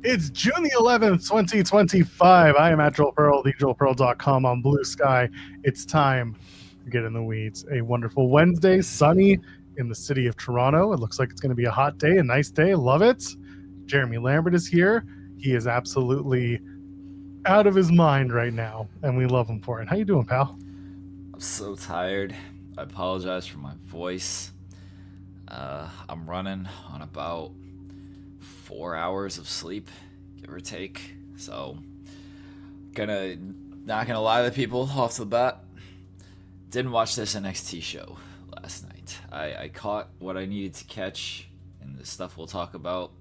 It's June the 11th, 2025. I am at Joel Pearl, thejoelpearl.com on Blue Sky. It's time to get in the weeds. A wonderful Wednesday, sunny in the city of Toronto. It looks like it's going to be a hot day, a nice day. Love it. Jeremy Lambert is here. He is absolutely out of his mind right now, and we love him for it. How you doing, pal? I'm so tired. I apologize for my voice. I'm running on about 4 hours of sleep, give or take. So, not gonna lie to people off the bat. Didn't watch this NXT show last night. I caught what I needed to catch and the stuff we'll talk about,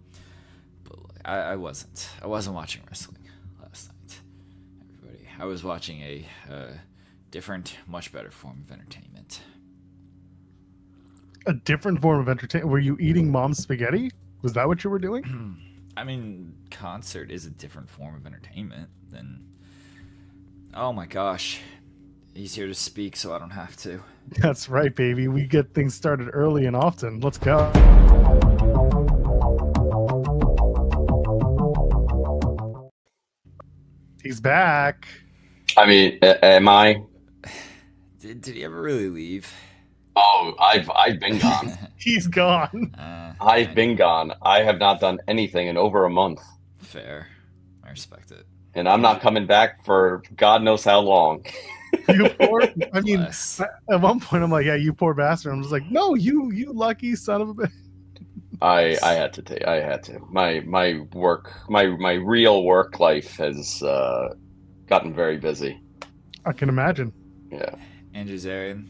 but I wasn't watching wrestling last night. Everybody, I was watching a different, much better form of entertainment. A different form of entertainment? Were you eating mom's spaghetti? Was that what you were doing? I mean, concert is a different form of entertainment than... Oh my gosh. He's here to speak, so I don't have to. That's right, baby. We get things started early and often. Let's go. He's back. I mean, am I? Did he ever really leave? Oh, I've been gone. He's gone. I've been gone. I have not done anything in over a month. Fair. I respect it. And I'm not coming back for God knows how long. You poor, I mean, Bless. at one point I'm like, yeah, you poor bastard. I'm just like, no, you lucky son of a bitch. I had to. My real work life has gotten very busy. I can imagine. Yeah. Andrew Zarian,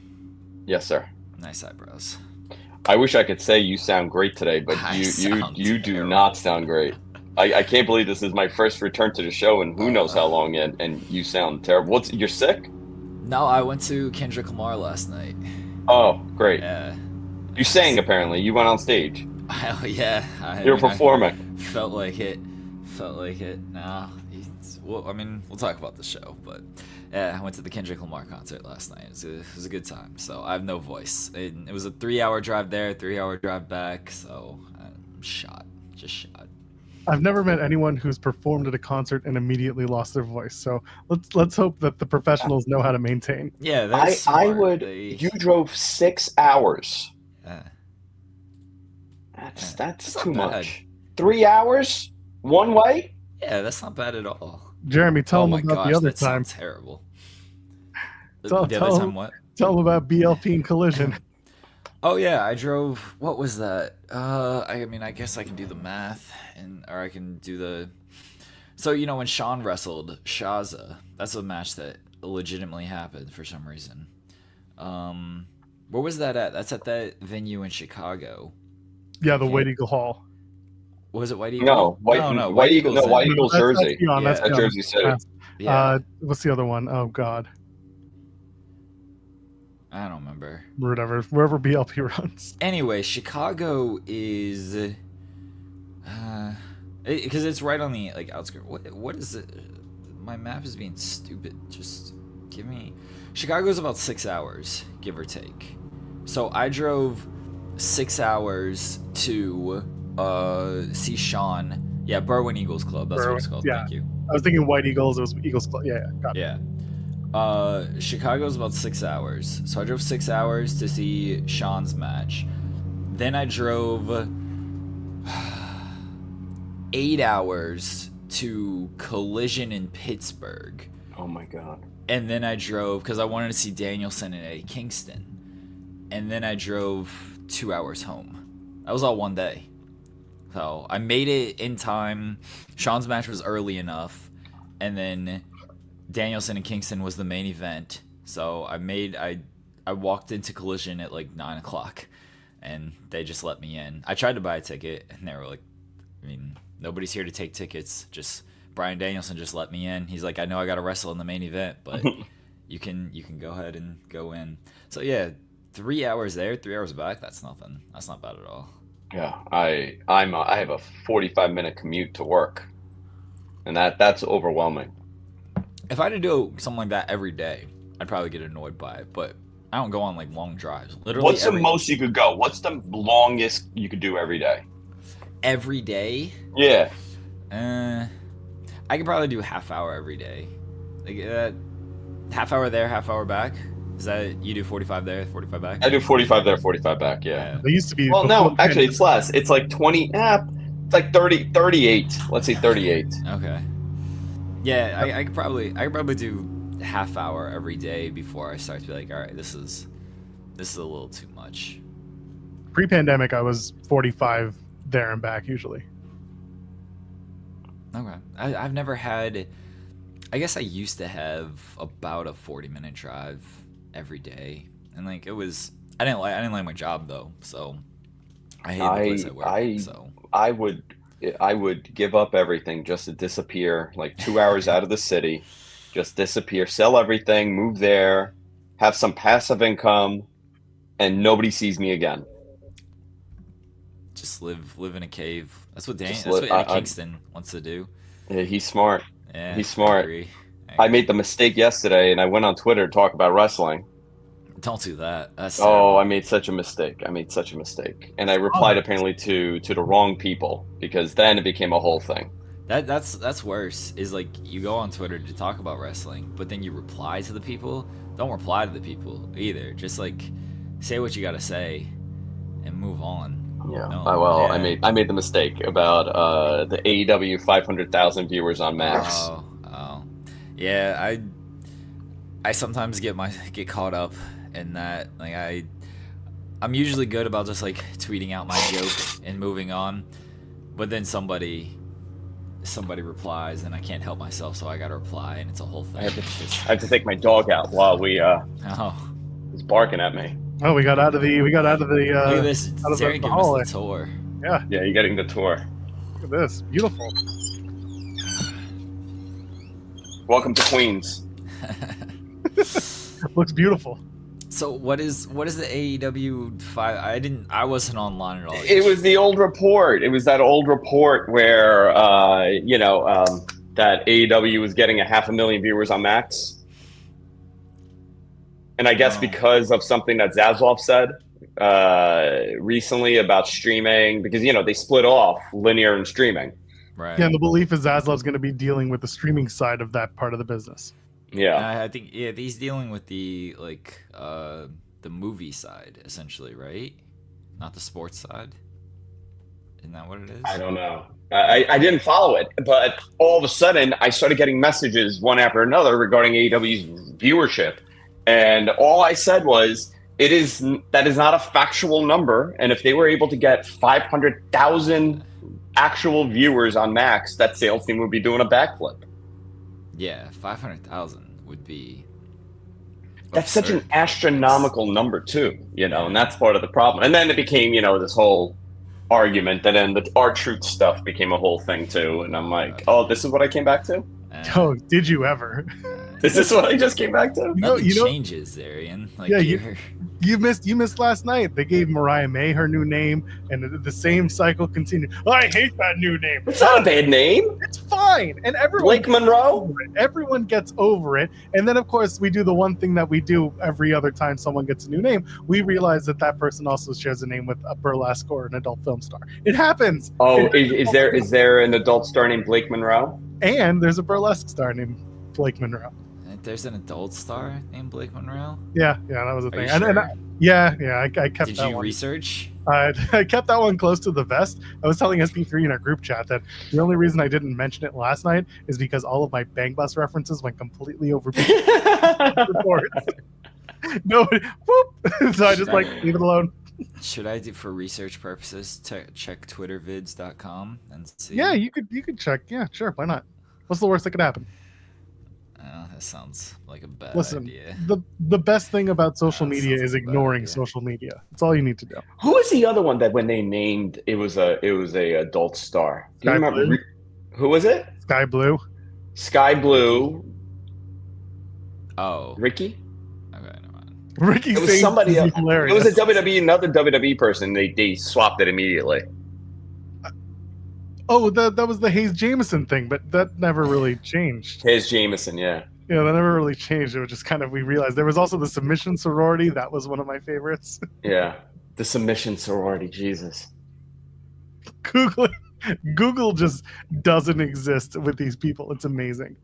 Yes, sir. nice eyebrows. I wish I could say you sound great today, but I you sound do terrible. not sound great. I can't believe this is my first return to the show and who knows how long, and you sound terrible. You're sick? No, I went to Kendrick Lamar last night. Oh, great. Yeah. You sang, apparently. You went on stage. Hell yeah. You're performing. Felt like it. No, we'll talk about the show, but yeah, I went to the Kendrick Lamar concert last night. It was a good time. So I have no voice. It was a 3-hour drive there, 3-hour drive back. So I'm shot. Just shot. I've never met anyone who's performed at a concert and immediately lost their voice. So let's hope that the professionals know how to maintain. Yeah, I smart. would. You drove 6 hours. Yeah. That's not too bad. much. 3 hours one way. Yeah, that's not bad at all. Jeremy, tell Oh them my about gosh, the other that time. sounds terrible. Tell- The tell other him- time what? Tell them about BLP and Collision. Oh yeah, I drove. What was that? I guess I can do the math, or I can do the. So when Sean wrestled Shaza, that's a match that legitimately happened for some reason. Where was that at? That's at that venue in Chicago. Yeah, the White Eagle Hall. Was it White Eagle? No, White Eagle. No, White Eagle's Jersey. That's beyond, Yeah. that's At beyond. Jersey City. Yeah, What's the other one? Oh God, I don't remember. whatever. Wherever BLP runs. Anyway, Chicago is because it's right on the outskirts. What is it? My map is being stupid. Just give me. Chicago's about 6 hours, give or take. So I drove 6 hours to see Sean. Yeah, Berwyn Eagles Club. That's what it's called. Yeah. Thank you. I was thinking White Eagles. It was Eagles Club. Yeah, got it. Yeah. Chicago's about 6 hours. So I drove 6 hours to see Sean's match. Then I drove 8 hours to Collision in Pittsburgh. Oh my God. And then I drove, because I wanted to see Danielson and Eddie Kingston. And then I drove 2 hours home. That was all one day. So I made it in time. Sean's match was early enough. And then Danielson and Kingston was the main event. So I walked into Collision at 9 o'clock. And they just let me in. I tried to buy a ticket, and they were like, nobody's here to take tickets. Just Bryan Danielson just let me in. He's like, I know I got to wrestle in the main event, but you can go ahead and go in. So yeah, 3 hours there, 3 hours back. That's nothing. That's not bad at all. Yeah, I have a 45-minute commute to work, and that's overwhelming. If I had to do something like that every day, I'd probably get annoyed by it. But I don't go on long drives. Literally, What's the most you could go? What's the longest you could do every day? every day? Yeah. I could probably do half hour every day. Like half hour there, half hour back. Is that you do 45 there, 45 back? I do 45 there, 45 back. Yeah. They used to be. Well, before no, the actually, pandemic. it's less. It's like 20. It's like 30, 38. Let's say 38. Okay. Yeah, I could probably do half hour every day before I start to be like, all right, this is a little too much. Pre-pandemic, I was 45 there and back usually. Okay. I've never had. I guess I used to have about a 40-minute drive every day, and like it was. I didn't like my job though, so I hated the place I worked. So I would give up everything just to disappear, like 2 hours out of the city, just disappear, sell everything, move there, have some passive income, and nobody sees me again. just live in a cave. That's what Andy Kingston wants to do. Yeah, he's smart. Yeah, He's smart. I agree. I made the mistake yesterday, and I went on Twitter to talk about wrestling. Don't do that. That's Oh, terrible. I made such a mistake. And I replied apparently to the wrong people, because then it became a whole thing. That's worse. Is like you go on Twitter to talk about wrestling, but then you reply to the people. Don't reply to the people either. Just like say what you gotta say and move on. Yeah. No, yeah. I made the mistake about the AEW 500,000 viewers on Max. Oh. Yeah, I sometimes get caught up in that. Like I'm usually good about just like tweeting out my joke and moving on, but then somebody replies and I can't help myself, so I gotta reply, and it's a whole thing. I have to take my dog out while he's barking at me. Oh, we got out of the. Look at this. out of Zarian the giving hallway. us the tour. Yeah, Yeah, you're getting the tour. look at this. Beautiful. Welcome to Queens. Looks beautiful. So what is the AEW 5? I wasn't online at all. It was the old report. It was that old report where that AEW was getting 500,000 viewers on Max. And I guess because of something that Zaslav said recently about streaming, because they split off linear and streaming. Right. Yeah, and the belief is Zaslav's going to be dealing with the streaming side of that part of the business. Yeah. I think he's dealing with the the movie side essentially, right? Not the sports side. Isn't that what it is? I don't know. I didn't follow it, but all of a sudden I started getting messages one after another regarding AEW's viewership, and all I said was, that is not a factual number, and if they were able to get 500,000 actual viewers on Max, that sales team would be doing a backflip. Yeah, 500,000 would be. That's such an astronomical number too, and that's part of the problem. And then it became, this whole argument, and then the R-Truth stuff became a whole thing too. And I'm like, oh, this is what I came back to? Oh, did you ever? Is this what I just came back to? Nothing changes, Zarian. Like, yeah, you missed last night. They gave Mariah May her new name, and the same cycle continued. Oh, I hate that new name. It's not a bad name. It's fine, and everyone. Blake Monroe. Everyone gets over it, and then of course we do the one thing that we do every other time someone gets a new name. We realize that person also shares a name with a burlesque or an adult film star. It happens. Oh, is there an adult star named Blake Monroe? And there's a burlesque star named Blake Monroe. There's an adult star named Blake Monroe? Yeah, that was a thing. Sure? And I kept that one. Did you research? I kept that one close to the vest. I was telling SP3 in our group chat that the only reason I didn't mention it last night is because all of my Bang Bus references went completely over reports. Nobody, whoop! So I just leave it alone. Should I do, for research purposes, check twittervids.com and see? Yeah, you could check. Yeah, sure. Why not? What's the worst that could happen? That sounds like a bad Listen, idea. the best thing about social media is ignoring social media. That's all you need to do. Who was the other one that when they named it was a adult star? Do you remember? Blue? Who was it? Sky Blue. Sky Blue. Oh, Ricky. Okay, never mind. Ricky. It was somebody else. Hilarious. It was a WWE, another WWE person. They swapped it immediately. Oh, that was the Hayes Jameson thing, but that never really changed. Hayes Jameson, yeah. Yeah, that never really changed. It was just kind of, we realized there was also the submission sorority. That was one of my favorites. Yeah, the submission sorority. Jesus. Googling Google just doesn't exist with these people. It's amazing.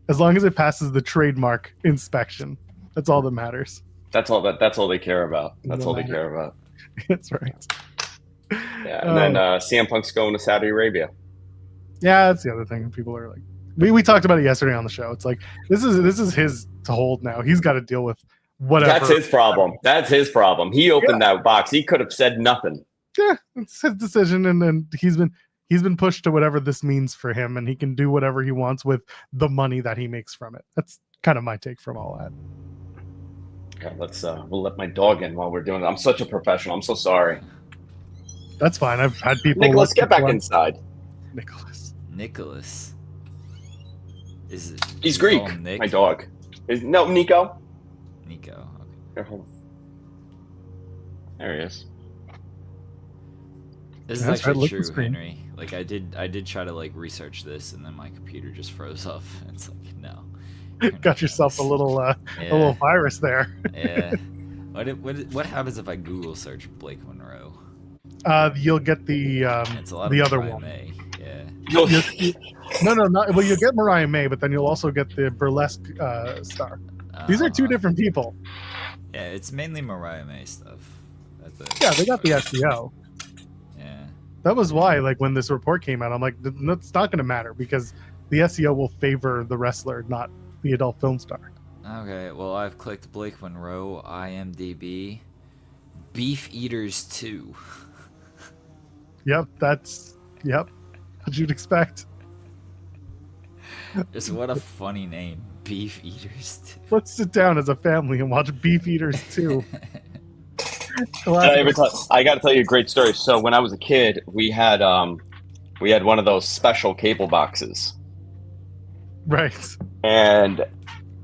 As long as it passes the trademark inspection, that's all that matters. That's all they care about. That's all they care about. That's right. Yeah, and then CM Punk's going to Saudi Arabia. Yeah, that's the other thing. People are like, we talked about it yesterday on the show. It's like this is his to hold now. He's got to deal with whatever. That's his problem. That's his problem. He opened that box. He could have said nothing. Yeah, it's his decision, and then he's been pushed to whatever this means for him, and he can do whatever he wants with the money that he makes from it. That's kind of my take from all that. Okay, we'll let my dog in while we're doing it. I'm such a professional. I'm so sorry. That's fine. I've had people. Nicholas, get back inside. Nicholas. He's Greek. My dog. No, Nico. Nico. Okay. There he is. This is actually true, Henry. Like I did try to like research this, and then my computer just froze up. It's like no. Got yourself a little virus there. Yeah. What happens if I Google search Blake Monroe? You'll get the other one. May. Yeah. No, not well. You'll get Mariah May, but then you'll also get the burlesque star. These are two different people. Yeah, it's mainly Mariah May stuff. Yeah, they got the SEO. Yeah. That was why, like, when this report came out, I'm like, it's not going to matter because the SEO will favor the wrestler, not the adult film star. Okay, well, I've clicked Blake Monroe, IMDb, Beef Eaters 2. Yep, what you'd expect. Just what a funny name, Beef Eaters 2. Let's sit down as a family and watch Beef Eaters 2. I got to tell you a great story. So when I was a kid, we had one of those special cable boxes. Right. And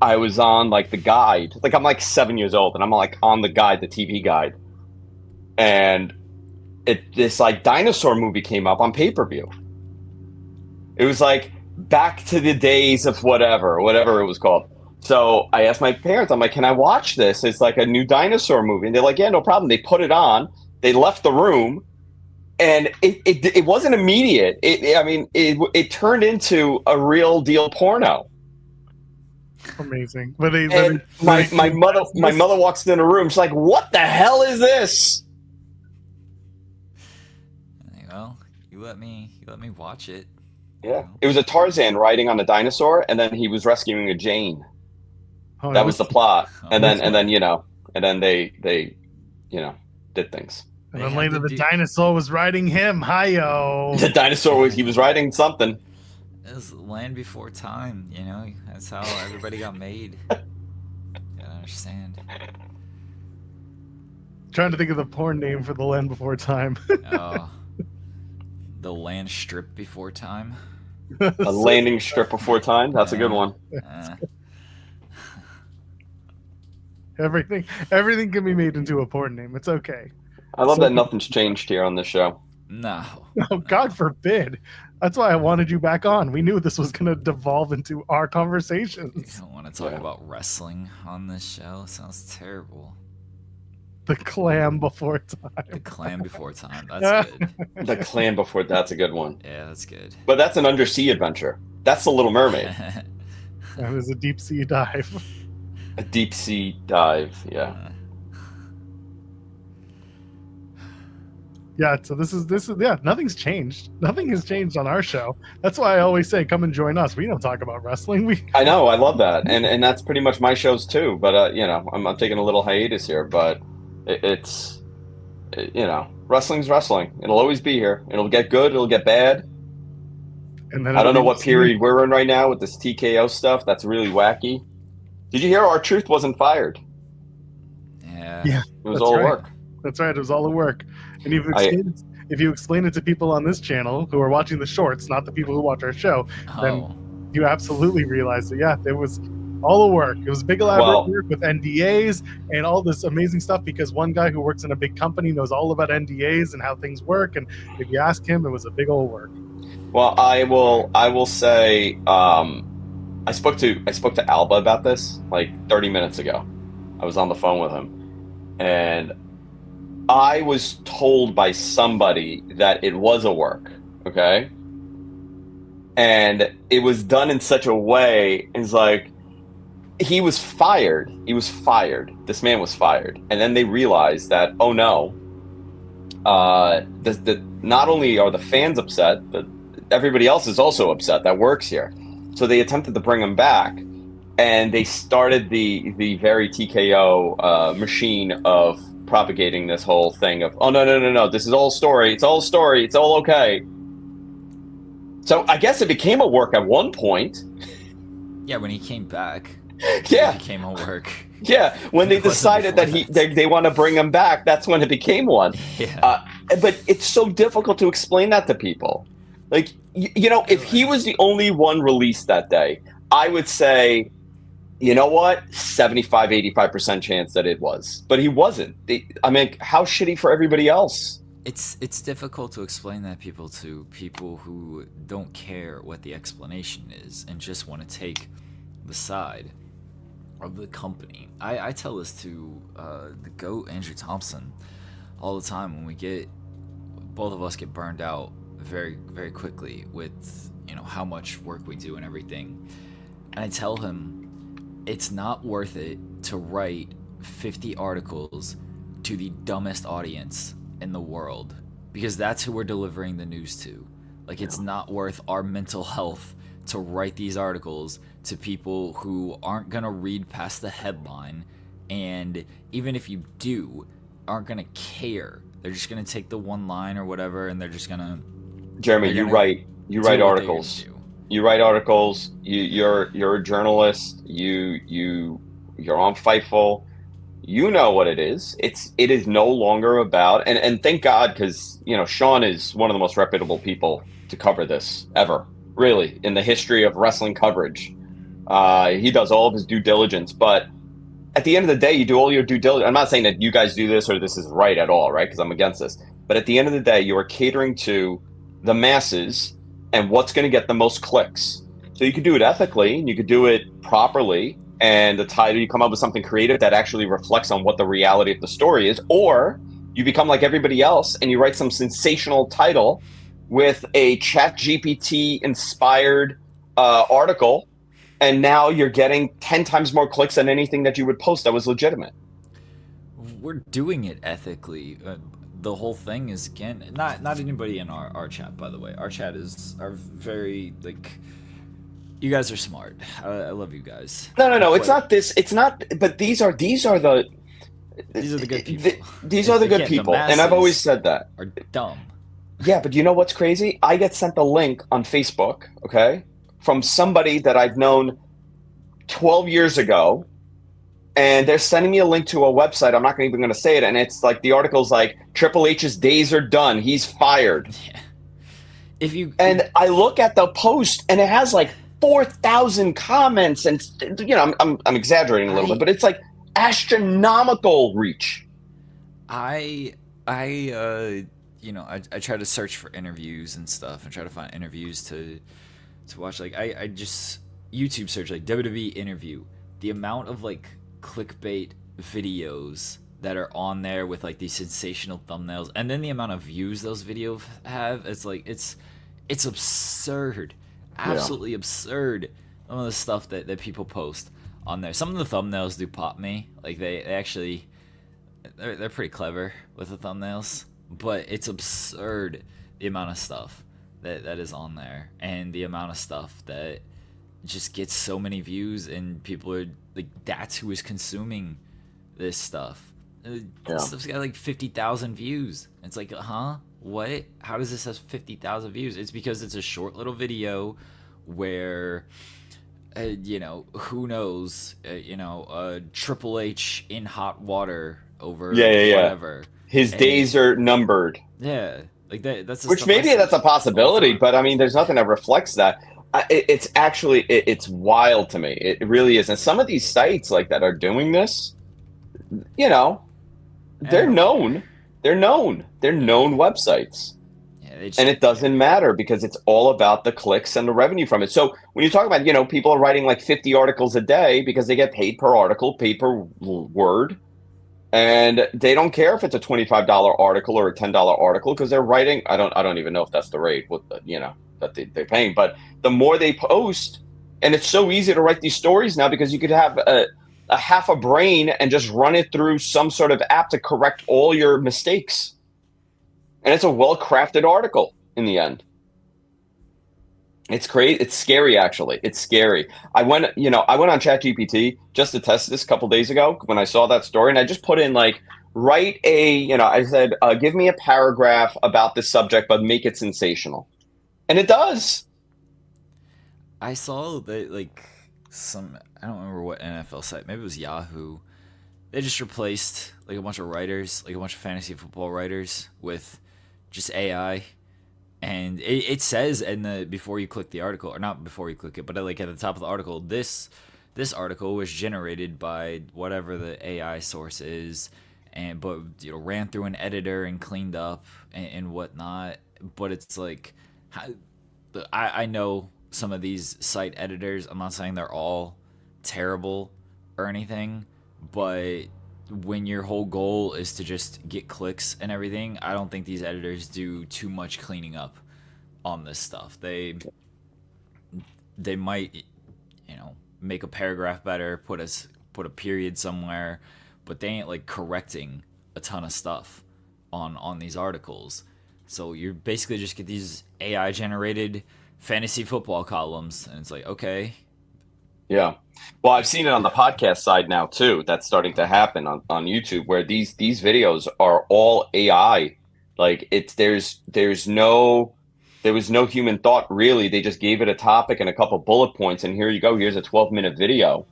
I was on like the guide. Like I'm like 7 years old, and I'm like on the guide, the TV guide, and this like dinosaur movie came up on pay-per-view. It was like back to the days of whatever it was called. So I asked my parents, I'm like, can I watch this? It's like a new dinosaur movie. And they're like, yeah, no problem. They put it on. They left the room. And it wasn't immediate. It turned into a real deal porno. Amazing. My mother walks in the room. She's like, what the hell is this? Well, you let me watch it. Yeah. It was a Tarzan riding on a dinosaur, and then he was rescuing a Jane. Oh, that was the plot. And then they did things. And then later the dinosaur was riding him. Hi-yo. The dinosaur he was riding something. It was Land Before Time, you know? That's how everybody got made. You gotta understand. Trying to think of the porn name for the Land Before Time. The Land Strip Before Time. A landing strip before time? That's a good one. Everything can be made into a porn name. It's okay. I love that nothing's changed here on this show. No. Oh, God forbid. That's why I wanted you back on. We knew this was going to devolve into our conversations. You don't want to talk about wrestling on this show? It sounds terrible. The Clam Before Time. The Clam Before Time. That's good. The Clam Before... That's a good one. Yeah, that's good. But that's an undersea adventure. That's The Little Mermaid. That is a deep sea dive. A deep sea dive, yeah. Yeah, so this is nothing's changed. Nothing has changed on our show. That's why I always say, come and join us. We don't talk about wrestling. I know, I love that. And that's pretty much my shows too. But, I'm taking a little hiatus here, but it's wrestling's wrestling. It'll always be here. It'll get good, it'll get bad. And then I don't know what period we're in right now with this TKO stuff. That's really wacky. Did you hear R-Truth wasn't fired? Yeah. It was all work. That's right. It was all the work. And if you explain it to people on this channel who are watching the shorts, not the people who watch our show, then you absolutely realize that, it was all the work. It was big elaborate work with NDAs and all this amazing stuff because one guy who works in a big company knows all about NDAs and how things work. And if you ask him, it was a big old work. Well, I will say, I spoke to Alba about this like 30 minutes ago. I was on the phone with him, and I was told by somebody that it was a work. Okay. And it was done in such a way, it's like, he was fired. This man was fired. And then they realized that, oh no, not only are the fans upset, but everybody else is also upset that works here. So they attempted to bring him back, and they started the very TKO machine of propagating this whole thing of, oh no, this is all story. It's all story. It's all okay. So I guess it became a work at one point. Yeah, when he came back. Yeah, it became a work. Yeah, when they decided that they want to bring him back, that's when it became one. Yeah. But it's so difficult to explain that to people. Like, if he was the only one released that day, I would say, you know what, 75, 85% chance that it was. But he wasn't. I mean, how shitty for everybody else. It's difficult to explain that to people who don't care what the explanation is and just want to take the side of the company. I tell this to the GOAT, Andrew Thompson, all the time when both of us get burned out very, very quickly with, how much work we do and everything. And I tell him it's not worth it to write 50 articles to the dumbest audience in the world, because that's who we're delivering the news to. Like, it's not worth our mental health to write these articles to people who aren't gonna read past the headline, and even if you do, aren't gonna care. They're just gonna take the one line or whatever, and they're just gonna. Jeremy, you write articles. You write articles. You're a journalist. You're on Fightful. You know what it is. It is no longer about, and thank God, because Sean is one of the most reputable people to cover this ever, really, in the history of wrestling coverage. He does all of his due diligence, but at the end of the day, you do all your due diligence. I'm not saying that you guys do this or this is right at all, right? Because I'm against this. But at the end of the day, you are catering to the masses and what's going to get the most clicks. So you could do it ethically, and you could do it properly, and the title, you come up with something creative that actually reflects on what the reality of the story is, or you become like everybody else and you write some sensational title with a ChatGPT inspired article, and now you're getting 10 times more clicks than anything that you would post that was legitimate. We're doing it ethically. The whole thing is, again, not anybody in our chat, by the way. Our chat are very, like, you guys are smart. I love you guys. No. It's not this. It's not. But these are the good people. These are the good people, and I've always said that. Are dumb. Yeah, but you know what's crazy? I get sent a link on Facebook, okay, from somebody that I've known 12 years ago, and they're sending me a link to a website. I'm not even going to say it, and it's like the article's like, Triple H's days are done. He's fired. Yeah. I look at the post, and it has like 4,000 comments, and I'm exaggerating a little bit, but it's like astronomical reach. I try to search for interviews and stuff and try to find interviews to watch. Like, I just YouTube search like WWE interview. The amount of like clickbait videos that are on there with like these sensational thumbnails, and then the amount of views those videos have, it's like it's absurd. Absolutely absurd. Some of the stuff that people post on there. Some of the thumbnails do pop me. Like, they actually they're pretty clever with the thumbnails, but it's absurd the amount of stuff that is on there, and the amount of stuff that just gets so many views, and people are like, that's who is consuming this stuff. This stuff's got like 50,000 views. It's like, what? How does this have 50,000 views? It's because it's a short little video where, who knows, Triple H in hot water over whatever. His days are numbered. Yeah, like that's which maybe that's a possibility, but I mean, there's nothing that reflects that. It's actually it's wild to me. It really is. And some of these sites like that are doing this, they're known. They're known websites. Yeah, and it doesn't matter, because it's all about the clicks and the revenue from it. So when you talk about, people are writing like 50 articles a day because they get paid per article, paid per word. And they don't care if it's a $25 article or a $10 article because they're writing. I don't even know if that's the rate, that they're paying. But the more they post, and it's so easy to write these stories now because you could have a half a brain and just run it through some sort of app to correct all your mistakes. And it's a well-crafted article in the end. It's crazy. It's scary, actually. It's scary. I went on ChatGPT just to test this a couple days ago when I saw that story, and I just put in I said, give me a paragraph about this subject, but make it sensational. And it does. I saw that I don't remember what NFL site, maybe it was Yahoo. They just replaced a bunch of writers, a bunch of fantasy football writers with just AI. And it says before you click the article, or not before you click it, but at the top of the article, this article was generated by whatever the AI source is, but ran through an editor and cleaned up and whatnot. But it's I know some of these site editors. I'm not saying they're all terrible or anything, but when your whole goal is to just get clicks and everything, I don't think these editors do too much cleaning up on this stuff. They might, make a paragraph better, put a period somewhere, but they ain't correcting a ton of stuff on these articles. So you basically just get these AI generated fantasy football columns, and it's okay. Yeah. Well, I've seen it on the podcast side now too. That's starting to happen on YouTube, where these videos are all AI. There was no human thought really. They just gave it a topic and a couple bullet points, and here you go. Here's a 12-minute video.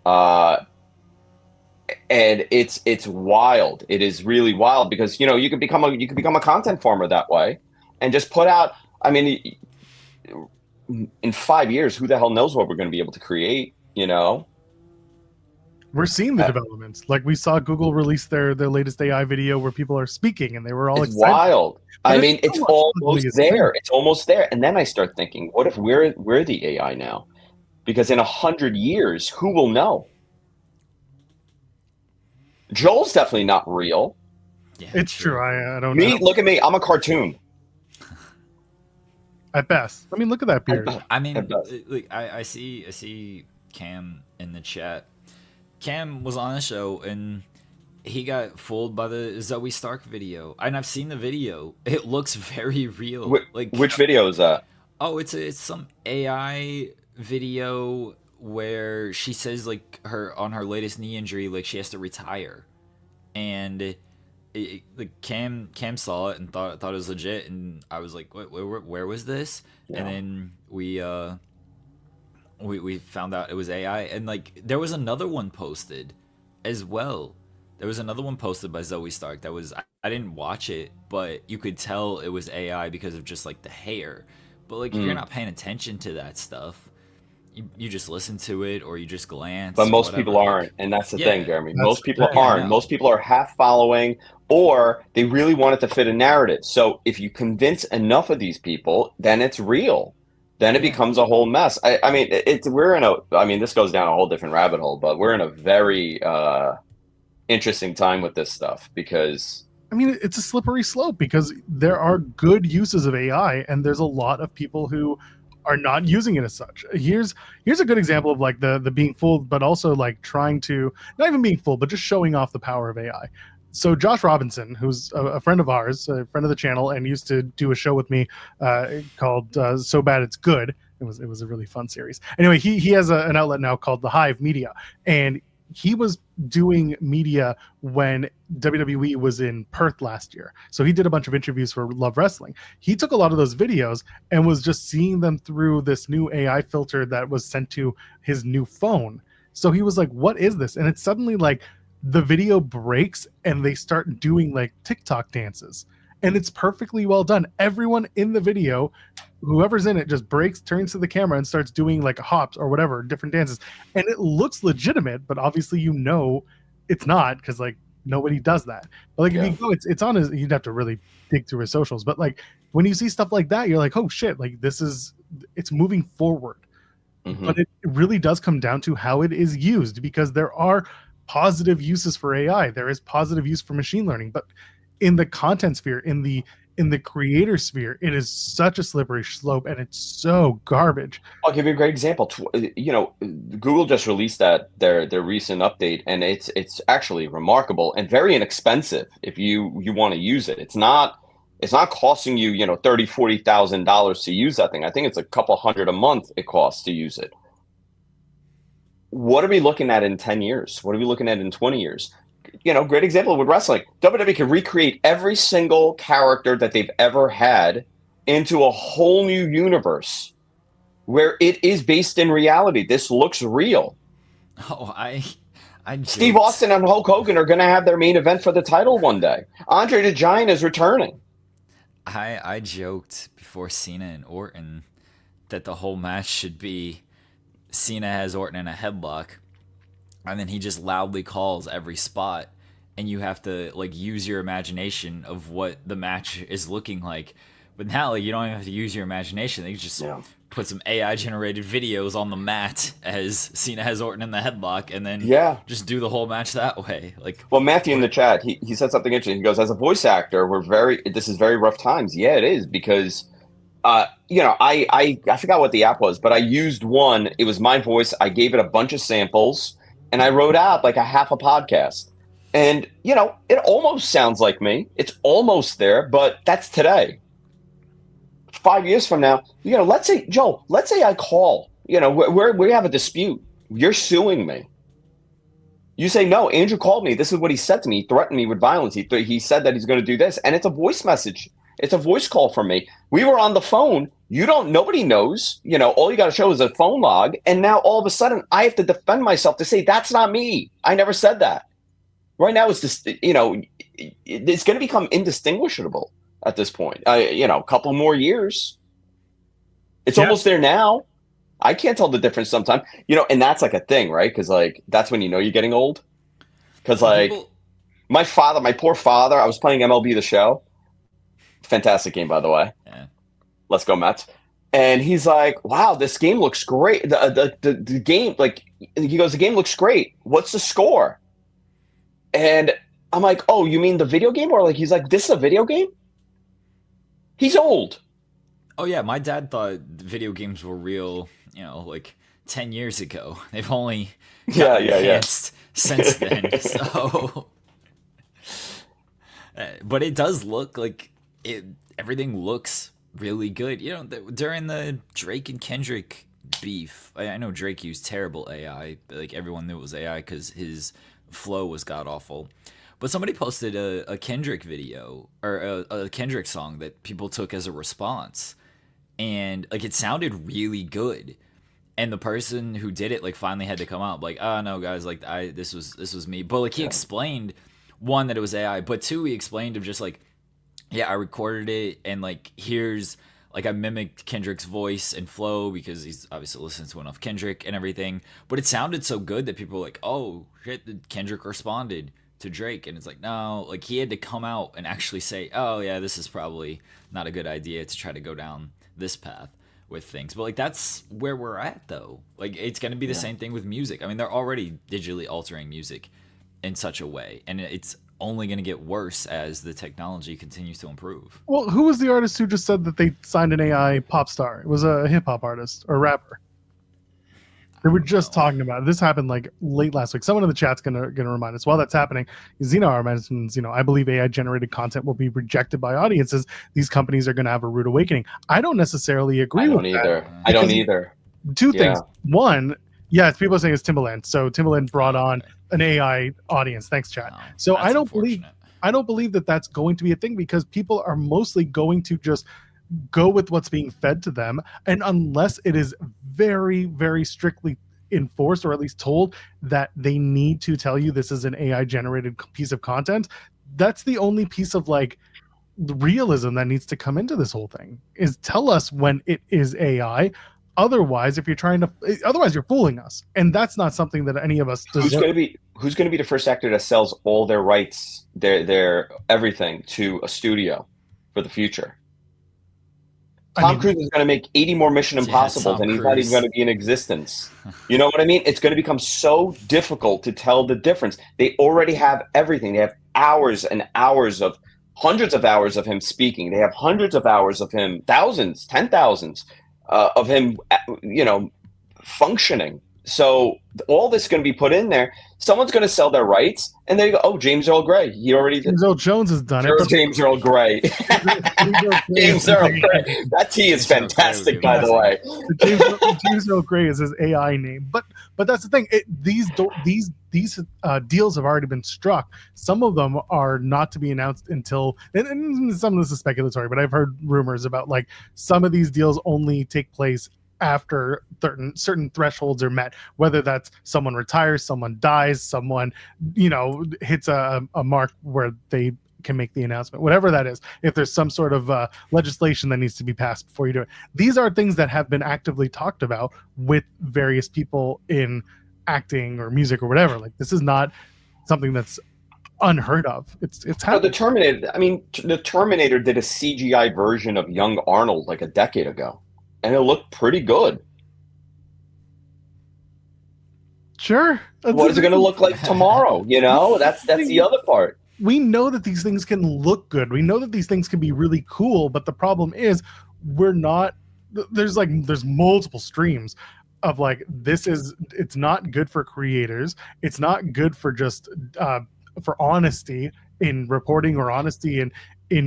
And it's wild. It is really wild because you could become a content farmer that way, and just put out. I mean, in 5 years, who the hell knows what we're going to be able to create? We're seeing the developments. We saw Google release their latest AI video where people are speaking, and they were all excited. Wild. But it's almost there. It's almost there. And then I start thinking, what if we're the AI now? Because in 100 years, who will know? Joel's definitely not real. Yeah, it's true. I don't know. Look at me. I'm a cartoon. At best. I mean, look at that beard. I mean, I see Cam in the chat. Cam was on the show and he got fooled by the Zoe Stark video, and I've seen the video. It looks very real. Which video is that? Oh, it's some AI video where she says on her latest knee injury, she has to retire, and Cam saw it and thought it was legit, and I was like, where was this? Yeah. And then we found out it was AI, and there was another one posted as well. There was another one posted by Zoe Stark that was, I didn't watch it, but you could tell it was AI because of just the hair. But if you're not paying attention to that stuff, you just listen to it or you just glance. But most people aren't, and that's the thing, Jeremy. Most people aren't. Most people are half following, or they really want it to fit a narrative. So if you convince enough of these people, then it's real. Then it becomes a whole mess. I mean, this goes down a whole different rabbit hole, but we're in a very interesting time with this stuff because it's a slippery slope because there are good uses of AI and there's a lot of people who are not using it as such. Here's a good example of the being fooled, but also trying to not even being fooled, but just showing off the power of AI. So Josh Robinson, who's a friend of ours, a friend of the channel, and used to do a show with me called So Bad It's Good. It was a really fun series. Anyway, he has an outlet now called The Hive Media, and he was doing media when WWE was in Perth last year. So he did a bunch of interviews for Love Wrestling. He took a lot of those videos and was just seeing them through this new AI filter that was sent to his new phone. So he was like, what is this? And it's suddenly the video breaks and they start doing TikTok dances. And it's perfectly well done. Everyone in the video, whoever's in it, just breaks, turns to the camera and starts doing hops or whatever, different dances. And it looks legitimate, but obviously it's not because nobody does that. But if you go, it's on his, you'd have to really dig through his socials. But when you see stuff like that, you're like, oh shit, it's moving forward. Mm-hmm. But it really does come down to how it is used, because there are positive uses for AI. There is positive use for machine learning, but in the content sphere, in the creator sphere, it is such a slippery slope, and it's so garbage. I'll give you a great example. Google just released their recent update, and it's actually remarkable and very inexpensive if you want to use it. It's not costing you $30,000-$40,000 to use that thing. I think it's a couple hundred a month it costs to use it. What are we looking at in 10 years? What are we looking at in 20 years? Great example with wrestling. WWE can recreate every single character that they've ever had into a whole new universe where it is based in reality. This looks real. Oh, I Steve Austin and Hulk Hogan are going to have their main event for the title one day. Andre the Giant is returning. I joked before Cena and Orton that the whole match should be Cena has Orton in a headlock, and then he just loudly calls every spot, and you have to use your imagination of what the match is looking like. But now you don't even have to use your imagination. They just put some AI generated videos on the mat as Cena has Orton in the headlock, and then just do the whole match that way. Well, Matthew in the chat, he said something interesting. He goes, as a voice actor, this is very rough times. Yeah, it is, because I forgot what the app was, but I used one. It was my voice. I gave it a bunch of samples, and I wrote out a half a podcast. And, it almost sounds like me. It's almost there, but that's today. 5 years from now, let's say I call, we have a dispute. You're suing me. You say, no, Andrew called me. This is what he said to me. He threatened me with violence. He said that he's going to do this. And it's a voice message. It's a voice call from me. We were on the phone. Nobody knows. All you got to show is a phone log. And now all of a sudden I have to defend myself to say, that's not me. I never said that. Right now it's just, it's going to become indistinguishable at this point. A couple more years. It's almost there now. I can't tell the difference sometimes. And that's a thing, right? Because that's when you're getting old. Because my poor father, I was playing MLB The Show. Fantastic game, by the way. Yeah. Let's go Mets. And he's like, wow, this game looks great. The game, he goes, the game looks great. What's the score? And I'm like, oh, you mean the video game? Or he's like, this is a video game? He's old. Oh yeah, my dad thought video games were real, 10 years ago. They've only enhanced since then. So, but it does look like it. Everything looks really good. During the Drake and Kendrick beef, I know Drake used terrible AI, but everyone knew it was AI because his flow was god awful. But somebody posted a Kendrick video or a Kendrick song that people took as a response, and it sounded really good. And the person who did it finally had to come out oh no guys, this was me. But he explained, one, that it was AI, but two, he explained of just I recorded it, and here's I mimicked Kendrick's voice and flow because he's obviously listening to enough Kendrick and everything. But it sounded so good that people were oh shit, Kendrick responded to Drake. And it's no, he had to come out and actually say, oh yeah, this is probably not a good idea to try to go down this path with things. But that's where we're at though. It's going to be the same thing with music. I mean, they're already digitally altering music in such a way, and it's only going to get worse as the technology continues to improve. Well, who was the artist who just said that they signed an AI pop star? It was a hip hop artist or rapper. They were just talking about it. This happened late last week. Someone in the chat's gonna remind us. While that's happening, Xenar mentions, I believe AI generated content will be rejected by audiences. These companies are gonna have a rude awakening. I don't necessarily agree with that. I don't either. Two things. One, yes, people are saying it's Timbaland. So Timbaland brought on an AI audience. Thanks, chat. So I don't believe that that's going to be a thing, because people are mostly going to just go with what's being fed to them, and unless it is very, very strictly enforced, or at least told that they need to tell you this is an AI generated piece of content, that's the only piece of the realism that needs to come into this whole thing, is tell us when it is AI. Otherwise, you're fooling us, and that's not something that any of us deserve. Who's going to be the first actor that sells all their rights, their everything to a studio for the future? Tom Cruise is going to make 80 more Mission Impossibles, and he's not even going to be in existence. You know what I mean? It's going to become so difficult to tell the difference. They already have everything. They have hours and hours of hundreds of hours of him speaking. They have hundreds of hours of him, thousands, 10,000s of him, functioning. So all this is going to be put in there. Someone's going to sell their rights, and there you go. Oh, James Earl Grey. He already did. James Earl Jones has done it. James Earl Grey. James Earl Grey. That tea is fantastic, by the way. James Earl Grey is his AI name. But that's the thing. These deals have already been struck. Some of them are not to be announced until, and some of this is speculatory, but I've heard rumors about like some of these deals only take place after certain thresholds are met, whether that's someone retires, someone dies, someone hits a mark where they can make the announcement, whatever that is. If there's some sort of legislation that needs to be passed before you do it, these are things that have been actively talked about with various people in acting or music or whatever. Like, this is not something that's unheard of. It's happening. The Terminator. I mean, the Terminator did a CGI version of young Arnold like a decade ago, and it looked pretty good. Sure. What is it going to look like tomorrow? That's the other part. We know that these things can look good. We know that these things can be really cool, but the problem is there's multiple streams of like, it's not good for creators. It's not good for just for honesty in reporting or honesty in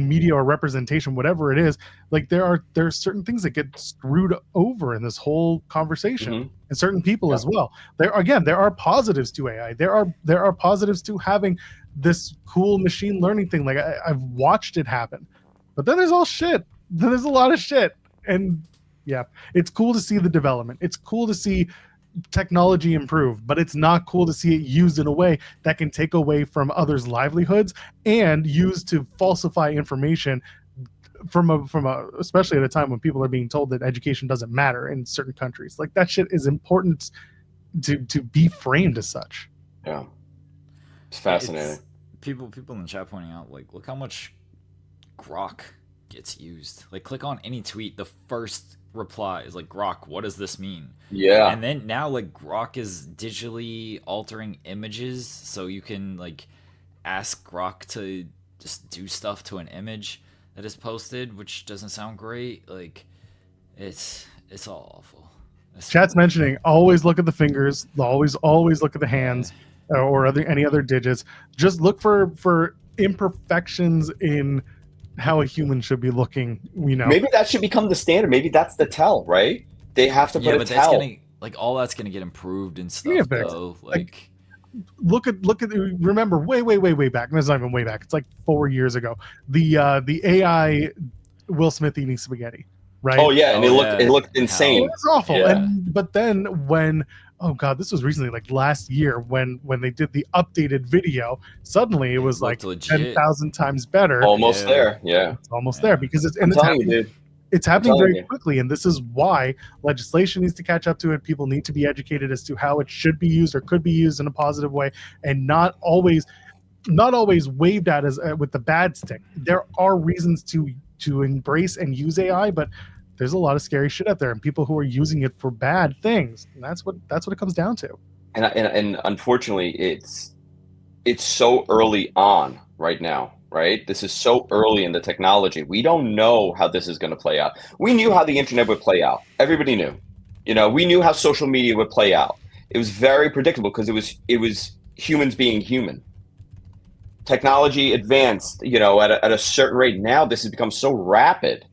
media or representation, whatever it is. Like, there are certain things that get screwed over in this whole conversation, and certain people as well. There are positives to AI. There are positives to having this cool machine learning thing. Like, I've watched it happen, but then there's all shit. Then there's a lot of shit, and yeah, it's cool to see the development. It's cool to see technology improve, but it's not cool to see it used in a way that can take away from others' livelihoods and used to falsify information from especially at a time when people are being told that education doesn't matter in certain countries. Like, that shit is important to be framed as such. Yeah, it's fascinating. People in the chat pointing out, like, look how much grok gets used. Like, click on any tweet, the first reply is like, grok, what does this mean? Yeah. And then now, like, grok is digitally altering images, so you can like ask grok to just do stuff to an image that is posted, which doesn't sound great. Like, it's all awful. Chat's mentioning always look at the fingers, always look at the hands, or any other digits. Just look for imperfections in how a human should be looking. Maybe that should become the standard. Maybe that's the tell, right? They have to put a tell. All that's gonna get improved and stuff, though. Like, look at remember way back. And it's not even way back. It's like 4 years ago. The AI Will Smith eating spaghetti, right? Oh yeah, and it looked insane. It was awful. Yeah. But then when, oh god, this was recently, like last year, when they did the updated video, suddenly it was like 10,000 times better. Almost there, yeah. It's almost there, because it's happening very quickly, and this is why legislation needs to catch up to it. People need to be educated as to how it should be used or could be used in a positive way, and not always waved at as with the bad stick. There are reasons to embrace and use AI, but there's a lot of scary shit out there, and people who are using it for bad things. And that's what it comes down to. And unfortunately, it's so early on right now. Right? This is so early in the technology. We don't know how this is going to play out. We knew how the internet would play out. Everybody knew. We knew how social media would play out. It was very predictable because it was humans being human. Technology advanced, at a certain rate. Now this has become so rapid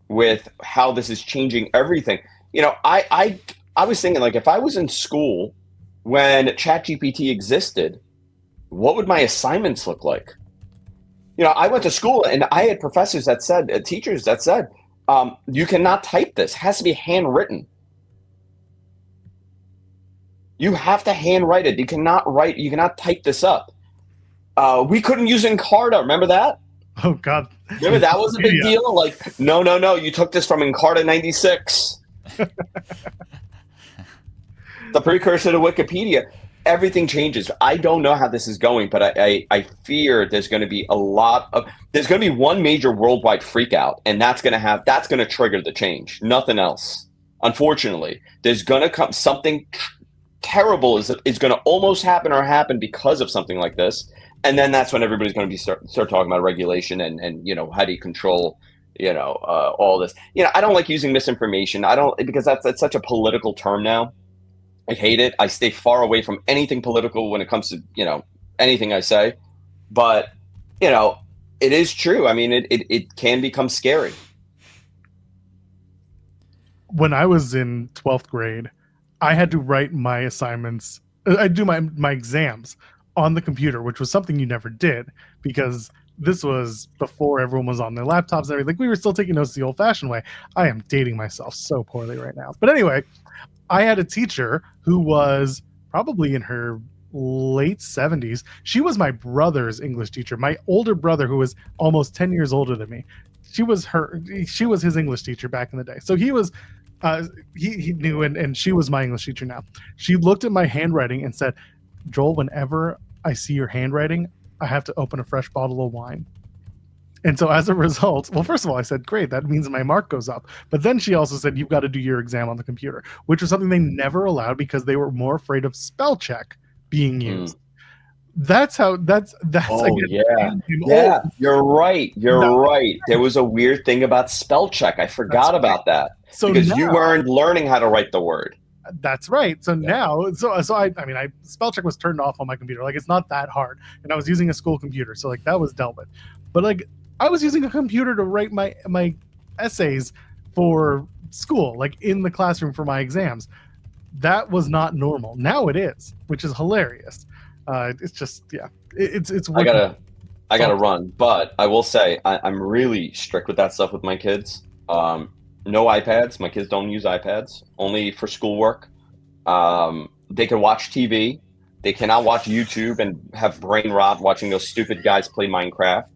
with how this is changing everything. I was thinking, like, if I was in school when ChatGPT existed, what would my assignments look like? I went to school and I had professors that said, teachers that said, you cannot type this. It has to be handwritten. You have to handwrite it. You cannot type this up. We couldn't use Encarta. Remember that? Oh, God. Remember that was a big deal? Like, no. You took this from Encarta 96. The precursor to Wikipedia. everything changes. I don't know how this is going, but I fear there's going to be there's going to be one major worldwide freakout, and that's going to trigger the change. Nothing else. Unfortunately, there's going to come something terrible is going to almost happen because of something like this. And then that's when everybody's going to be start talking about regulation and how do you control, all this. I don't like using misinformation. Because that's such a political term now. I hate it. I stay far away from anything political when it comes to, anything I say. But, it is true. I mean, it can become scary. When I was in 12th grade, I had to write my assignments. I do my exams on the computer, which was something you never did because this was before everyone was on their laptops and everything. We were still taking notes the old-fashioned way. I am dating myself so poorly right now. But anyway, I had a teacher who was probably in her late 70s. She was my brother's English teacher. My older brother, who was almost 10 years older than me, she was his English teacher back in the day. So he was he knew, and she was my English teacher now. She looked at my handwriting and said, Joel, whenever I see your handwriting, I have to open a fresh bottle of wine. And so as a result, well, first of all, I said, great, that means my mark goes up. But then she also said, you've got to do your exam on the computer, which was something they never allowed because they were more afraid of spell check being used. That's oh, again, yeah, you're right. Right. There was a weird thing about spell check. I forgot about that. So because you weren't learning how to write the word. That's right. So now, I spell check was turned off on my computer. Like, it's not that hard. And I was using a school computer. So like that was dealt with. But like I was using a computer to write my essays for school, like in the classroom for my exams. That was not normal. Now it is, which is hilarious. It's just, yeah, it's working. I gotta run, but I will say I'm really strict with that stuff with my kids. No iPads. My kids don't use iPads, only for schoolwork. They can watch TV. They cannot watch YouTube and have brain rot watching those stupid guys play Minecraft.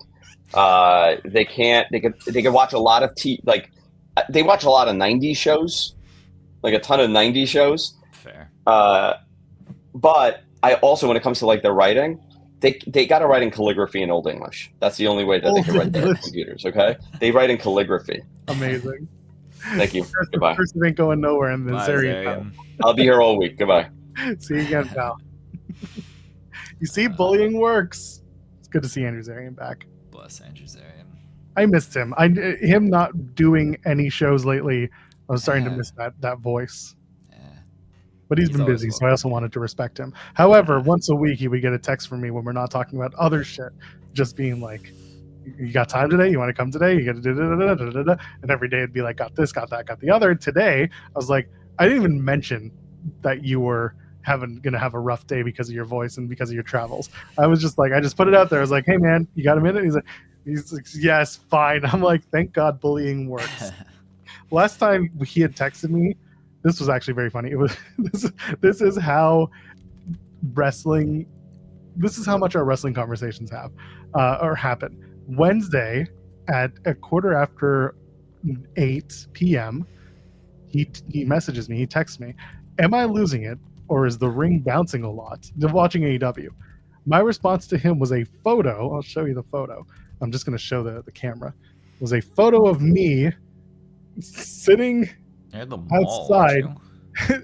They can watch a lot of they watch a lot of 90s shows, like a ton of 90s shows. Fair. But I also, when it comes to like their writing, they got to write in calligraphy in Old English. That's the only way that they can write their computers. Okay, they write in calligraphy. Amazing. Thank you. Goodbye. First ain't going nowhere, and then Zarian. I'll be here all week. Goodbye. See you again, pal. You see, bullying works. It's good to see Andrew Zarian back. Bless Andrew Zarian. I missed him. Him not doing any shows lately. I was starting to miss that voice. But he's been busy, so I also wanted to respect him. However, once a week he would get a text from me when we're not talking about other shit, just being like, you got time today? You want to come today? You got to and every day it'd be like, got this, got that, got the other. Today, I was like, I didn't even mention that you were gonna have a rough day because of your voice and because of your travels. I was just like, I just put it out there. I was like, hey man, you got a minute? He's like, yes, fine. I'm like, thank God bullying works. Last time he had texted me, this was actually very funny. It was this is how much our wrestling conversations have or happen. Wednesday at 8:15 p.m. he messages me, he texts me, am I losing it or is the ring bouncing a lot? They're watching AEW. My response to him was a photo. I'll show you the photo. I'm just going to show the camera. It was a photo of me sitting outside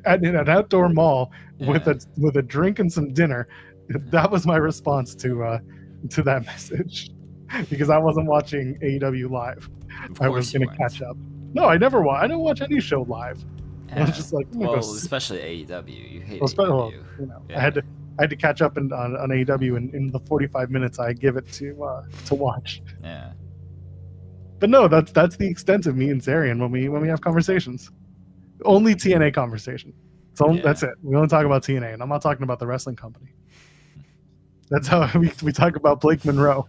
at an outdoor mall with a drink and some dinner. That was my response to that message because I wasn't watching AEW live. I was going to catch up. No, I don't watch any show live. I was just like, especially AEW. You hate AEW. I had to catch up on AEW in the 45 minutes I give it to watch. Yeah. But no, that's the extent of me and Zarian when we have conversations. Only TNA conversation. That's it. We only talk about TNA, and I'm not talking about the wrestling company. That's how we talk about Blake Monroe.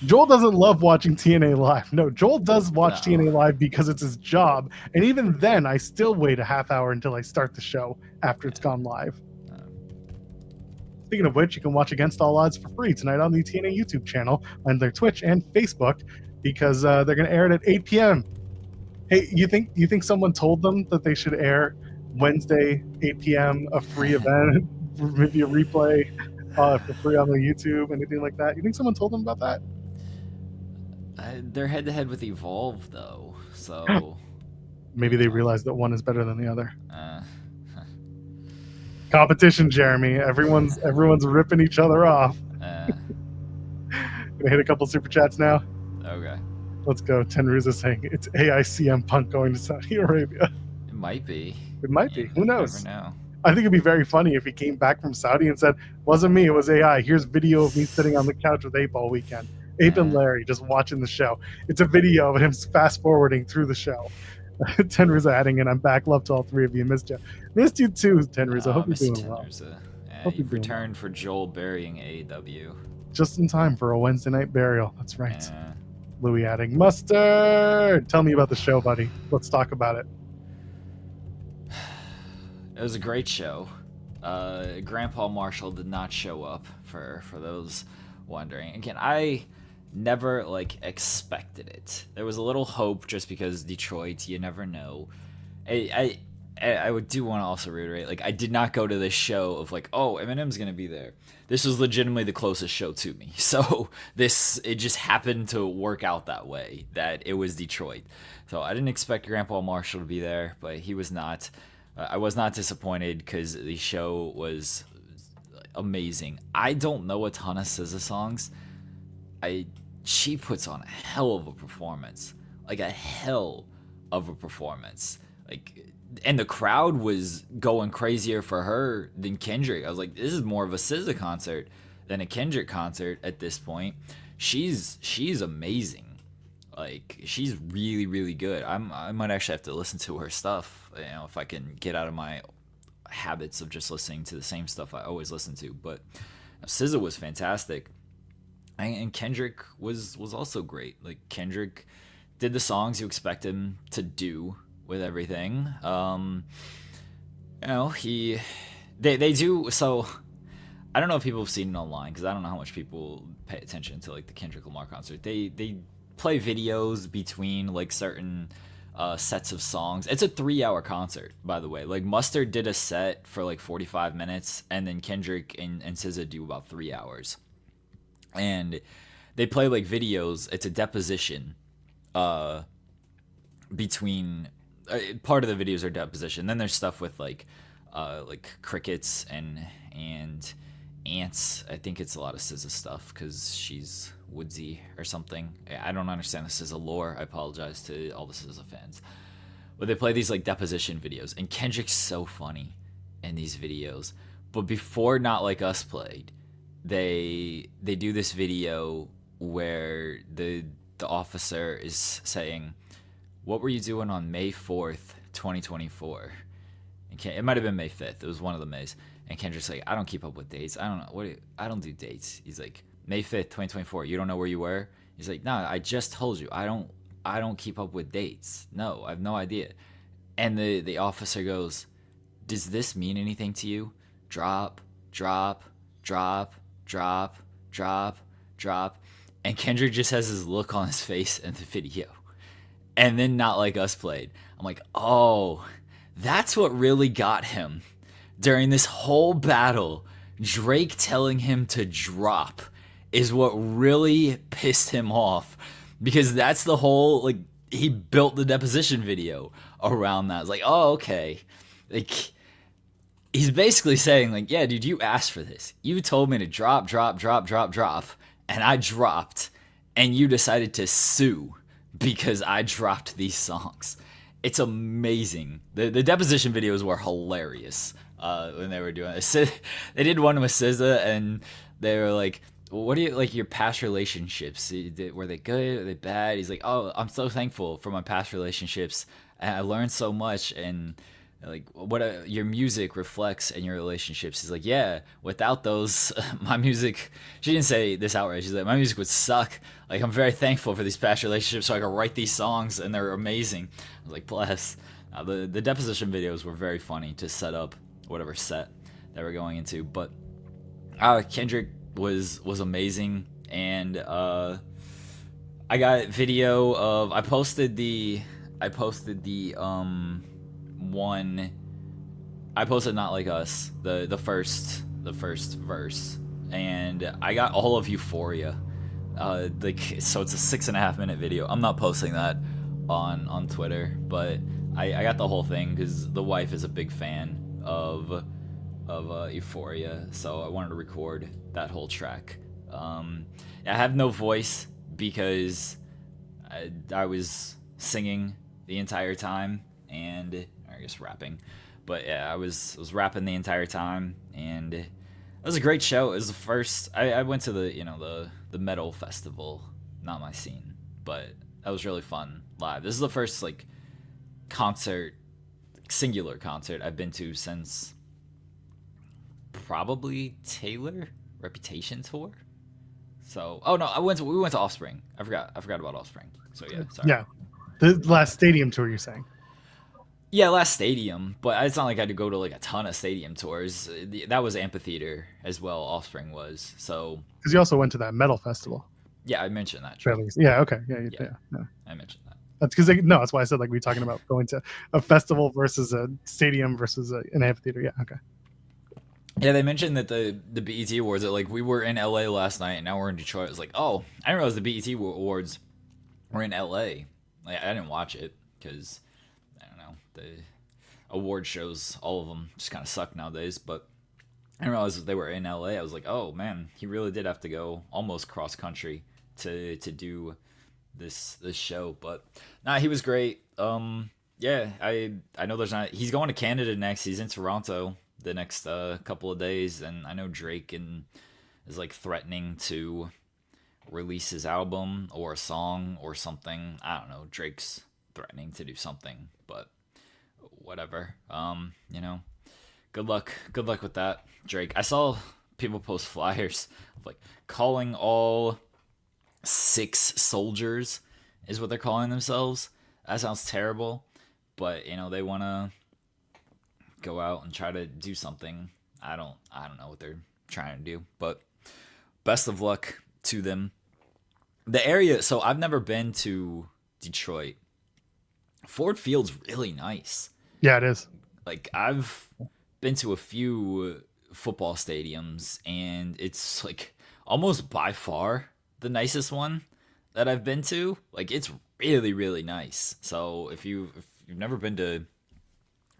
Joel doesn't love watching TNA live. No, Joel does watch TNA live because it's his job. And even then, I still wait a half hour until I start the show after it's gone live. Speaking of which, you can watch Against All Odds for free tonight on the TNA YouTube channel, on their Twitch and Facebook, because they're going to air it at 8 p.m. Hey, you think someone told them that they should air Wednesday, 8 p.m., a free event, maybe a replay for free on the YouTube, anything like that. You think someone told them about that? They're head to head with Evolve though, so Maybe they realized that one is better than the other. uh, Competition, Jeremy. Everyone's ripping each other off. Gonna hit a couple super chats now. Okay. Let's go. Tenruza saying it's AICM Punk going to Saudi Arabia. It might be. It might be. Who knows? Never know. I think it'd be very funny if he came back from Saudi and said, "Wasn't me, it was AI. Here's video of me sitting on the couch with Ape all weekend. Ape and Larry just watching the show. It's a video of him fast forwarding through the show." Tenruza adding in, "I'm back. Love to all three of you. Missed you. Missed you too, Tenruza. Hope you're doing well. Hope you've returned for Joel burying AEW. Just in time for a Wednesday night burial. That's right." Louis adding, "Mustard! Tell me about the show, buddy. Let's talk about it." It was a great show. Grandpa Marshall did not show up, for those wondering. Again, I never expected it. There was a little hope just because Detroit, you never know. I do want to also reiterate, I did not go to this show of oh, Eminem's gonna be there. This was legitimately the closest show to me. So it just happened to work out that way, that it was Detroit. So I didn't expect Grandpa Marshall to be there, but he was not. I was not disappointed because the show was amazing. I don't know a ton of SZA songs. She puts on a hell of a performance, a hell of a performance. And the crowd was going crazier for her than Kendrick. I was like, this is more of a SZA concert than a Kendrick concert at this point. She's amazing. She's really, really good. I might actually have to listen to her stuff, if I can get out of my habits of just listening to the same stuff I always listen to. But SZA was fantastic. And Kendrick was also great. Kendrick did the songs you expect him to do with everything. They do. So I don't know if people have seen it online, because I don't know how much people pay attention to the Kendrick Lamar concert. They play videos between certain sets of songs. It's a 3-hour concert, by the way. Mustard did a set for 45 minutes, and then Kendrick and SZA do about 3 hours. And they play videos. It's a deposition between part of the videos are deposition. Then there's stuff with crickets and ants. I think it's a lot of SZA stuff because she's woodsy or something. I don't understand the SZA lore. I apologize to all the SZA fans. But they play these deposition videos, and Kendrick's so funny in these videos. But before Not Like Us played, they do this video where the officer is saying, "What were you doing on May 4th, 2024? It might have been May 5th. It was one of the Mays. And Kendrick's like, "I don't keep up with dates. I don't know. I don't do dates." He's like, "May 5th, 2024. You don't know where you were?" He's like, "No, I just told you. I don't keep up with dates. No, I have no idea." And the officer goes, "Does this mean anything to you? Drop, drop, drop, drop, drop, drop." And Kendrick just has his look on his face in the video. And then Not Like Us played. I'm like, oh, that's what really got him. During this whole battle, Drake telling him to drop is what really pissed him off. Because that's the whole, he built the deposition video around that. It's like, oh, okay. He's basically saying, yeah, dude, you asked for this. You told me to drop, drop, drop, drop, drop. And I dropped. And you decided to sue because I dropped these songs. It's amazing. The deposition videos were hilarious when they were doing it. They did one with SZA, and they were like, well, "What do you your past relationships? Were they good? Were they bad?" He's like, "Oh, I'm so thankful for my past relationships, and I learned so much, and what your music reflects in your relationships." He's like, "Yeah, without those, my music." She didn't say this outright. She's like, "My music would suck. I'm very thankful for these past relationships, so I can write these songs, and they're amazing." I was like, "Bless." The deposition videos were very funny to set up whatever set that we're going into, but Kendrick was amazing, and I got video of. I posted the one I posted Not Like Us, the first verse, and I got all of Euphoria. So it's a 6.5 minute video. I'm not posting that on Twitter, but I got the whole thing because the wife is a big fan of Euphoria, so I wanted to record that whole track. I have no voice because I was singing the entire time, and I guess rapping, but yeah, I was rapping the entire time, and it was a great show. It was the first. I went to the metal festival, not my scene, but that was really fun live. This is the first like concert, singular concert I've been to since probably Taylor Reputation tour. So, oh no, we went to Offspring. I forgot about Offspring. So yeah, sorry. Yeah, the last stadium tour you're saying. Yeah, last stadium, but it's not like I had to go to like a ton of stadium tours. That was amphitheater as well. Offspring was so. Because you also went to that metal festival. Yeah, I mentioned that. Yeah. Okay. Yeah. I mentioned that. That's because that's why I said like we were talking about going to a festival versus a stadium versus an amphitheater. Yeah. Okay. Yeah, they mentioned that the BET Awards, that like we were in LA last night and now we're in Detroit. It was like, oh, I didn't realize the BET Awards were in LA. Like I didn't watch it because I don't know, the award shows, all of them just kind of suck nowadays. But I didn't realize that they were in LA. I was like, oh man, he really did have to go almost cross country to do this show. But nah, he was great. Yeah, I know he's going to Canada next. He's in Toronto the next couple of days, and I know Drake is like threatening to release his album or a song or something. I don't know. Drake's threatening to do something, but whatever. Good luck with that, Drake. I saw people post flyers of like calling all 6 soldiers is what they're calling themselves. That sounds terrible, but they want to go out and try to do something. I don't know what they're trying to do, but best of luck to them. The area, so I've never been to Detroit. Ford Field's really nice. Yeah, it is. Like I've been to a few football stadiums, and it's like almost by far the nicest one that I've been to. Like it's really, really nice. So if you've never been to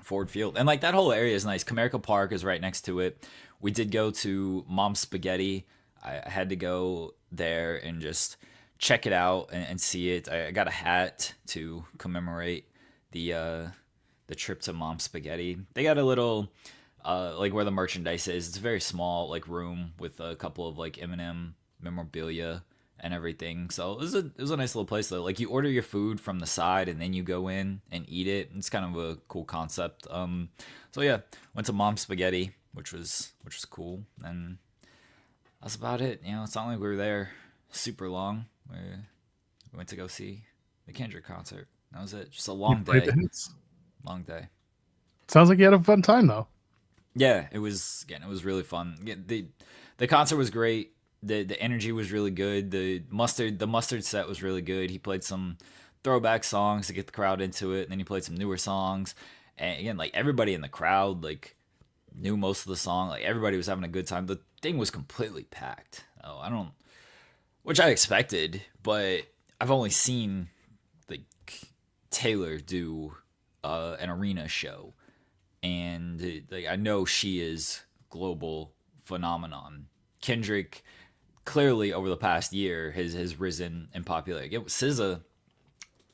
Ford Field, and like that whole area is nice. Comerica Park is right next to it. We did go to Mom's Spaghetti. I had to go there and just check it out and see it. I got a hat to commemorate the trip to Mom's Spaghetti. They got a little like where the merchandise is. It's a very small like room with a couple of like Eminem memorabilia and everything. So it was a nice little place though. Like you order your food from the side and then you go in and eat it. It's kind of a cool concept. So yeah, went to Mom's Spaghetti, which was cool, and that's about it. It's not like we were there super long. We went to go see the Kendrick concert. That was it. Just a long day. Long day. Sounds like you had a fun time though. Yeah, it was really fun. The concert was great. The energy was really good. The mustard set was really good. He played some throwback songs to get the crowd into it, and then he played some newer songs. And again, like everybody in the crowd like knew most of the song. Like everybody was having a good time. The thing was completely packed. Which I expected, but I've only seen like Taylor do an arena show, and like I know she is global phenomenon. Kendrick clearly over the past year has risen in popularity. SZA,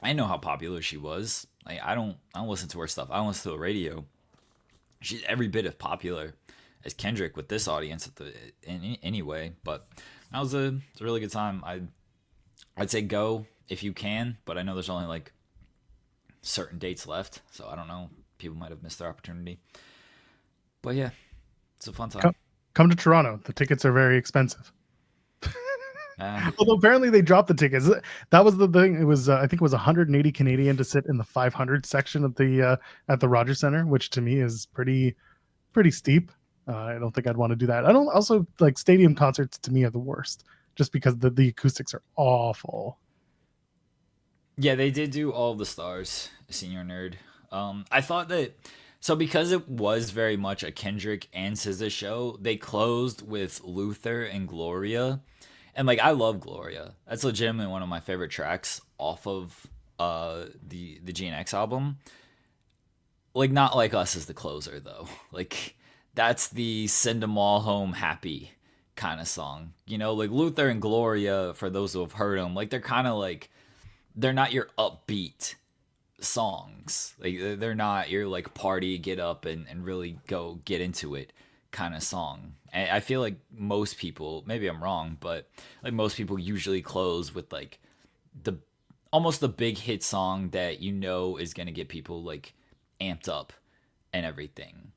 I know how popular she was. Like I don't listen to her stuff. I don't listen to the radio. She's every bit as popular as Kendrick with this audience anyway. But that was a really good time. I'd say go if you can, but I know there's only like certain dates left, so I don't know. People might have missed their opportunity. But yeah, it's a fun time. Come to Toronto. The tickets are very expensive. Although apparently they dropped the tickets. That was the thing. It was I think it was 180 Canadian to sit in the 500 section at the Rogers Center, which to me is pretty steep. I don't think I'd want to do that. I don't also like stadium concerts. To me are the worst, just because the acoustics are awful. Yeah, they did do All of the Stars, Senior Nerd. I thought that So because it was very much a Kendrick and SZA show, they closed with Luther and Gloria. And like I love Gloria. That's legitimately one of my favorite tracks off of the GNX album. Like Not Like Us is the closer though. Like that's the send 'em all home happy kind of song. You know, like Luther and Gloria, for those who have heard them, like they're kind of like, they're not your upbeat songs. Like they're not your like party, get up and really go get into it kind of song. And I feel like most people, maybe I'm wrong, but like most people usually close with like the almost the big hit song that you know is gonna get people like amped up and everything,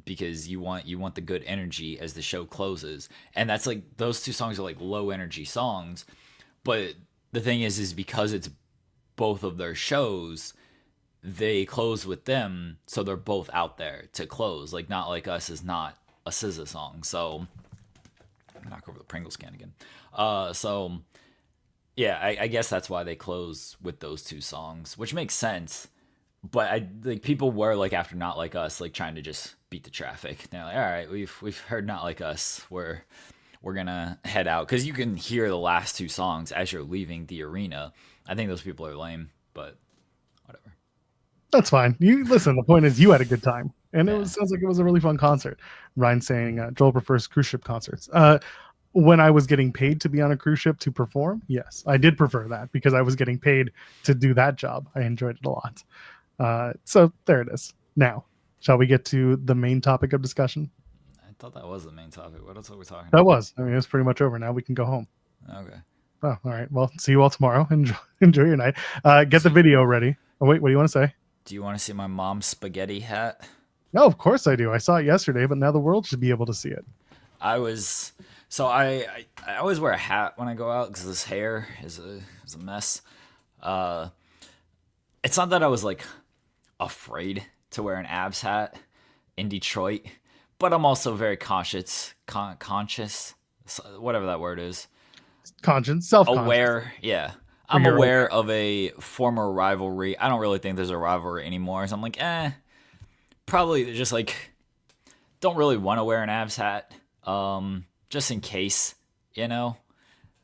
because you want the good energy as the show closes. And that's like, those two songs are like low energy songs, but the thing is because it's both of their shows, they close with them, so they're both out there to close. Like Not Like Us is not a SZA song, so knock over the Pringles can again. So yeah, I guess that's why they close with those two songs, which makes sense. But I like, people were like, after Not Like Us, like trying to just beat the traffic. They're like, all right, we've heard Not Like Us, we're gonna head out, because you can hear the last two songs as you're leaving the arena. I think those people are lame, but whatever. That's fine. You listen. The point is, you had a good time, and Yeah. sounds like it was a really fun concert. Ryan saying Joel prefers cruise ship concerts. When I was getting paid to be on a cruise ship to perform, yes, I did prefer that, because I was getting paid to do that job. I enjoyed it a lot. So there it is. Now, shall we get to the main topic of discussion? I thought that was the main topic. What else are we talking That about? was. I mean, it's pretty much over now. We can go home. Okay. Oh, all right. Well, see you all tomorrow. Enjoy your night. Get the video ready. Oh, wait, what do you want to say? Do you want to see my mom's spaghetti hat? No, of course I do. I saw it yesterday, but now the world should be able to see it. I always wear a hat when I go out because this hair is a mess. It's not that I was like afraid to wear an abs hat in Detroit, but I'm also very conscious, whatever that word is. Conscience, self-conscious. Aware, yeah. I'm aware of a former rivalry. I don't really think there's a rivalry anymore. So I'm like, probably just like, don't really want to wear an abs hat, just in case, you know.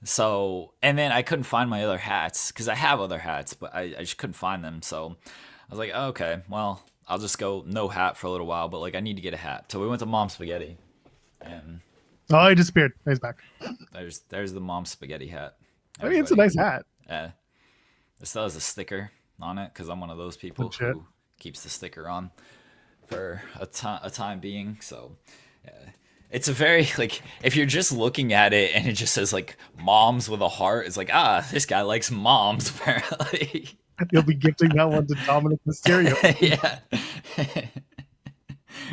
So, and then I couldn't find my other hats, because I have other hats, but I just couldn't find them. So I was like, oh, okay, well, I'll just go no hat for a little while, but like I need to get a hat. So we went to Mom's Spaghetti, and oh, he disappeared. He's back. there's the Mom's Spaghetti hat. I mean, it's a nice hat. Yeah. It still has a sticker on it, because I'm one of those people who keeps the sticker on for a time being. So yeah. It's a very, like, if you're just looking at it and it just says like moms with a heart, it's like, this guy likes moms, apparently. You'll be gifting that one to Dominic Mysterio. Yeah.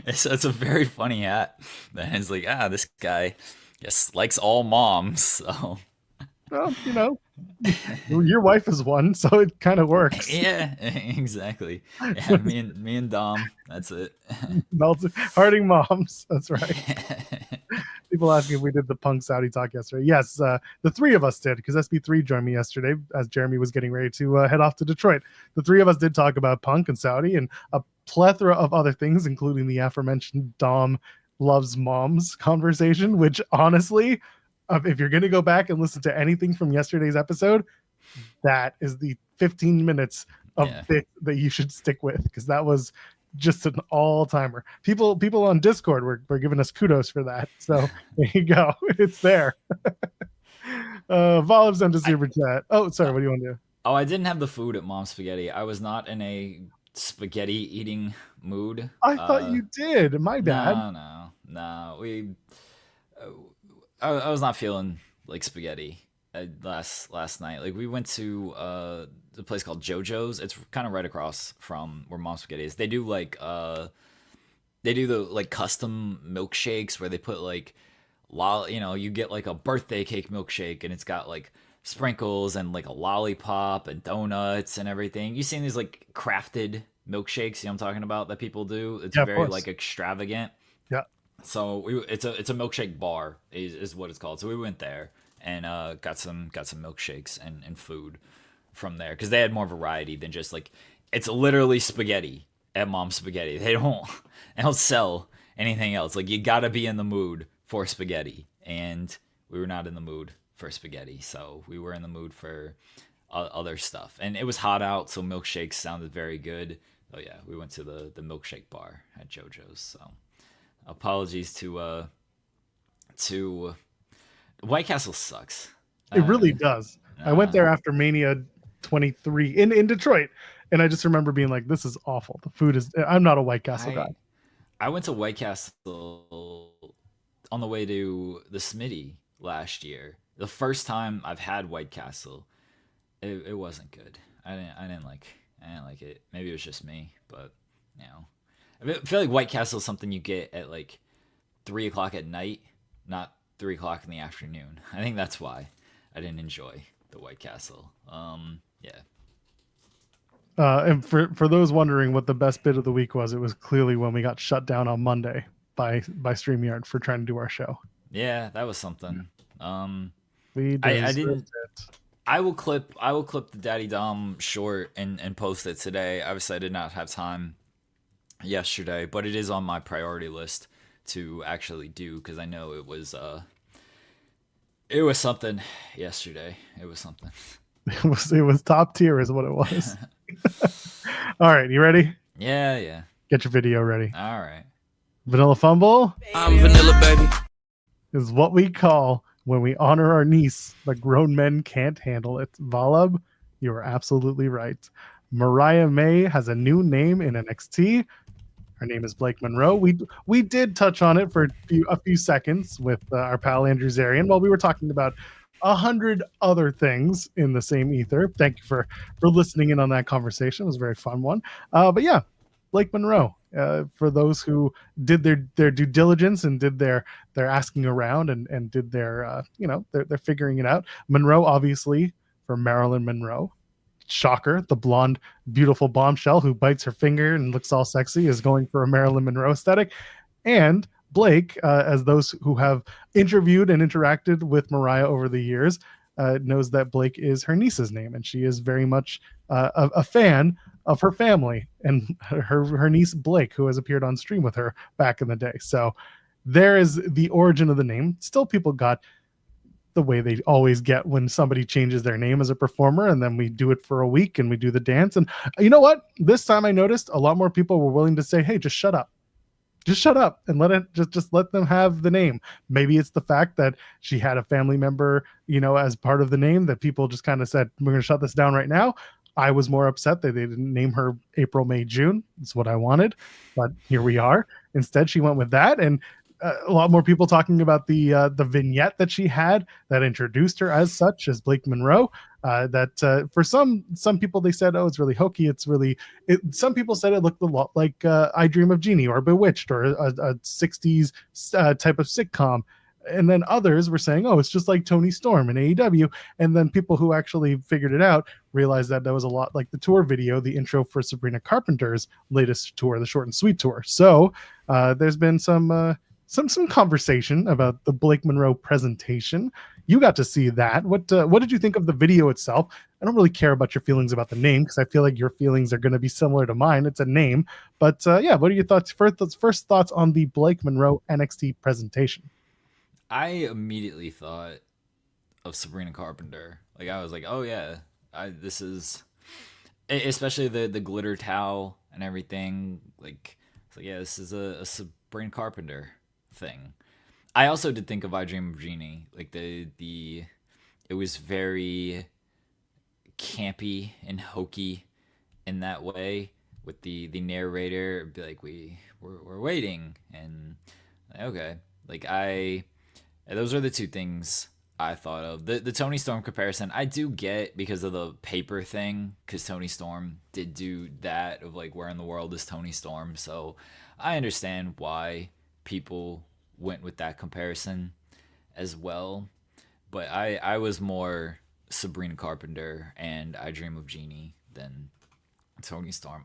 It's a very funny hat. And it's like, this guy just likes all moms. So, well, you know, your wife is one, so it kind of works. Yeah, exactly. Yeah, me and Dom, that's it. Harding moms, that's right. People asking if we did the Punk Saudi talk yesterday. Yes, the three of us did, because SB3 joined me yesterday as Jeremy was getting ready to head off to Detroit. The three of us did talk about Punk and Saudi and a plethora of other things, including the aforementioned Dom loves moms conversation, which honestly, if you're going to go back and listen to anything from yesterday's episode, that is the 15 minutes of bit that you should stick with, because that was just an all-timer. People on Discord were giving us kudos for that. So there you go. It's there. Volib sent a super chat. Oh, sorry. What do you want to do? Oh, I didn't have the food at Mom's Spaghetti. I was not in a spaghetti eating mood. I thought you did. My bad. No. I was not feeling like spaghetti last night. Like we went to the place called JoJo's. It's kind of right across from where Mom's Spaghetti is. They do they do the like custom milkshakes where they put like you get like a birthday cake milkshake and it's got like sprinkles and like a lollipop and donuts and everything. You've seen these like crafted milkshakes, you know what I'm talking about, that people do? It's very like extravagant. Yeah. So it's a milkshake bar is what it's called. So we went there and got some milkshakes and food from there, because they had more variety than just like, it's literally spaghetti at Mom's Spaghetti. They don't sell anything else. Like, you gotta be in the mood for spaghetti, and we were not in the mood for spaghetti, so we were in the mood for other stuff. And it was hot out, so milkshakes sounded very good. Oh yeah, we went to the milkshake bar at JoJo's. So apologies to White Castle sucks. It really does. I went there after Mania 23 in Detroit, and I just remember being like, "This is awful. The food is." I'm not a White Castle guy. I went to White Castle on the way to the Smitty last year. The first time I've had White Castle, it wasn't good. I didn't like it. Maybe it was just me, but you know, I feel like White Castle is something you get at like 3 o'clock at night, not 3 o'clock in the afternoon. I think that's why I didn't enjoy the White Castle. Yeah. And for those wondering what the best bit of the week was, it was clearly when we got shut down on Monday by StreamYard for trying to do our show. Yeah, that was something. I didn't. I will clip the Daddy Dom short and post it today. Obviously, I did not have time yesterday, but it is on my priority list to actually do, because I know it was something yesterday. It was something. It was top tier is what it was. All right, you ready? Yeah. Get your video ready. All right. Vanilla Fumble. I'm Vanilla, baby. Is what we call when we honor our niece, but grown men can't handle it. Valab, you are absolutely right. Mariah May has a new name in NXT. Her name is Blake Monroe. We did touch on it for a few seconds with our pal Andrew Zarian while we were talking about 100 other things in the same ether. Thank you for listening in on that conversation. It was a very fun one. But yeah, Blake Monroe. For those who did their due diligence and did their asking around and did their they're figuring it out. Monroe, obviously, for Marilyn Monroe. Shocker, the blonde, beautiful bombshell who bites her finger and looks all sexy is going for a Marilyn Monroe aesthetic. And Blake, as those who have interviewed and interacted with Mariah over the years, knows that Blake is her niece's name, and she is very much a fan of her family and her niece Blake, who has appeared on stream with her back in the day. So there is the origin of the name. Still, people got the way they always get when somebody changes their name as a performer, and then we do it for a week and we do the dance. And you know what? This time I noticed a lot more people were willing to say, "Hey, just shut up. Just shut up and let it just let them have the name." Maybe it's the fact that she had a family member, as part of the name, that people just kind of said, "We're going to shut this down right now." I was more upset that they didn't name her April, May, June. It's what I wanted, but here we are. Instead, she went with that, and a lot more people talking about the vignette that she had that introduced her as such, as Blake Monroe. For some people, they said, "Oh, it's really hokey." Some people said it looked a lot like I Dream of Jeannie or Bewitched or a 60s type of sitcom. And then others were saying, "Oh, it's just like Tony Storm in AEW." And then people who actually figured it out realized that was a lot like the tour video, the intro for Sabrina Carpenter's latest tour, the Short and Sweet tour. So there's been some conversation about the Blake Monroe presentation. You got to see that. What did you think of the video itself? I don't really care about your feelings about the name, because I feel like your feelings are going to be similar to mine. It's a name. But yeah, what are your thoughts? First thoughts on the Blake Monroe NXT presentation? I immediately thought of Sabrina Carpenter. Like, I was like, oh yeah, this is, especially the glitter towel and everything. Like, it's like, yeah, this is a Sabrina Carpenter thing. I also did think of I Dream of Jeannie. Like, it was very campy and hokey in that way, with the narrator be like, we're waiting, and okay, like those are the two things I thought of. The Tony Storm comparison I do get because of the paper thing, because Tony Storm did do that of like, where in the world is Tony Storm? So I understand why people went with that comparison as well. But I was more Sabrina Carpenter and I Dream of Jeannie than Tony Storm.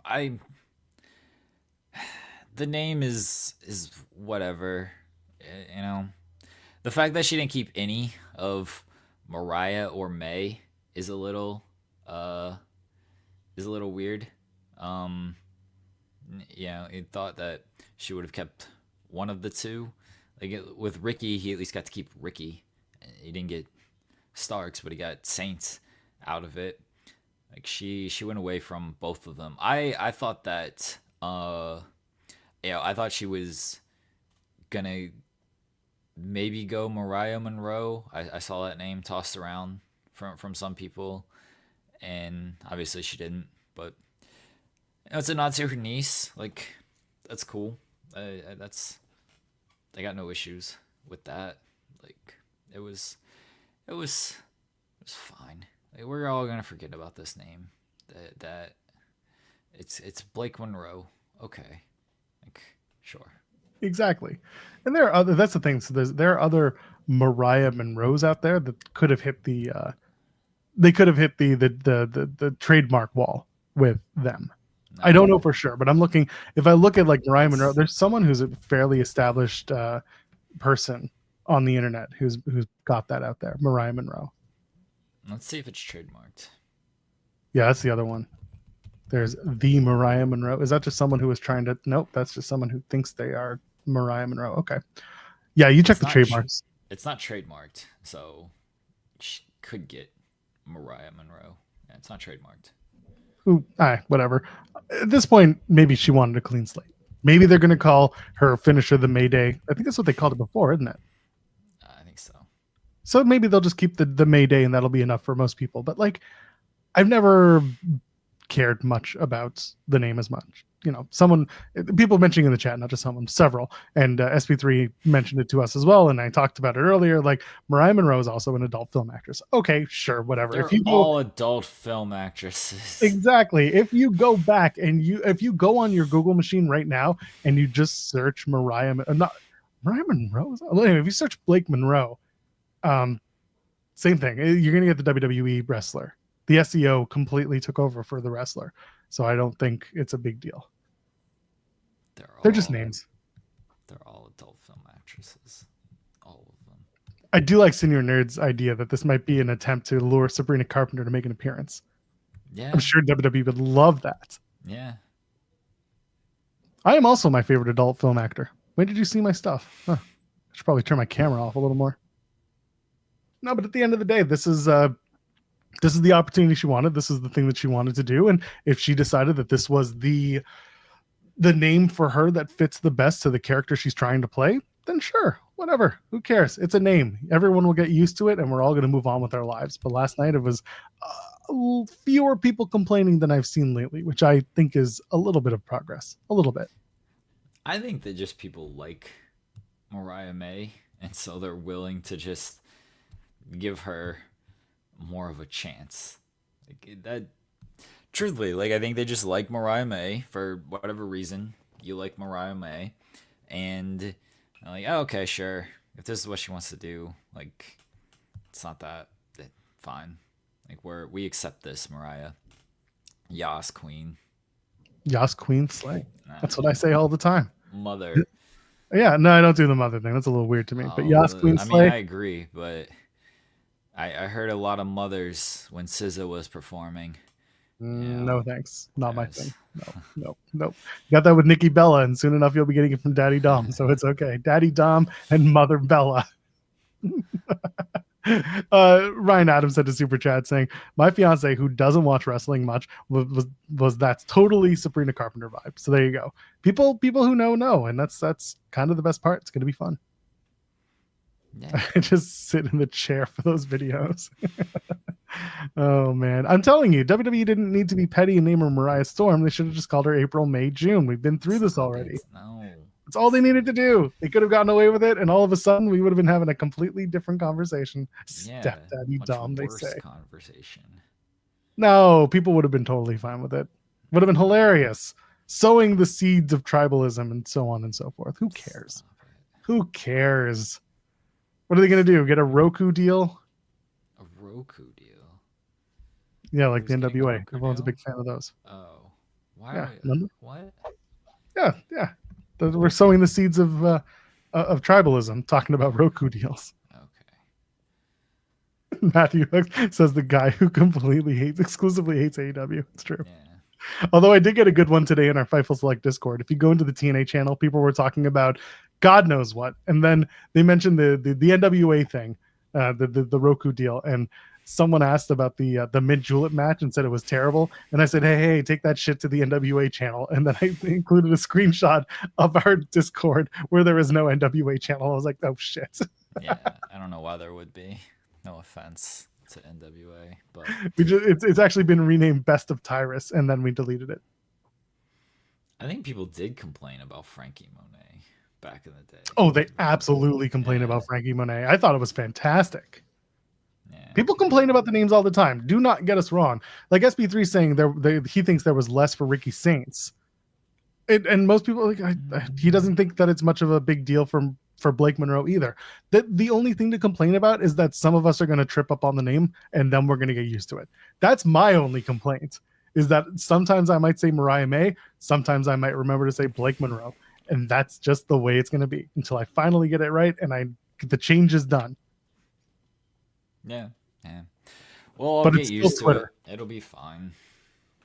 The name is whatever, The fact that she didn't keep any of Mariah or May is a little weird. He thought that she would have kept one of the two. With Ricky, he at least got to keep Ricky. He didn't get Starks, but he got Saints out of it. Like she went away from both of them. I thought that I thought she was gonna maybe go Mariah Monroe. I saw that name tossed around from some people, and obviously she didn't. But it's a nod to her niece. Like that's cool. That's I got no issues with that. Like it was fine. Like, we're all gonna forget about this name. That it's Blake Monroe. Okay, like sure. Exactly. And there are other. That's the thing. So there are other Mariah Monroes out there that could have hit the. They could have hit the trademark wall with them. No. I don't know for sure, but I'm looking. If I look at like Mariah Monroe, there's someone who's a fairly established person on the internet who's got that out there. Mariah Monroe. Let's see if it's trademarked. Yeah, that's the other one. There's the Mariah Monroe. Is that just someone who was trying to? Nope, that's just someone who thinks they are Mariah Monroe. Okay. Yeah, you check the trademarks. It's not trademarked, so she could get Mariah Monroe. Yeah, it's not trademarked. Ooh, whatever. At this point, maybe she wanted a clean slate. Maybe they're going to call her finisher the Mayday. I think that's what they called it before, isn't it? I think so. So maybe they'll just keep the Mayday and that'll be enough for most people. But like, I've never cared much about the name as much. You know, people mentioning in the chat, not just someone, several, and SP3 mentioned it to us as well, and I talked about it earlier. Like, Mariah Monroe is also an adult film actress. Okay, sure, whatever. They're all adult film actresses. Exactly. If you go back and if you go on your Google machine right now and you just search Mariah Monroe. Anyway, if you search Blake Monroe, same thing. You're gonna get the WWE wrestler. The SEO completely took over for the wrestler, so I don't think it's a big deal. They're just names. They're all adult film actresses. All of them. I do like Senior Nerd's idea that this might be an attempt to lure Sabrina Carpenter to make an appearance. Yeah. I'm sure WWE would love that. Yeah. I am also my favorite adult film actor. When did you see my stuff? Huh. I should probably turn my camera off a little more. No, but at the end of the day, this is the opportunity she wanted. This is the thing that she wanted to do. And if she decided that this was the name for her that fits the best to the character she's trying to play, then sure, whatever. Who cares? It's a name. Everyone will get used to it, and we're all going to move on with our lives. But last night, it was fewer people complaining than I've seen lately, which I think is a little bit of progress. A little bit. I think that just people like Mariah May, and so they're willing to just give her more of a chance. Like that. Truthfully, like I think they just like Mariah May for whatever reason. You like Mariah May, and I'm like, oh, okay, sure. If this is what she wants to do, like, it's not that fine. Like we accept this, Mariah. Yas Queen. Yas Queen slay. That's what I say all the time. Mother. Yeah, no, I don't do the mother thing. That's a little weird to me. But Yas Queen slay. I mean, I agree, but I heard a lot of mothers when SZA was performing. No thanks, not my thing. No. You got that with Nikki Bella, and soon enough you'll be getting it from Daddy Dom, so it's okay. Daddy Dom and Mother Bella. Ryan Adams sent a super chat saying, my fiance, who doesn't watch wrestling much, was that's totally Sabrina Carpenter vibe. So there you go. People who know, and that's kind of the best part. It's going to be fun. Yeah. I just sit in the chair for those videos. Oh man, I'm telling you, WWE didn't need to be petty and name her Mariah Storm. They should have just called her April, May, June. We've been through this already. No, that's all they needed to do. They could have gotten away with it, and all of a sudden, we would have been having a completely different conversation. Yeah, Stepdaddy Dom, they say. Conversation. No, people would have been totally fine with it. Would have been hilarious. Sowing the seeds of tribalism and so on and so forth. Who cares? Who cares? What are they going to do? Get a Roku deal? A Roku deal? Yeah, like the NWA. Everyone's a big fan of those. Oh. Why? Yeah. What? Yeah. We're sowing the seeds of tribalism, talking about Roku deals. Okay. Matthew says the guy who exclusively hates AEW. It's true. Yeah. Although I did get a good one today in our Fightful Select Discord. If you go into the TNA channel, people were talking about God knows what, and then they mentioned the NWA thing, the Roku deal, and someone asked about the mid julep match and said it was terrible, and I said, hey, take that shit to the NWA channel, and then I included a screenshot of our Discord where there is no NWA channel. I was like, oh shit. Yeah, I don't know why there would be. No offense to NWA, but It's actually been renamed Best of Tyrus, and then we deleted it. I think people did complain about Frankie Monet back in the day. Oh, they absolutely complain about Frankie Monet. I thought it was fantastic. Yeah. People complain about the names all the time. Do not get us wrong. Like SB3 saying he thinks there was less for Ricky Saints. And most people, he doesn't think that it's much of a big deal for Blake Monroe either. The only thing to complain about is that some of us are going to trip up on the name and then we're going to get used to it. That's my only complaint, is that sometimes I might say Mariah May, sometimes I might remember to say Blake Monroe, and that's just the way it's going to be until I finally get it right and the change is done. Yeah. Well, I'll get used to it. It'll be fine.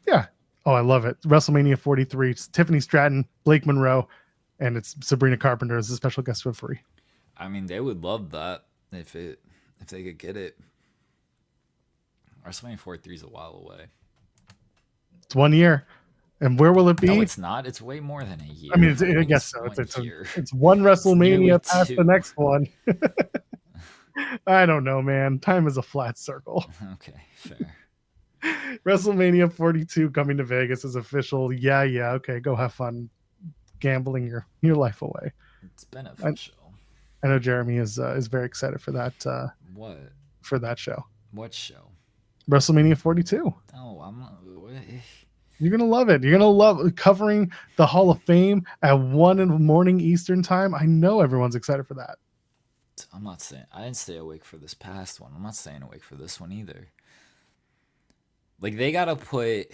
Yeah. Oh, I love it. WrestleMania 43, Tiffany Stratton, Blake Monroe, and it's Sabrina Carpenter as a special guest referee. I mean, they would love that if they could get it. WrestleMania 43 is a while away. It's 1 year. And where will it be? No, it's not. It's way more than a year. I mean, I guess so. It's one WrestleMania past the next one. I don't know, man. Time is a flat circle. Okay, fair. WrestleMania 42 coming to Vegas is official. Yeah. Okay, go have fun gambling your life away. It's been official. I know Jeremy is very excited for that. What? For that show. What show? WrestleMania 42. Oh, I'm not. You're gonna love it. You're gonna love covering the Hall of Fame at 1 in the morning Eastern time. I know everyone's excited for that. I'm not saying I didn't stay awake for this past one. I'm not staying awake for this one either. Like, they gotta put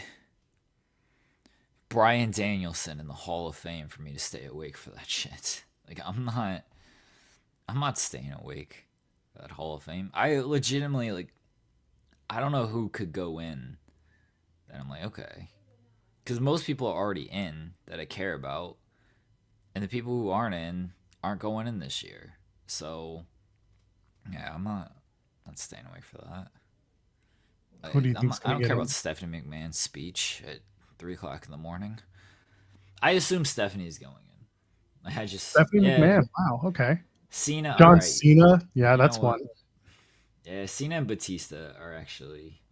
Bryan Danielson in the Hall of Fame for me to stay awake for that shit. Like, I'm not staying awake for that Hall of Fame. I legitimately, I don't know who could go in. And I'm like, okay. Because most people are already in that I care about. And the people who aren't in aren't going in this year. So, yeah, I'm not staying awake for that. Who do you think? I don't care about Stephanie McMahon's speech at 3 o'clock in the morning. I assume Stephanie's going in. Stephanie McMahon. Wow. Okay. Cena. John Cena. Yeah, that's one. Yeah, Cena and Batista are actually.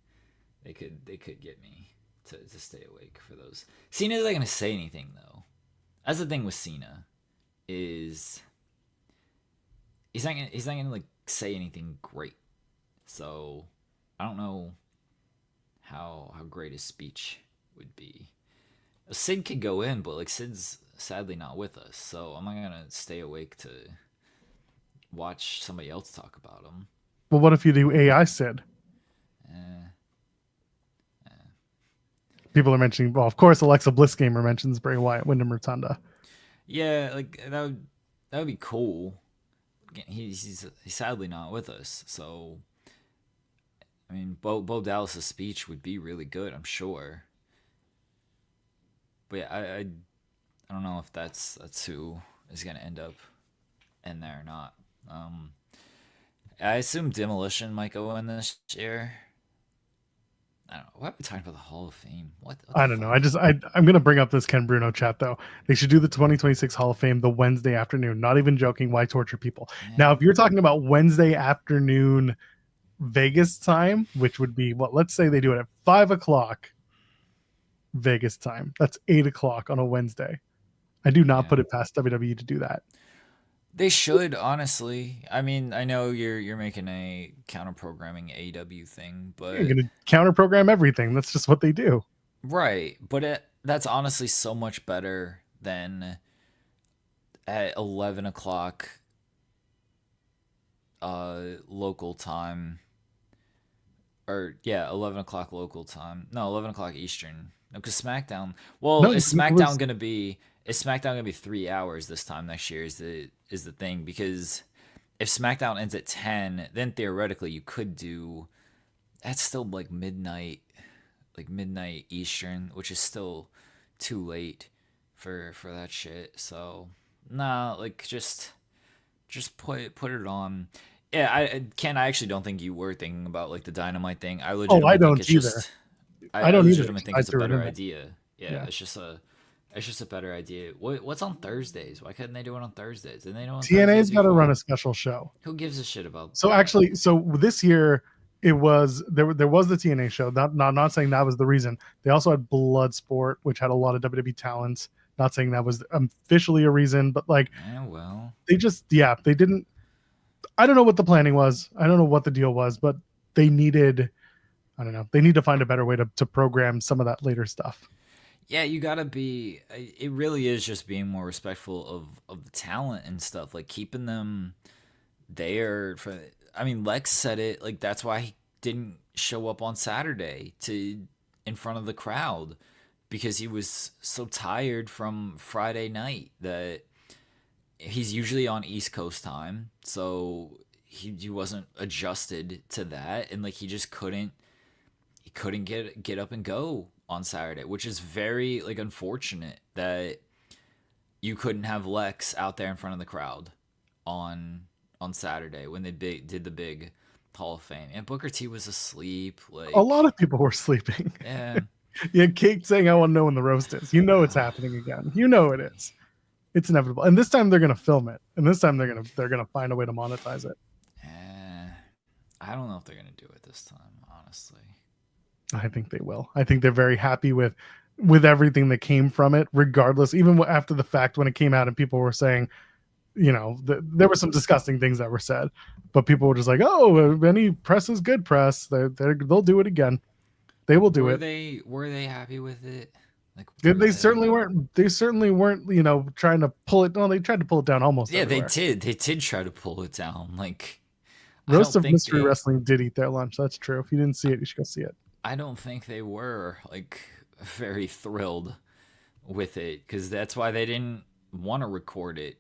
They could get me to stay awake for those. Cena's not gonna say anything though. That's the thing with Cena, is he's not gonna say anything great. So I don't know how great his speech would be. Sid could go in, but Sid's sadly not with us, so I'm not gonna stay awake to watch somebody else talk about him. Well, what if you do AI Sid? People are mentioning, well, of course, Alexa Bliss Gamer mentions Bray Wyatt, Wyndham Rotunda. Yeah, that would be cool. He's sadly not with us, so I mean, Bo Dallas' speech would be really good, I'm sure. But yeah, I don't know if that's who is gonna end up in there or not. I assume Demolition might go in this year. I don't know. Why are we talking about the Hall of Fame? What I don't know. I'm going to bring up this Ken Bruno chat, though. They should do the 2026 Hall of Fame the Wednesday afternoon. Not even joking. Why torture people? Yeah. Now, if you're talking about Wednesday afternoon Vegas time, which would be, let's say they do it at 5 o'clock Vegas time. That's 8 o'clock on a Wednesday. I do not put it past WWE to do that. They should, honestly. I mean, I know you're making a counter-programming AEW thing, but you're going to counter-program everything. That's just what they do. Right, but that's honestly so much better than at 11 o'clock local time. Or, 11 o'clock local time. No, 11 o'clock Eastern. No, because SmackDown... Well, is SmackDown going to be 3 hours this time next year is the thing, because if SmackDown ends at 10, then theoretically you could do, that's still midnight like midnight Eastern, which is still too late for that shit. So nah, like just put it on. Yeah, I actually don't think you were thinking about like the Dynamite thing. I Oh, I legitimately think don't it's either. just I I don't either. legitimately think I it's a threw it in better there. idea. Yeah, Yeah. it's just a better idea. What's on Thursdays? Why couldn't they do it on Thursdays? Didn't they do it on TNA's Thursdays got to run before? a special show. Who gives a shit about So that? actually, so this year it was there was the TNA show. Not saying that was the reason. They also had Bloodsport, which had a lot of WWE talents. Not saying that was officially a reason, but like Yeah, well, they just they didn't. I don't know what the planning was. I don't know what the deal was, but they needed. I don't know. They need to find a better way to program some of that later stuff. yeah, you gotta be. It really is just being more respectful of the talent and stuff, like keeping them there. For I mean, Lex said it. Like that's why he didn't show up on Saturday to in front of the crowd because he was so tired from Friday night that he's usually on East Coast time, so he wasn't adjusted to that, and like he couldn't get up and go on Saturday, which is very like unfortunate that you couldn't have Lex out there in front of the crowd on Saturday when they did the big Hall of Fame. And Booker T was asleep. A lot Like, of people were sleeping. yeah, Yeah, Kate saying, "I want to know when the roast is." You know it's happening again. You know it is. It's inevitable. And this time they're gonna film it. And this time they're gonna find a way to monetize it. I don't know if they're gonna do it this time, honestly. I think they will. I think they're very happy with everything that came from it, regardless. Even after the fact, when it came out and people were saying, there were some disgusting things that were said, but people were just like, "Oh, any press is good press. They'll do it again. They will do it." Were they happy with it? Like, They certainly weren't. They certainly weren't. Trying to pull it. No, they tried to pull it down almost. Yeah, everywhere. they did try to pull it down. Like, I Roast don't of think Mystery Wrestling did eat their lunch. That's true. If you didn't see it, you should go see it. I don't think they were like very thrilled with it because that's why they didn't want to record it.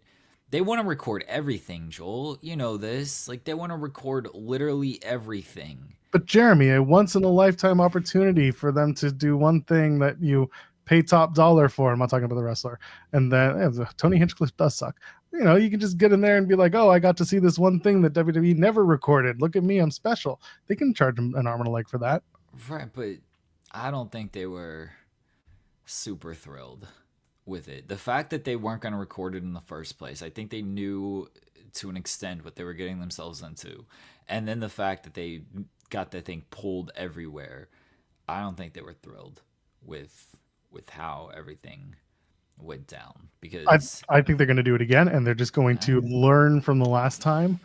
They want to record everything, Joel. You know this. Like, they want to record literally everything. But Jeremy, a once in a lifetime opportunity for them to do one thing that you pay top dollar for. I'm not talking about the wrestler. And then Tony Hinchcliffe does suck. You can just get in there and be like, "Oh, I got to see this one thing that WWE never recorded. Look at me, I'm special." They can charge them an arm and a leg for that. Right, but I don't think they were super thrilled with it. The fact that they weren't going to record it in the first place, I think they knew to an extent what they were getting themselves into. And then the fact that they got the thing pulled everywhere, I don't think they were thrilled with how everything went down because I think they're going to do it again, and they're just going to learn from the last time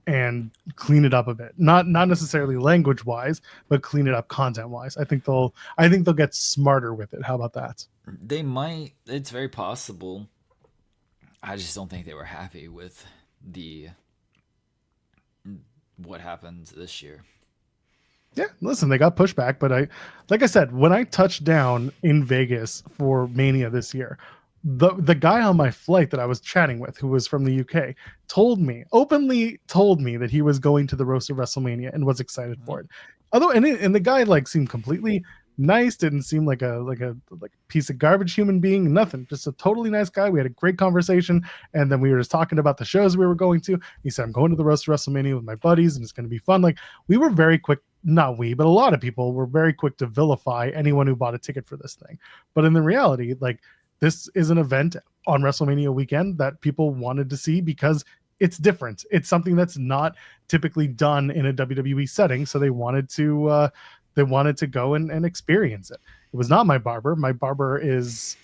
and clean it up a bit. Not necessarily language wise, but clean it up content wise. I think they'll get smarter with it. How about that? they might. It's very possible. I just don't think they were happy with the what happened this year. Yeah, listen, they got pushback, but like I said, when I touched down in Vegas for Mania this year, the guy on my flight that I was chatting with, who was from the UK, openly told me that he was going to the roast of WrestleMania and was excited for it. Although, and the guy like seemed completely nice, didn't seem like a piece of garbage human being, nothing, just a totally nice guy. We had a great conversation, and then we were just talking about the shows we were going to. He said, "I'm going to the roast of WrestleMania with my buddies, and it's going to be fun." Like, we were very quick. Not we, but a lot of people were very quick to vilify anyone who bought a ticket for this thing. But in the reality, like, this is an event on WrestleMania weekend that people wanted to see because it's different. It's something that's not typically done in a WWE setting. So they wanted to go and experience it. It was not my barber. My barber is,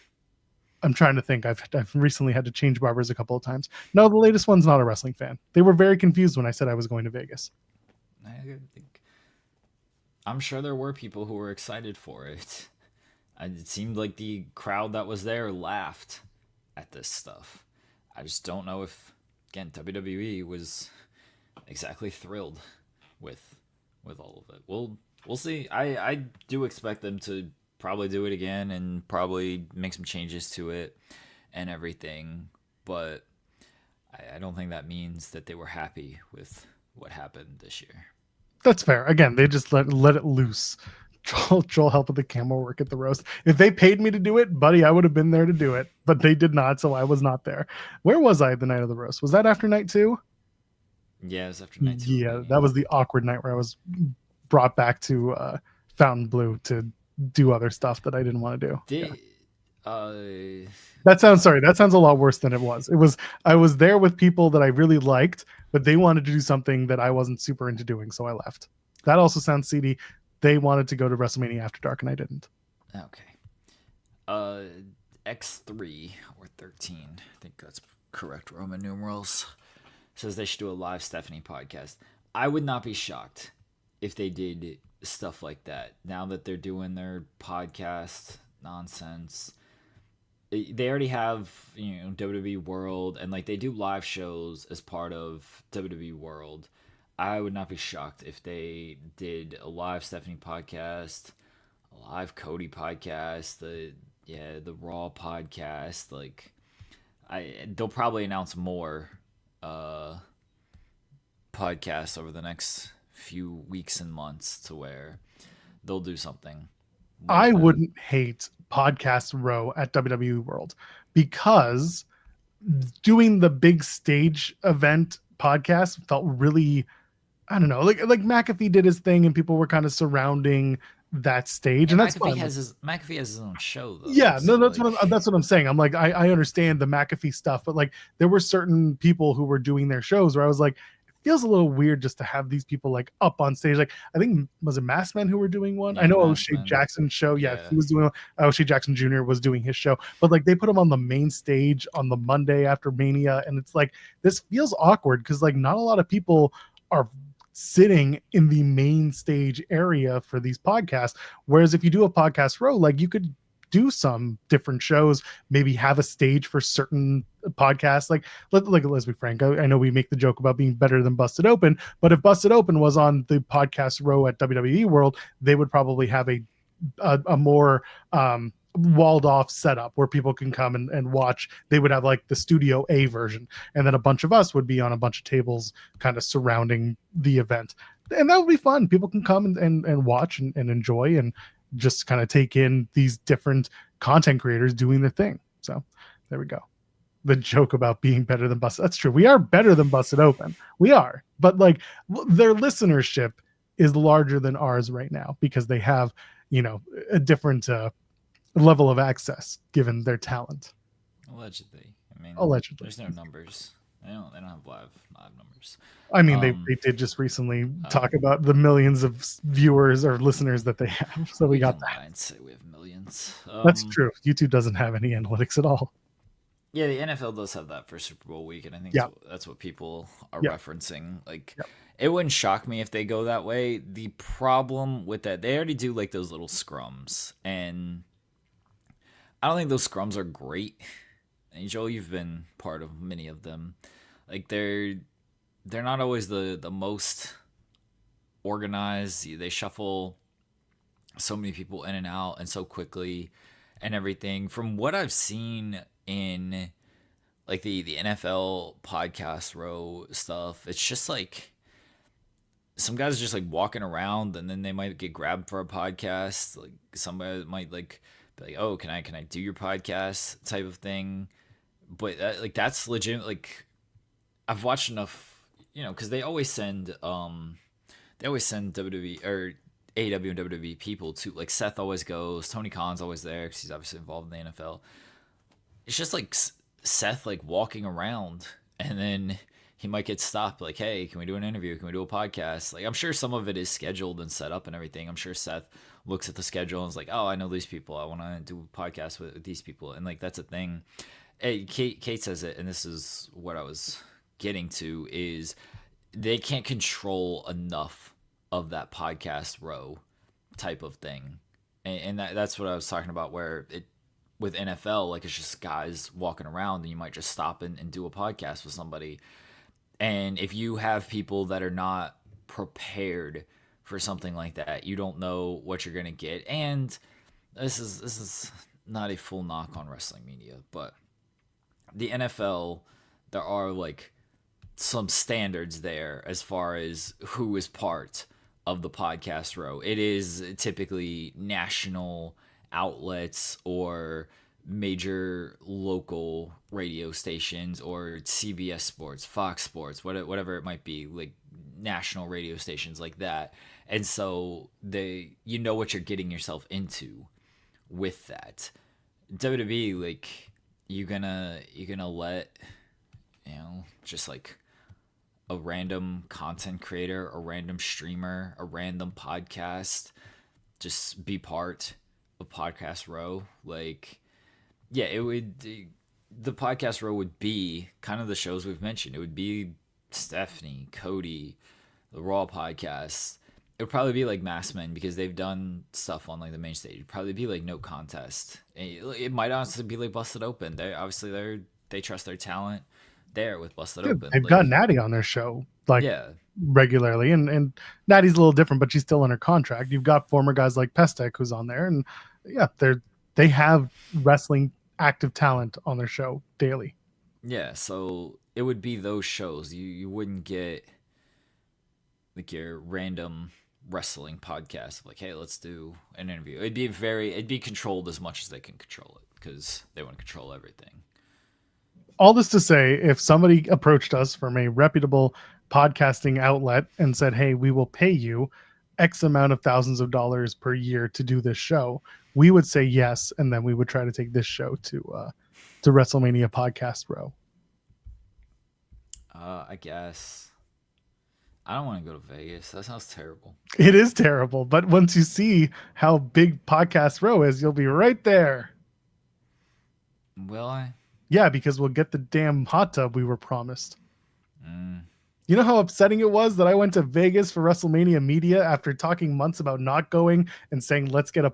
I'm trying to think. I've recently had to change barbers a couple of times. No, the latest one's not a wrestling fan. They were very confused when I said I was going to Vegas. I'm sure there were people who were excited for it. It seemed like the crowd that was there laughed at this stuff. I just don't know if, again, WWE was exactly thrilled with all of it. We'll see. I do expect them to probably do it again and probably make some changes to it and everything, but I don't think that means that they were happy with what happened this year. That's fair. Again, they just let it loose Joel help with the camera work at the roast. If they paid me to do it, buddy, I would have been there to do it, but they did not, so I was not there. Where was I the night of the roast? Was that after night 2? Yeah, it was after night 2. Yeah, that was the awkward night where I was brought back to Fountain Blue to do other stuff that I didn't want to do. That sounds a lot worse than it was. I was there with people that I really liked, but they wanted to do something that I wasn't super into doing, so I left. That also sounds seedy. They wanted to go to WrestleMania After Dark, and I didn't. Okay. X3 or 13, I think that's correct Roman numerals, says they should do a live Stephanie podcast. I would not be shocked if they did stuff like that. Now that they're doing their podcast nonsense, they already have, WWE World, and like they do live shows as part of WWE World. I would not be shocked if they did a live Stephanie podcast, a live Cody podcast, the Raw podcast. Like, they'll probably announce more podcasts over the next few weeks and months to where they'll do something. I wouldn't hate Podcast Row at WWE World, because doing the big stage event podcast felt really, I don't know, like McAfee did his thing and people were kind of surrounding that stage, and that's McAfee has his own show though. Yeah, so no, that's what I'm saying. I'm like, I understand the McAfee stuff, but like there were certain people who were doing their shows where I was like, it feels a little weird just to have these people like up on stage. Like, I think, was it Masked Men who were doing one? I know O'Shea Jackson's show. Yeah, he was doing. O'Shea Jackson Jr. was doing his show, but like they put him on the main stage on the Monday after Mania, and it's like this feels awkward because like not a lot of people are sitting in the main stage area for these podcasts. Whereas if you do a Podcast Row, like you could do some different shows, maybe have a stage for certain podcasts. Like let's be frank, I know we make the joke about being better than Busted Open, but if Busted Open was on the Podcast Row at WWE World, they would probably have a more walled off setup where people can come and watch. They would have like the Studio A version, and then a bunch of us would be on a bunch of tables kind of surrounding the event, and that would be fun. People can come and watch and enjoy and just kind of take in these different content creators doing their thing. So there we go. The joke about being better than Busted. That's true. We are better than Busted Open. We are. But like their listenership is larger than ours right now because they have, a different level of access given their talent. Allegedly. I mean, allegedly. There's no numbers. They don't have live numbers. I mean, they did just recently talk about the millions of viewers or listeners that they have. So we got that. I'd say we have millions. That's true. YouTube doesn't have any analytics at all. Yeah, the NFL does have that for Super Bowl week, and I think that's what people are referencing. Like, it wouldn't shock me if they go that way. The problem with that, they already do like those little scrums, and I don't think those scrums are great. And Joel, you've been part of many of them. Like they're not always the most organized. They shuffle so many people in and out and so quickly and everything. From what I've seen in like the NFL Podcast Row stuff, it's just like some guys are just like walking around and then they might get grabbed for a podcast. Like somebody might like be like, "Oh, can I do your podcast?" type of thing. But that's legit. Like I've watched enough, because they always send WWE or AEW and WWE people to, like, Seth always goes, Tony Khan's always there because he's obviously involved in the NFL. It's just like Seth like walking around, and then he might get stopped. Like, hey, can we do an interview? Can we do a podcast? Like, I'm sure some of it is scheduled and set up and everything. I'm sure Seth looks at the schedule and is like, oh, I know these people. I want to do a podcast with these people, and like that's a thing. Hey, Kate says it, and this is what I was getting to, is they can't control enough of that Podcast Row type of thing. And that's what I was talking about, where it with NFL, like, it's just guys walking around and you might just stop and do a podcast with somebody. And if you have people that are not prepared for something like that, you don't know what you're going to get. And this is not a full knock on wrestling media, but the NFL, there are like some standards there as far as who is part of the podcast row. It is typically national outlets or major local radio stations or CBS Sports, Fox Sports, whatever it might be, like national radio stations like that. And so you know what you're getting yourself into with that. WWE, like, you're gonna let, just like a random content creator, a random streamer, a random podcast just be part of Podcast Row. Like, yeah, the Podcast Row would be kind of the shows we've mentioned. It would be Stephanie, Cody, the Raw podcast. It would probably be like Masked Men because they've done stuff on like the main stage. It'd probably be like No Contest. It might honestly be like Busted Open. They trust their talent there with Busted Open. They've got Natty on their show regularly, and Natty's a little different, but she's still under contract. You've got former guys like Pestek who's on there, and they have wrestling active talent on their show daily. Yeah, so it would be those shows. You wouldn't get like your random wrestling podcast like, hey, let's do an interview. It'd be controlled as much as they can control it because they want to control everything. All this to say, if somebody approached us from a reputable podcasting outlet and said, hey, we will pay you X amount of thousands of dollars per year to do this show, we would say yes, and then we would try to take this show to WrestleMania Podcast Row. I guess. I don't want to go to Vegas. That sounds terrible. It is terrible, but once you see how big Podcast Row is, you'll be right there. Will I? Yeah, because we'll get the damn hot tub we were promised. You know how upsetting it was that I went to Vegas for WrestleMania media after talking months about not going and saying let's get a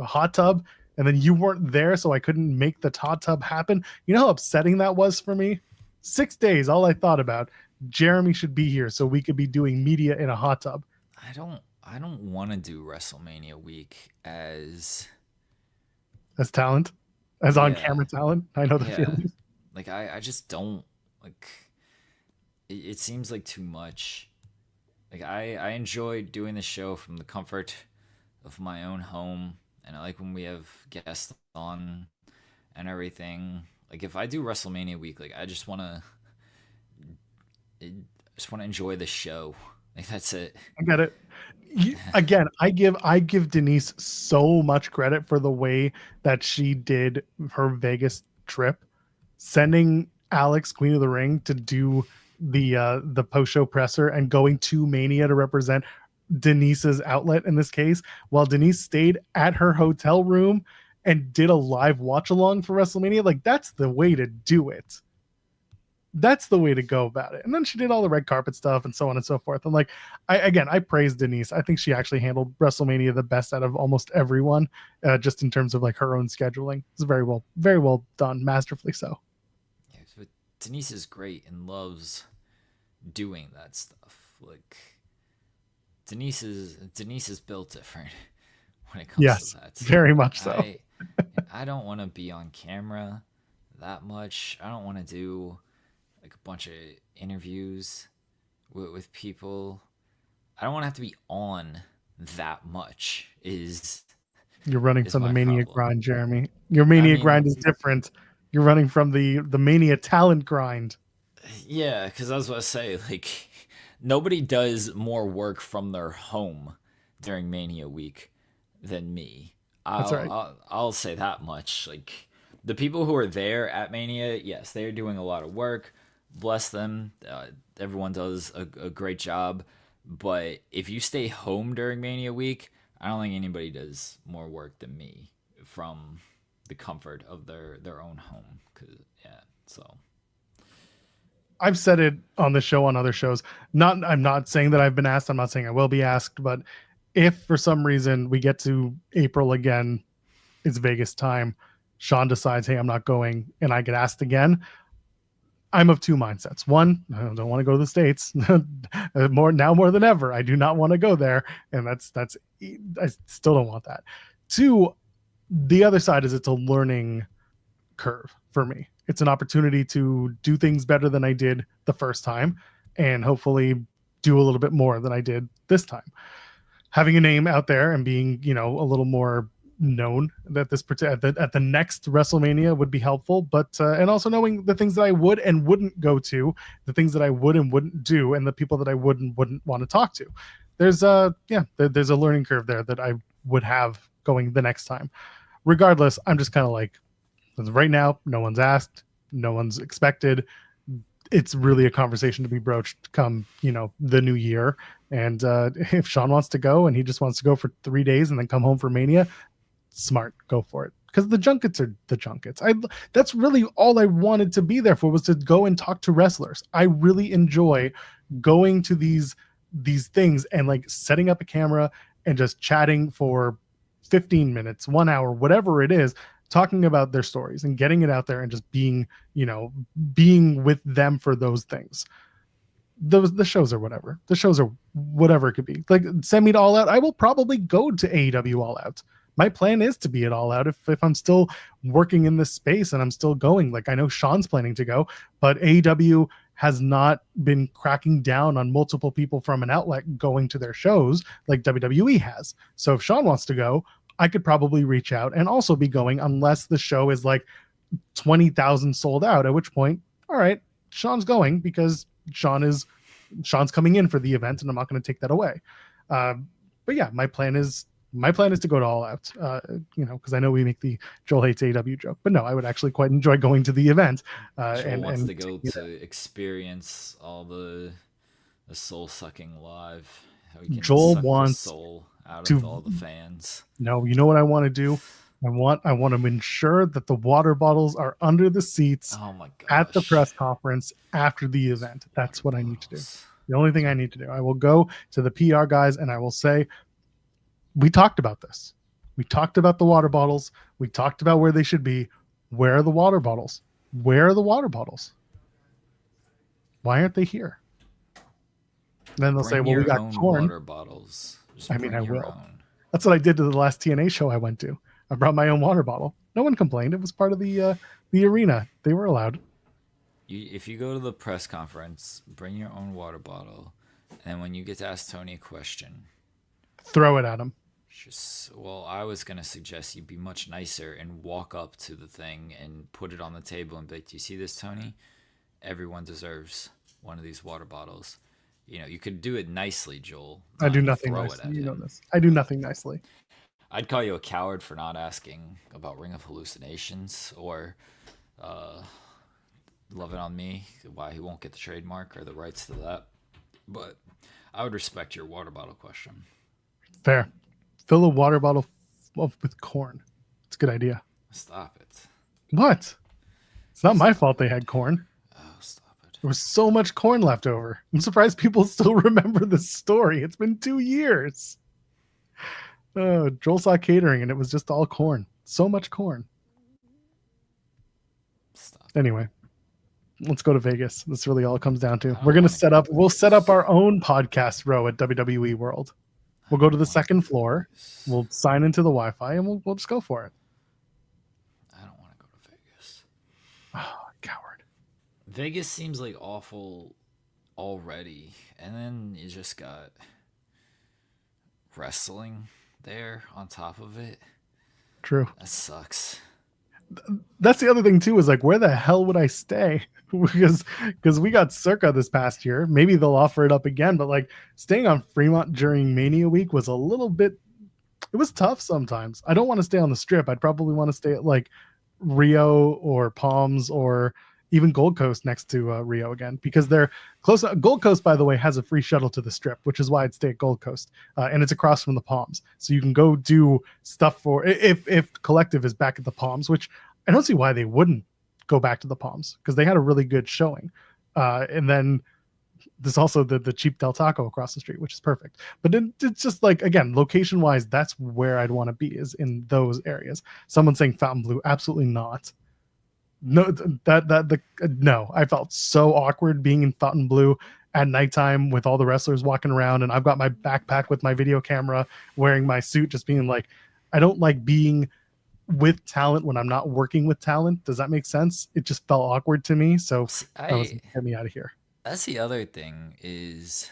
hot tub, and then you weren't there, so I couldn't make the hot tub happen. You know how upsetting that was for me? 6 days, all I thought about, Jeremy should be here so we could be doing media in a hot tub. I don't want to do WrestleMania week as talent, as on camera talent. I know the feeling. Like I just don't like. It seems like too much. Like I enjoy doing the show from the comfort of my own home, and I like when we have guests on and everything. Like if I do WrestleMania week, like I just want to enjoy the show. Like that's it. I get it. Again, I give Denise so much credit for the way that she did her Vegas trip, sending Alex, Queen of the Ring, to do the post-show presser and going to Mania to represent Denise's outlet in this case, while Denise stayed at her hotel room and did a live watch along for WrestleMania. Like that's the way to do it. That's the way to go about it. And then she did all the red carpet stuff and so on and so forth. And like, I praise Denise. I think she actually handled WrestleMania the best out of almost everyone, just in terms of like her own scheduling. It's very well done, masterfully so. Yeah, but Denise is great and loves doing that stuff. Like Denise is built different when it comes to that. Very much so. I don't want to be on camera that much. I don't want to do like a bunch of interviews with people. I don't want to have to be on that much. You're running from the Mania grind, Jeremy. Your Mania grind is different. You're running from the Mania talent grind. Yeah, because I was about to say, like, nobody does more work from their home during Mania week than me. That's right. I'll say that much. Like, the people who are there at Mania, yes, they are doing a lot of work. Bless them. Everyone does a great job. But if you stay home during Mania week, I don't think anybody does more work than me from the comfort of their own home. So I've said it on the show, on other shows. I'm not saying that I've been asked. I'm not saying I will be asked. But if for some reason we get to April again, it's Vegas time, Sean decides, hey, I'm not going, and I get asked again, I'm of two mindsets. One, I don't want to go to the States more than ever. I do not want to go there. And I still don't want that. Two, the other side is it's a learning curve for me. It's an opportunity to do things better than I did the first time, and hopefully do a little bit more than I did this time. Having a name out there and being, a little more known that at the next WrestleMania would be helpful, but and also knowing the things that I would and wouldn't go to, the things that I would and wouldn't do, and the people that I would and wouldn't want to talk to. There's there's a learning curve there that I would have going the next time. Regardless, I'm just kind of like, right now, no one's asked, no one's expected. It's really a conversation to be broached come, the new year. And if Sean wants to go and he just wants to go for 3 days and then come home for Mania, smart, go for it. Because the junkets are the junkets. That's really all I wanted to be there for, was to go and talk to wrestlers. I really enjoy going to these things and like setting up a camera and just chatting for 15 minutes, 1 hour, whatever it is, talking about their stories and getting it out there and just being with them for those things. The shows are whatever. The shows are whatever it could be. Like, send me to All Out. I will probably go to AEW All Out. My plan is to be at All Out if I'm still working in this space and I'm still going. Like, I know Sean's planning to go, but AEW has not been cracking down on multiple people from an outlet going to their shows like WWE has. So if Sean wants to go, I could probably reach out and also be going, unless the show is like 20,000 sold out, at which point, all right, Sean's going because Sean's coming in for the event and I'm not going to take that away. But yeah, my plan is to go to All Out, because I know we make the Joel hates AEW joke, but no, I would actually quite enjoy going to the event. Joel wants to go to experience all the soul sucking live. How he can Joel suck wants the soul out of all the fans. No, you know what I want to do? I want to ensure that the water bottles are under the seats at the press conference after the event. That's what I need to do. The only thing I need to do. I will go to the PR guys and I will say, we talked about this. We talked about the water bottles. We talked about where they should be. Where are the water bottles? Where are the water bottles? Why aren't they here? And then they'll say, well, we got corn. Water bottles. I will. That's what I did to the last TNA show I went to. I brought my own water bottle. No one complained. It was part of the arena. They were allowed. If you go to the press conference, bring your own water bottle, and when you get to ask Tony a question, throw it at him. I was going to suggest you be much nicer and walk up to the thing and put it on the table and be like, do you see this, Tony? Everyone deserves one of these water bottles. You could do it nicely, Joel. I do nothing nicely. You know this. I do nothing nicely. I'd call you a coward for not asking about Ring of Hallucinations or Love It On Me, why he won't get the trademark or the rights to that. But I would respect your water bottle question. Fair. Fill a water bottle with corn. It's a good idea. Stop it. What? It's not my fault they had corn. Oh, stop it. There was so much corn left over. I'm surprised people still remember this story. It's been 2 years. Joel saw catering and it was just all corn. So much corn. Stop. Anyway, let's go to Vegas. That's really all it comes down to. We'll set up our own podcast row at WWE World. We'll go to the second floor. We'll sign into the Wi-Fi and we'll just go for it. I don't want to go to Vegas. Oh, coward. Vegas seems like awful already. And then you just got wrestling there on top of it. True. That sucks. That's the other thing too, is like, where the hell would I stay? because we got Circa this past year. Maybe they'll offer it up again, but like staying on Fremont during Mania week was a little bit, it was tough sometimes. I don't want to stay on the Strip. I'd probably want to stay at like Rio or Palms or even Gold Coast next to Rio again, because they're close. Gold Coast, by the way, has a free shuttle to the Strip, which is why I'd stay at Gold Coast, and it's across from the Palms, so you can go do stuff for if Collective is back at the Palms, which I don't see why they wouldn't go back to the Palms, because they had a really good showing, and then there's also the cheap Del Taco across the street, which is perfect. But it's just like, again, location wise, that's where I'd want to be, is in those areas. Someone's saying Fontainebleau, absolutely not. No, no. I felt so awkward being in Fontainebleau at nighttime with all the wrestlers walking around, and I've got my backpack with my video camera, wearing my suit, just being like, I don't like being with talent when I'm not working with talent. Does that make sense? It just felt awkward to me, so get me out of here. That's the other thing, is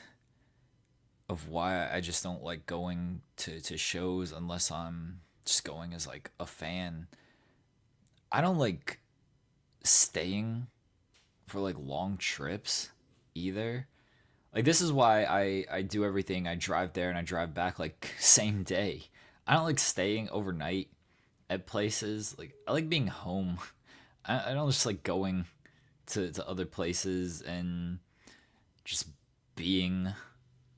of why I just don't like going to shows unless I'm just going as like a fan. I don't like staying for like long trips either. Like this is why I do everything. I drive there and I drive back like same day. I don't like staying overnight at places. Like I like being home. I don't just like going to other places and just being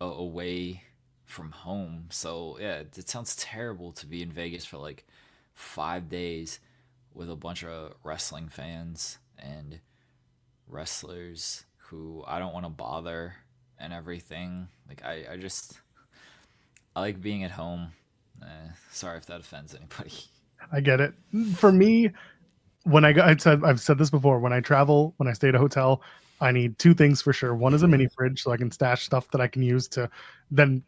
away from home. So yeah, it sounds terrible to be in Vegas for like 5 days with a bunch of wrestling fans and wrestlers who I don't want to bother and everything. Like I like being at home. Sorry if that offends anybody. I get it. For me, I've said this before. When I travel, when I stay at a hotel, I need two things for sure. One is a mini fridge so I can stash stuff that I can use to then,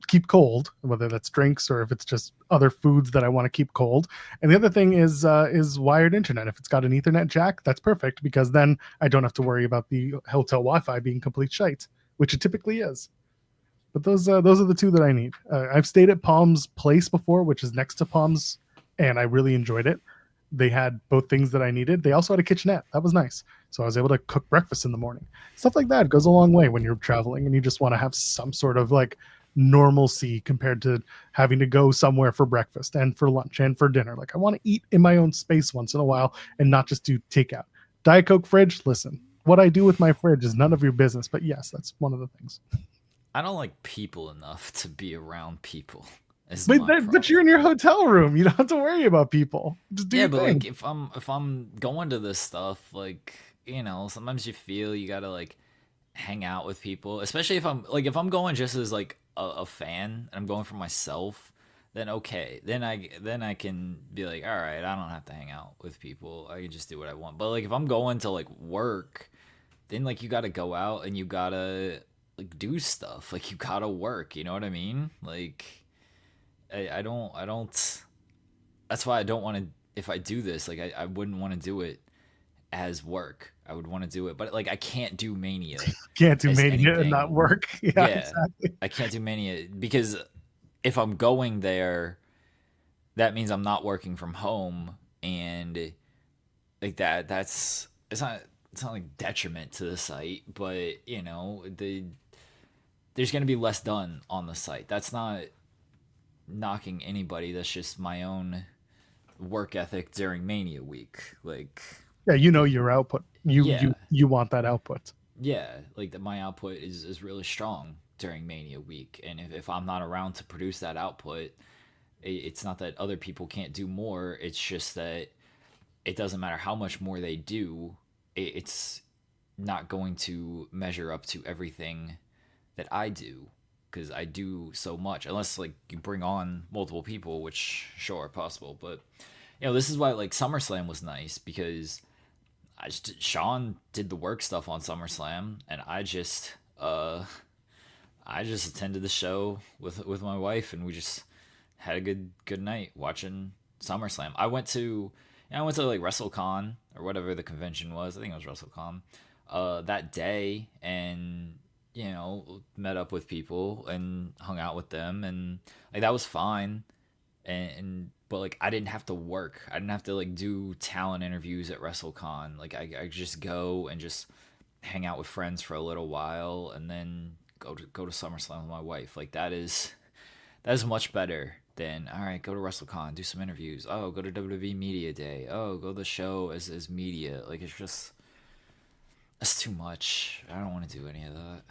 keep cold, whether that's drinks or if it's just other foods that I want to keep cold. And the other thing is wired internet. If it's got an Ethernet jack, that's perfect because then I don't have to worry about the hotel Wi-Fi being complete shite, which it typically is. But those are the two that I need. I've stayed at Palm's Place before, which is next to Palm's, and I really enjoyed it. They had both things that I needed. They also had a kitchenette. That was nice. So I was able to cook breakfast in the morning. Stuff like that goes a long way when you're traveling and you just want to have some sort of like normalcy compared to having to go somewhere for breakfast and for lunch and for dinner. Like I want to eat in my own space once in a while and not just do takeout. Diet Coke fridge, listen, what I do with my fridge is none of your business. But yes, that's one of the things. I don't like people enough to be around people. But you're in your hotel room. You don't have to worry about people. Just do your thing. Like if I'm going to this stuff, like sometimes you feel you gotta like hang out with people, especially if I'm going just as like a fan and I'm going for myself. Then okay, then I can be like, all right, I don't have to hang out with people. I can just do what I want. But like if I'm going to like work, then like you gotta go out and you gotta like do stuff. Like you gotta work. You know what I mean? Like. I don't that's why I don't want to. If I do this, like I wouldn't want to do it as work. I would want to do it, but like I can't do Mania. Can't do Mania and not work. Yeah, exactly. I can't do Mania because if I'm going there, that means I'm not working from home, and like that's it's not like detriment to the site, but there's gonna be less done on the site. That's not knocking anybody. That's just my own work ethic during Mania week. Like your output. You want that output. Yeah, like my output is really strong during Mania week, and if I'm not around to produce that output, it's not that other people can't do more. It's just that it doesn't matter how much more they do. It's not going to measure up to everything that I do. Because I do so much, unless like you bring on multiple people, which sure possible, but this is why like SummerSlam was nice because Sean did the work stuff on SummerSlam, and I just attended the show with my wife, and we just had a good night watching SummerSlam. I went to like WrestleCon or whatever the convention was. I think it was WrestleCon that day, and met up with people and hung out with them, and like that was fine. But like I didn't have to work. I didn't have to like do talent interviews at WrestleCon. Like I just go and just hang out with friends for a little while, and then go to SummerSlam with my wife. Like that is much better than all right, go to WrestleCon, do some interviews. Oh, go to WWE Media Day. Oh, go to the show as media. Like that's too much. I don't want to do any of that.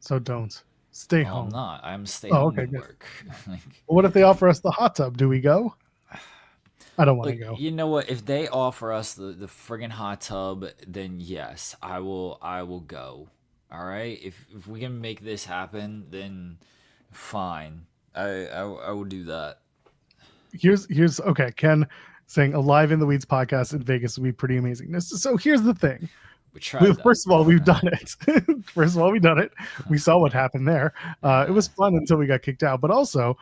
So don't stay home. I'm not. I'm staying home and work. Well, what if they offer us the hot tub? Do we go? I don't want to go. You know what? If they offer us the friggin' hot tub, then yes, I will go. All right. If we can make this happen, then fine. I will do that. Here's okay. Ken saying a Live in the Weeds podcast in Vegas would be pretty amazing. So here's the thing. First of all, we've done it. We saw what happened there. It was fun until we got kicked out. But also,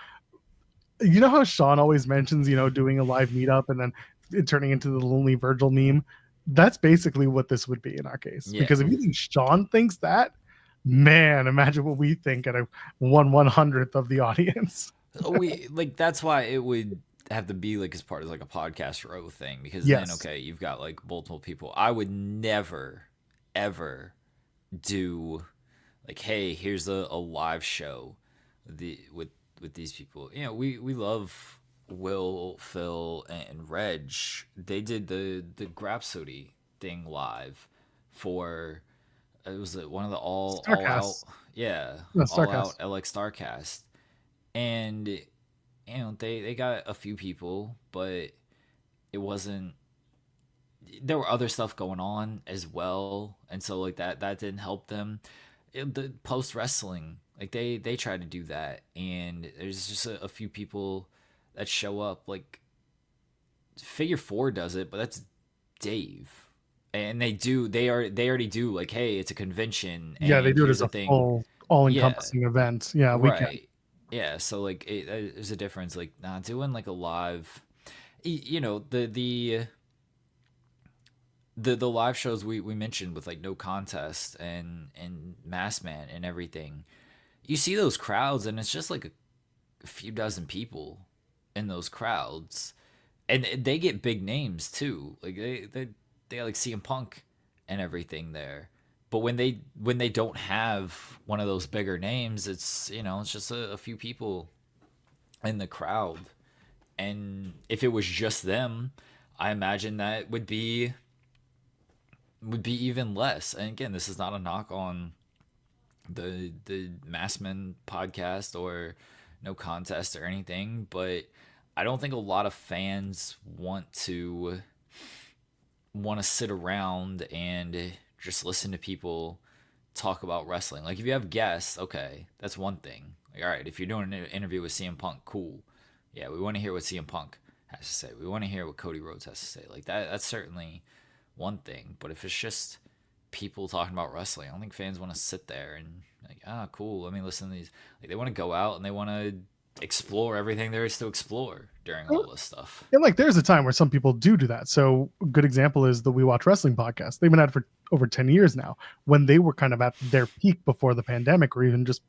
you know how Sean always mentions, doing a live meetup and then it turning into the Lonely Virgil meme? That's basically what this would be in our case. Yeah. Because if you think Sean thinks that, Man, imagine what we think at a 1/100th of the audience. We like that's why it would have to be like as part of like a podcast row thing, because then Yes. okay, you've got like multiple people. I would never ever do like, hey, here's a live show with these people. You know, we love Will, Phil, and Reg. They did the Grapsody thing live for it was one of the all out, Starcast. yeah, No, all out Starcast. LX Starcast, and you know they got a few people, but it wasn't. There were other stuff going on as well, and so like that didn't help them. The post wrestling, like they try to do that, and there's just a few people that show up. Like Figure Four does it, but that's Dave, and they already do like, hey, it's a convention, Yeah, they and do it here's as the a thing. full, Yeah, all-encompassing event. Yeah, we can. right. Yeah, so like there's a difference. Like, nah, doing like a live, you know, the live shows we mentioned with like No Contest and Mass Man and everything. You see those crowds, and it's just like a few dozen people in those crowds, and they get big names too. Like they got like CM Punk and everything there. But when they don't have one of those bigger names, it's you know it's just a few people in the crowd. And if it was just them, I imagine that would be even less. And again, this is not a knock on the Massman podcast or No Contest or anything, but I don't think a lot of fans want to sit around and just listen to people talk about wrestling. Like if you have guests, okay, that's one thing. Like all right, if you're doing an interview with CM Punk, cool. Yeah, we want to hear what CM Punk has to say. We want to hear what Cody Rhodes has to say. Like that's certainly one thing. But if it's just people talking about wrestling, I don't think fans want to sit there and like, cool, let me listen to these. Like they want to go out and they want to explore everything there is to explore during all this stuff. And like, there's a time where some people do that. So a good example is the We Watch Wrestling podcast. They've been at it for over 10 years now. When they were kind of at their peak before the pandemic, or even just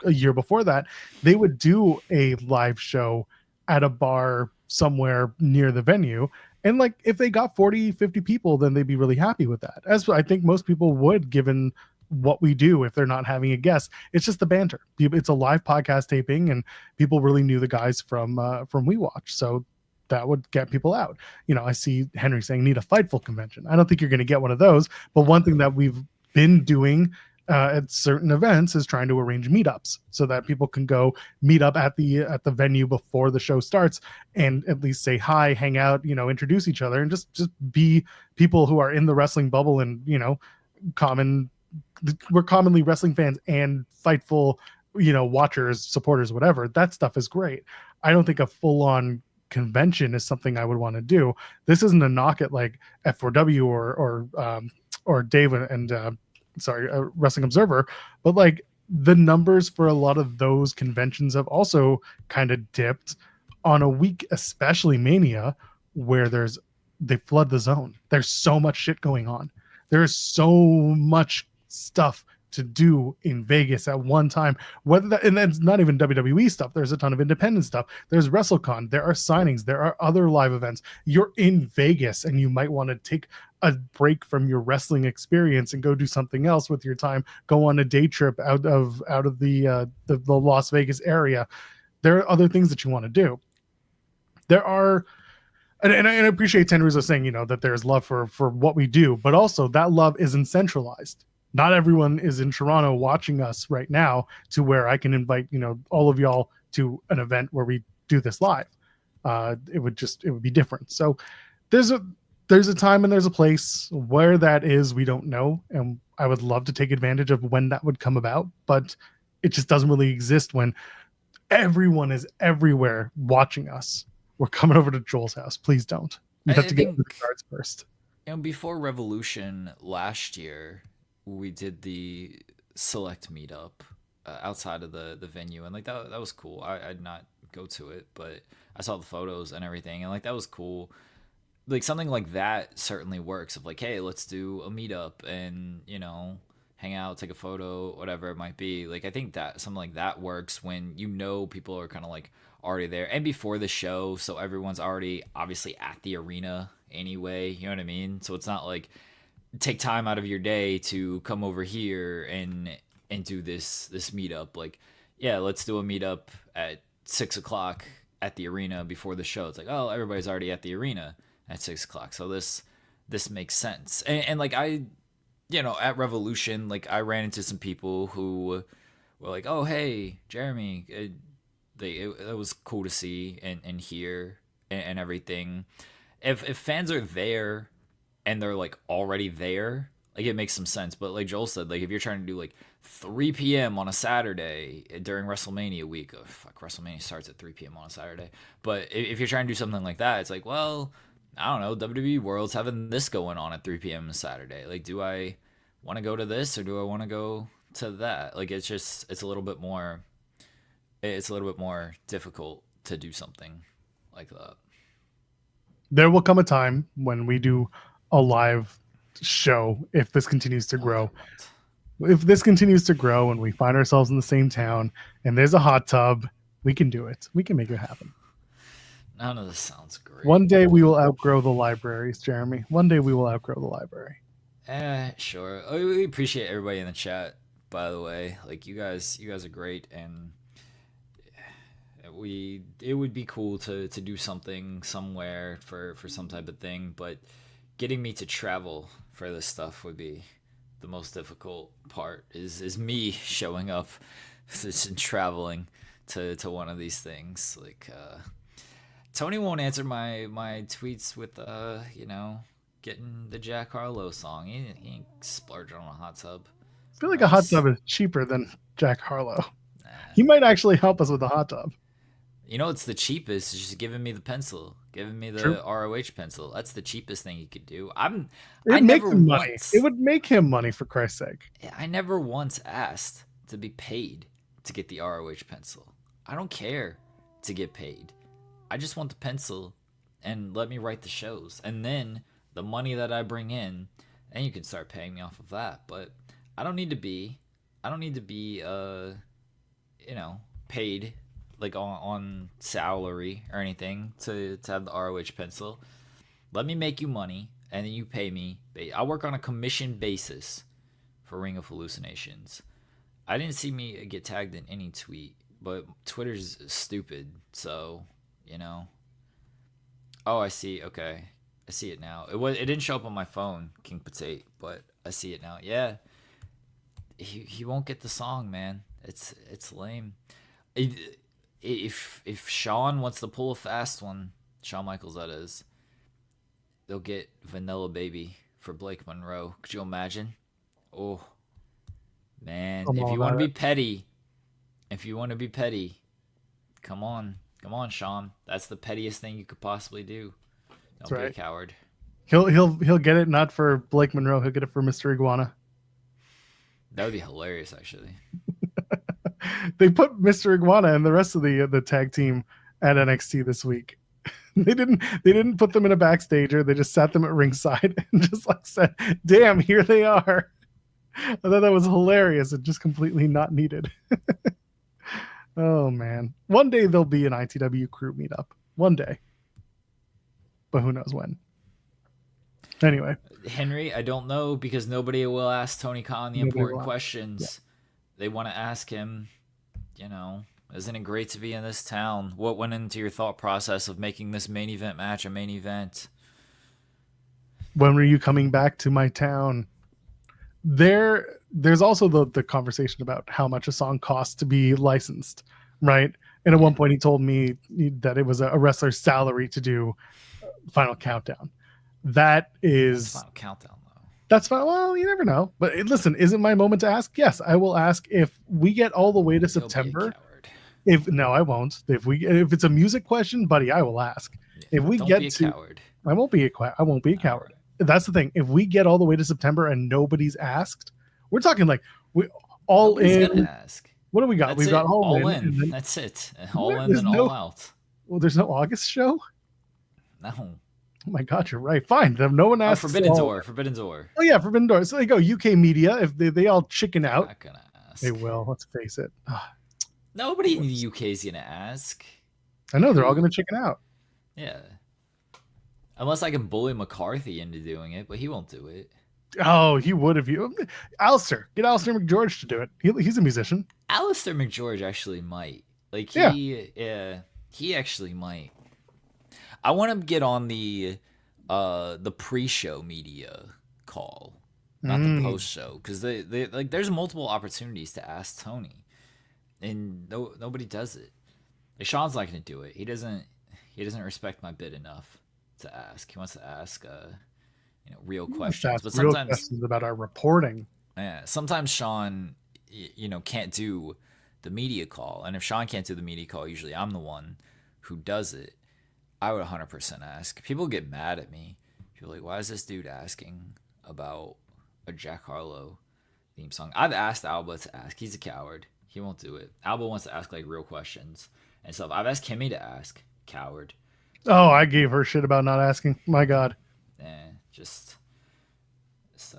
a year before that, they would do a live show at a bar somewhere near the venue. And like, if they got 40, 50 people, then they'd be really happy with that. As I think most people would, given what we do if they're not having a guest. It's just the banter. It's a live podcast taping, and people really knew the guys from We Watch, so that would get people out. You know, I see Henry saying need a Fightful convention. I don't think you're going to get one of those, but one thing that we've been doing at certain events is trying to arrange meetups so that people can go meet up at the venue before the show starts and at least say hi, hang out, you know, introduce each other, and just be people who are in the wrestling bubble and, you know, we're commonly wrestling fans and Fightful, you know, watchers, supporters, whatever. That stuff is great. I don't think a full-on convention is something I would want to do. This isn't a knock at like F4W or Dave and Wrestling Observer, but like the numbers for a lot of those conventions have also kind of dipped on a week, especially Mania, where they flood the zone. There's so much shit going on. There's so much stuff to do in Vegas at one time, and that's not even WWE stuff. There's a ton of independent stuff. There's WrestleCon. There are signings. There are other live events. You're in Vegas, and you might want to take a break from your wrestling experience and go do something else with your time. Go on a day trip out of the Las Vegas area. There are other things that you want to do. There are. And I appreciate Ten Rizzo saying, you know, that there's love for what we do, but also that love isn't centralized. Not everyone is in Toronto watching us right now to where I can invite, you know, all of y'all to an event where we do this live. It would be different. So there's a time and there's a place. Where that is, we don't know. And I would love to take advantage of when that would come about, but it just doesn't really exist when everyone is everywhere watching us. We're coming over to Joel's house. Please don't. You have to get the cards first. You know, before Revolution last year, we did the select meetup outside of the venue, and like that was cool. I'd not go to it, but I saw the photos and everything, and like that was cool. Like something like that certainly works. Of like, hey, let's do a meetup, and you know, hang out, take a photo, whatever it might be. Like I think that something like that works when people are kind of like already there and before the show, so everyone's already obviously at the arena anyway. You know what I mean? So it's not like take time out of your day to come over here and do this meetup. Like, yeah, let's do a meetup at 6 o'clock at the arena before the show. It's like, oh, everybody's already at the arena at 6 o'clock, so this makes sense. And like at Revolution, like I ran into some people who were like, oh hey Jeremy, it was cool to see and hear and everything. If fans are there and they're like already there, like it makes some sense. But like Joel said, like if you're trying to do like 3 p.m. on a Saturday during WrestleMania week, oh fuck, WrestleMania starts at 3 p.m. on a Saturday. But if you're trying to do something like that, it's like, well, I don't know, WWE World's having this going on at 3 p.m. on a Saturday. Like, do I want to go to this or do I want to go to that? Like, it's a little bit more difficult to do something like that. There will come a time when we do a live show if this continues to grow. If this continues to grow and we find ourselves in the same town and there's a hot tub, we can do it. We can make it happen. None of this sounds great. One day we will outgrow the libraries, Jeremy. One day we will outgrow the library. Sure. We appreciate everybody in the chat, by the way. Like you guys are great, and it would be cool to do something somewhere for some type of thing, but getting me to travel for this stuff would be the most difficult part. Is me showing up and traveling to one of these things. Like Tony won't answer my tweets with getting the Jack Harlow song. He ain't splurging on a hot tub. I feel like a hot tub is cheaper than Jack Harlow. Nah. He might actually help us with the hot tub. You know, it's the cheapest. It's just giving me the pencil, giving me the True. ROH pencil. That's the cheapest thing you could do. It would make him money, for Christ's sake. I never once asked to be paid to get the ROH pencil. I don't care to get paid. I just want the pencil and let me write the shows. And then the money that I bring in, and you can start paying me off of that. But I don't need to be paid like on salary or anything to have the ROH pencil. Let me make you money and then you pay me. I work on a commission basis for Ring of Hallucinations. I didn't see me get tagged in any tweet, but Twitter's stupid, so Oh, I see. Okay, I see it now. It didn't show up on my phone, King Potate, but I see it now. Yeah, he won't get the song, man. It's lame. If Shawn wants to pull a fast one, Shawn Michaels that is, they'll get Vanilla Baby for Blake Monroe. Could you imagine? Oh man, if you want to be petty, come on, Shawn. That's the pettiest thing you could possibly do. Don't be a coward. He'll get it not for Blake Monroe. He'll get it for Mr. Iguana. That would be hilarious, actually. They put Mr. Iguana and the rest of the tag team at NXT this week. They didn't put them in a backstager. They just sat them at ringside and just like said, "Damn, here they are." I thought that was hilarious and just completely not needed. Oh man, one day there'll be an ITW crew meetup. One day, but who knows when. Anyway, Henry, I don't know because nobody will ask Tony Khan the important questions. Yeah. They want to ask him, isn't it great to be in this town? What went into your thought process of making this main event match a main event? When were you coming back to my town? There's also the conversation about how much a song costs to be licensed, right? And at one point he told me that it was a wrestler's salary to do Final Countdown. That is Final Countdown, though. That's fine. Well, you never know. But listen, is it my moment to ask? Yes, I will ask if we get all the way to September. No, I won't. If it's a music question, buddy, I will ask. Yeah, if we don't get be a to, coward. I won't be a coward. That's the thing. If we get all the way to September and nobody's asked, we're talking like we all Nobody's in. Ask. What do we got? We've got all in. Then, that's it. All in and all out. Well, there's no August show. No. Oh my God, you're right. Fine. No one Oh, asks. Forbidden Door. Forbidden Door. Oh yeah, Forbidden Door. So they go UK media. If they all chicken out, Not gonna ask. they will. Let's face it. Nobody in the UK is gonna ask. I know they're all going to chicken out. Yeah. Unless I can bully McCarthy into doing it, but he won't do it. Oh, he would if you. Alistair. Get Alistair McGeorge to do it. He's a musician. Alistair McGeorge actually might. Like he actually might. I want to get on the pre-show media call, not the post-show, because they like there's multiple opportunities to ask Tony, and nobody does it. Like, Sean's not going to do it. He doesn't respect my bid enough to ask. He wants to ask real questions, but real sometimes questions about our reporting. Yeah, sometimes Sean can't do the media call, and if Sean can't do the media call, usually I'm the one who does it. I would 100% ask. People get mad at me. People are like, why is this dude asking about a Jack Harlow theme song? I've asked Alba to ask. He's a coward. He won't do it. Alba wants to ask like real questions and stuff. I've asked Kimmy to ask. Coward. Oh, I gave her shit about not asking. My God. Just a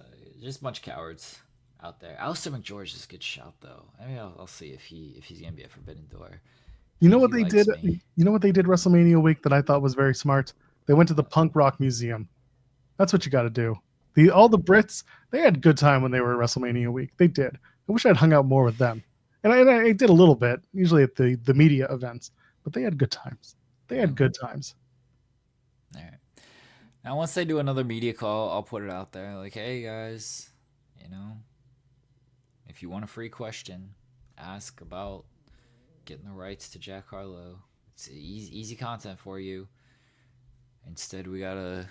bunch of cowards out there. Alistair McGeorge is a good shout though. I mean, I'll see if he's gonna be at Forbidden Door. You know what they did? You know what they did WrestleMania week that I thought was very smart? They went to the Punk Rock Museum. That's what you got to do. All the Brits, they had a good time when they were at WrestleMania week. They did. I wish I'd hung out more with them. And I did a little bit, usually at the media events. But they had good times. They had good times. All right. Now, once they do another media call, I'll put it out there. Like, hey, guys, if you want a free question, ask about getting the rights to Jack Harlow. It's easy content for you. Instead, we gotta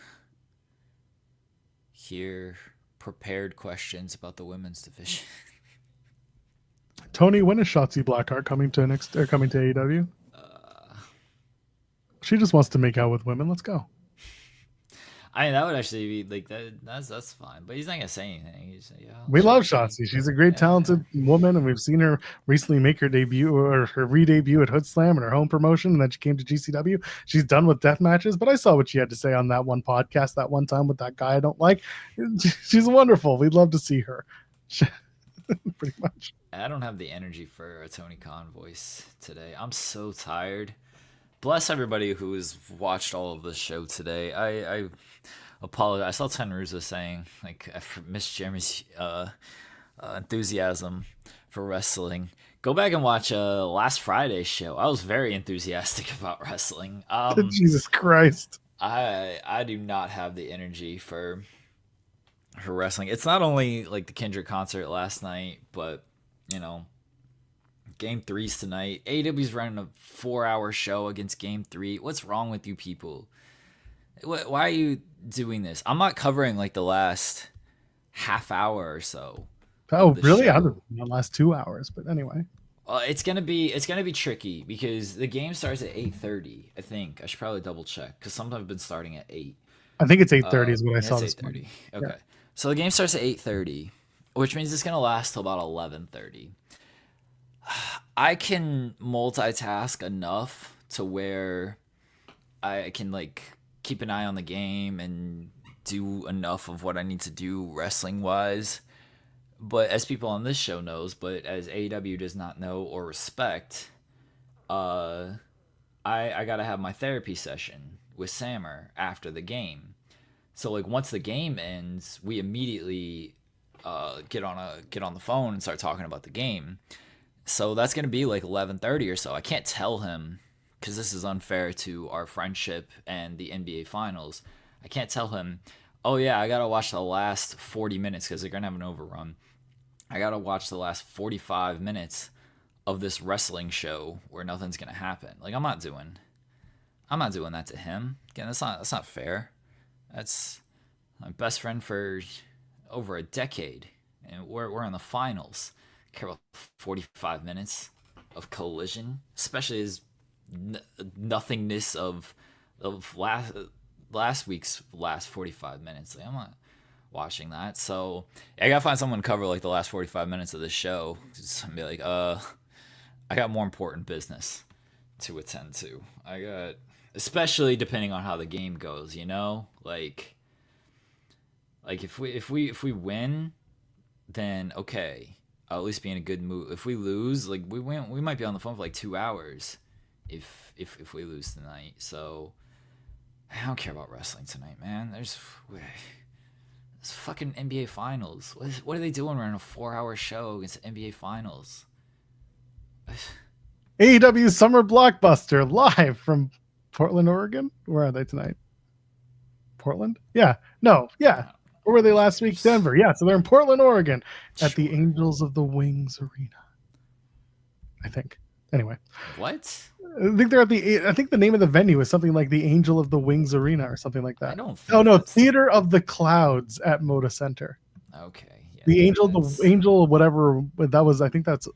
hear prepared questions about the women's division. Tony, when is Shotzi Blackheart coming to AEW? She just wants to make out with women. Let's go. I mean, that would actually be like that. That's fine, but he's not gonna say anything. He's like, we love Shotzi. She's a great, talented woman, and we've seen her recently make her debut or her re-debut at Hood Slam and her home promotion, and then she came to GCW. She's done with death matches, but I saw what she had to say on that one podcast that one time with that guy I don't like. She's wonderful. We'd love to see her. Pretty much. I don't have the energy for a Tony Khan voice today. I'm so tired. Bless everybody who has watched all of this show today. I apologize. I saw Tenruza saying, like, I missed Jeremy's enthusiasm for wrestling. Go back and watch last Friday's show. I was very enthusiastic about wrestling. Jesus Christ. I do not have the energy for wrestling. It's not only like the Kendrick concert last night, but Game 3's tonight. AEW's running a 4-hour show against Game 3. What's wrong with you people? Why are you doing this? I'm not covering like the last half hour or so. Oh, really? I don't know, the last 2 hours, but anyway. It's gonna be tricky because the game starts at 8:30. I think I should probably double check because sometimes I've been starting at 8. I think it's 8:30 is what I saw. It's 8:30. Okay, yeah. So the game starts at 8:30, which means it's gonna last till about 11:30. I can multitask enough to where I can like keep an eye on the game and do enough of what I need to do wrestling wise. But as people on this show knows, but as AEW does not know or respect, I gotta have my therapy session with Sammer after the game. So like once the game ends, we immediately get on the phone and start talking about the game. So that's gonna be like 11:30 or so. I can't tell him because this is unfair to our friendship and the NBA Finals. I can't tell him, oh yeah, I gotta watch the last 40 minutes because they're gonna have an overrun. I gotta watch the last 45 minutes of this wrestling show where nothing's gonna happen. Like I'm not doing that to him. Again, that's not fair. That's my best friend for over a decade, and we're in the finals. I care about 45 minutes of collision, especially as nothingness of last week's last 45 minutes. Like, I'm not watching that, so I gotta find someone to cover like the last 45 minutes of this show. Just be like, I got more important business to attend to. I especially depending on how the game goes. Like if we win, then okay, I'll at least be in a good mood. If we lose, like we win, we might be on the phone for like 2 hours. If we lose tonight, so I don't care about wrestling tonight, man. There's fucking NBA Finals. What are they doing? We're in a 4-hour show against the NBA Finals. AEW Summer Blockbuster live from Portland, Oregon. Where are they tonight? Portland? Yeah. No. Yeah. Where were they last week? Denver. Yeah. So they're in Portland, Oregon at the Angels of the Wings Arena. I think. Anyway. What? I think they're at I think the name of the venue is something like the Angel of the Wings Arena or something like that. I don't think. Oh no, Theater of the Clouds at Moda Center. Okay. Yeah, the Angel, whatever that was. I think that's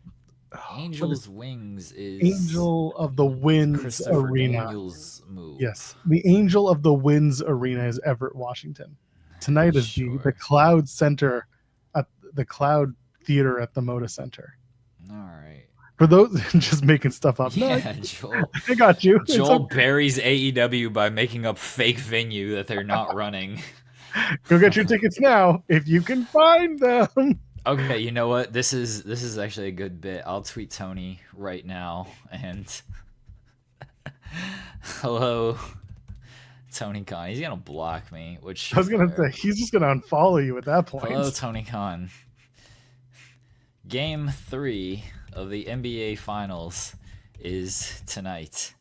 Angel's Wings is Angel of the Winds Arena. Daniels move. Yes, the Angel of the Winds Arena is Everett, Washington. Tonight is the Cloud Center at the Cloud Theater at the Moda Center. All right. For those just making stuff up. Yeah, no, Joel. I got you. Joel buries AEW by making up fake venue that they're not running. Go get your tickets now if you can find them. Okay, you know what? This is actually a good bit. I'll tweet Tony right now and hello, Tony Khan. He's gonna block me, which I was gonna say he's just gonna unfollow you at that point. Hello, Tony Khan. Game 3 of the NBA Finals is tonight.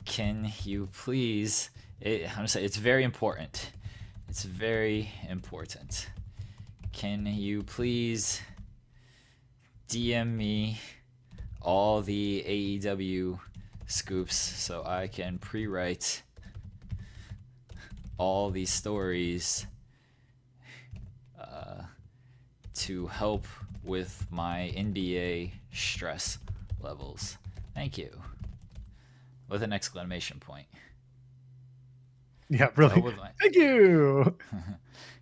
Can you please? I'm gonna say it's very important. It's very important. Can you please DM me all the AEW scoops so I can pre-write all these stories to help with my NBA stress levels? Thank you. With an exclamation point. Yeah, really. Thank you.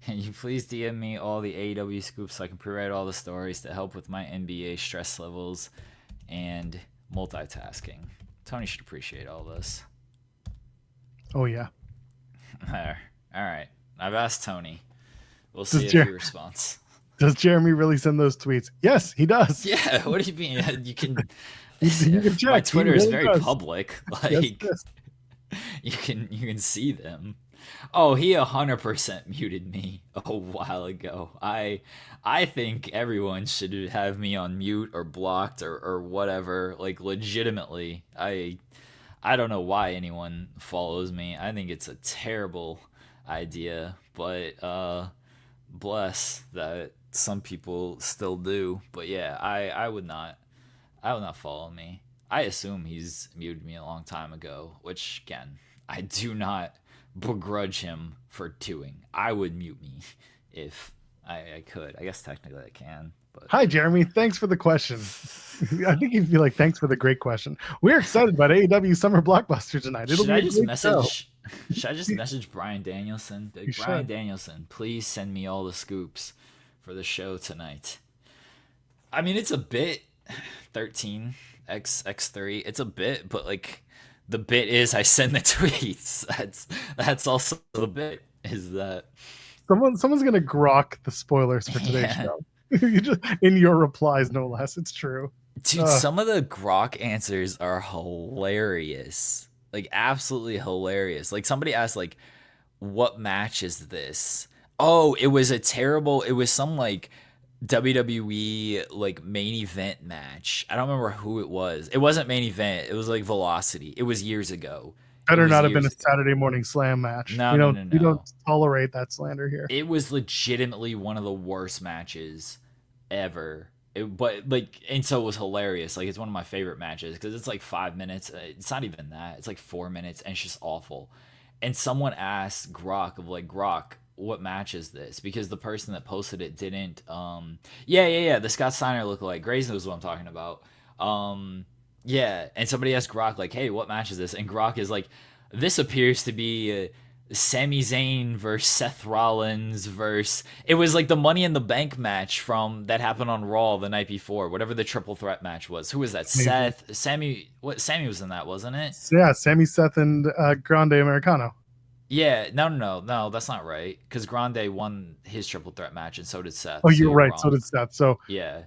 Can you please DM me all the AEW scoops so I can pre-write all the stories to help with my NBA stress levels and multitasking? Tony should appreciate all this. Oh, yeah. There. All right. I've asked Tony. We'll see if he responds. Does Jeremy really send those tweets? Yes, he does. Yeah. What do you mean? You can. You can check. My Twitter is very public. Like yes. you can see them. Oh, he 100% muted me a while ago. I think everyone should have me on mute or blocked or whatever. Like legitimately, I don't know why anyone follows me. I think it's a terrible idea, but bless that some people still do. But yeah, I would not follow me. I assume he's muted me a long time ago, which again, I do not begrudge him for doing. I would mute me if I could. I guess technically I can. But hi, Jeremy. Thanks for the question. I think you'd be like, thanks for the great question. We're excited about AEW Summer Blockbuster tonight. Should I just message Brian Danielson? Brian Danielson, please send me all the scoops for the show tonight. I mean, it's a bit 13x3. It's a bit, but like the bit is I send the tweets. That's also the bit. Is that someone's gonna grok the spoilers for today's show? You just in your replies, no less. It's true, dude. Some of the grok answers are hilarious, like absolutely hilarious. Like somebody asked, like, "What match is this?" Oh, it was some like WWE like main event match. I don't remember who it was. It wasn't main event. It was like Velocity. It was years ago. Better not have been a Saturday Morning Slam match. No. We don't tolerate that slander here. It was legitimately one of the worst matches ever. And so it was hilarious. Like it's one of my favorite matches because it's like 5 minutes. It's not even that. It's like 4 minutes and it's just awful. And someone asked Grok Grok, what match is this? Because the person that posted it didn't. The Scott Steiner lookalike. Grace knows what I'm talking about. Yeah, and somebody asked Grok like, "Hey, what match is this?" And Grok is like, "This appears to be Sami Zayn versus Seth Rollins versus it was like the Money in the Bank match from that happened on Raw the night before, whatever the triple threat match was. Who was that? Maybe. Seth, Sammy. What Sammy was in that, wasn't it? Yeah, Sammy, Seth, and Grande Americano. Yeah, no, that's not right. Because Grande won his triple threat match, and so did Seth. Oh, so you're right. wrong. So did Seth. So Yeah,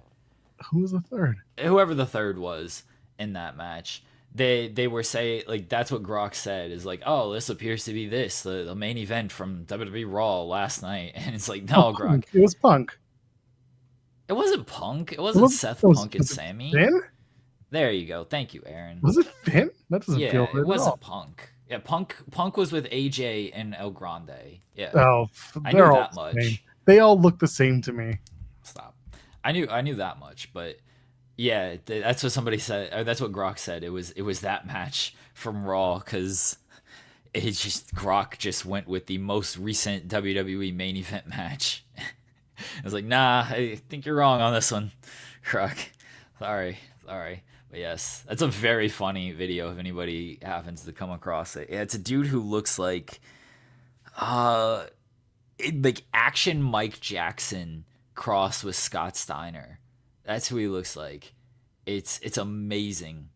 who was the third? whoever the third was in that match, they were saying like that's what Grok said is like, oh, this appears to be the main event from WWE Raw last night, and it's like, no, Grok, Punk. It was Punk. it wasn't Punk, it wasn't Seth, Punk, and Sammy. Finn? There you go. Thank you, Aaron. Was it Finn? That doesn't Yeah, feel it right at wasn't all. Punk. Yeah, Punk was with AJ and El Grande. Yeah, Oh, I knew they're all that the much. same. They all look the same to me. Stop. I knew that much, but yeah, that's what somebody said. Or that's what Grok said. It was that match from Raw because Grok just went with the most recent WWE main event match. I was like, nah, I think you're wrong on this one, Grok. Sorry. But yes, that's a very funny video if anybody happens to come across it. Yeah, it's a dude who looks like like action Mike Jackson crossed with Scott Steiner. That's who he looks like. It's amazing.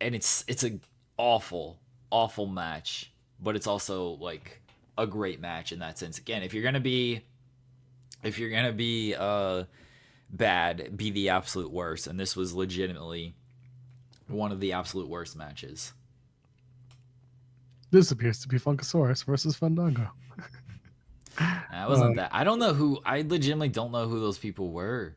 And it's a awful match, but it's also like a great match in that sense. Again, if you're going to be bad, be the absolute worst, and this was legitimately one of the absolute worst matches. This appears to be Funkasaurus versus Fandango. It wasn't that. I don't know who. I legitimately don't know who those people were.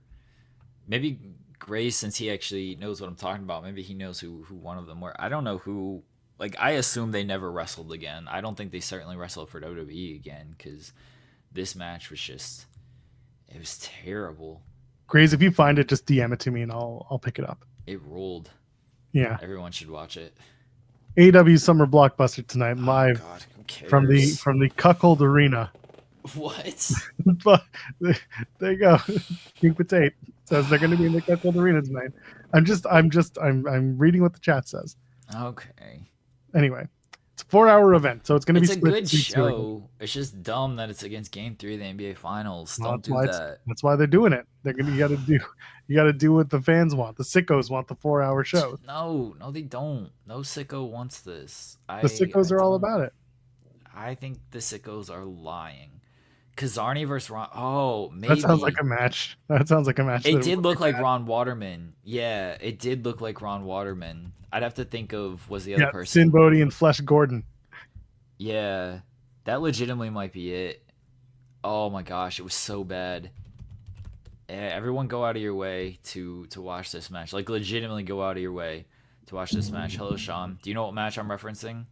Maybe Grace, since he actually knows what I'm talking about, maybe he knows who one of them were. I don't know who. Like, I assume they never wrestled again. I don't think they certainly wrestled for WWE again because this match was just. It was terrible. Grace, if you find it, just DM it to me and I'll pick it up. It ruled. Yeah. Everyone should watch it. AEW Summer Blockbuster tonight, live God, who cares? from the Cuckold Arena. What? But there you go. King Potate says they're going to be in the Cuckold Arena tonight. I'm reading what the chat says. Okay. Anyway, it's a 4-hour event, so it's going to be It's a split good between two. show. It's just dumb that it's against Game 3 of the NBA Finals. Well, Don't do that. That's why they're doing it. You got to do what the fans want. The sickos want the 4-hour shows. No, they don't. No sicko wants this. The sickos are all about it. I think the sickos are lying. Kazarni versus Ron. Oh, maybe. That sounds like a match. It did look like Ron Waterman. Yeah, it did look like Ron Waterman. I'd have to think of was the other person. Sin Bodie and Flesh Gordon. Yeah, that legitimately might be it. Oh my gosh, it was so bad. Everyone go out of your way to watch this match. Like, legitimately go out of your way to watch this match. Hello, Sean. Do you know what match I'm referencing?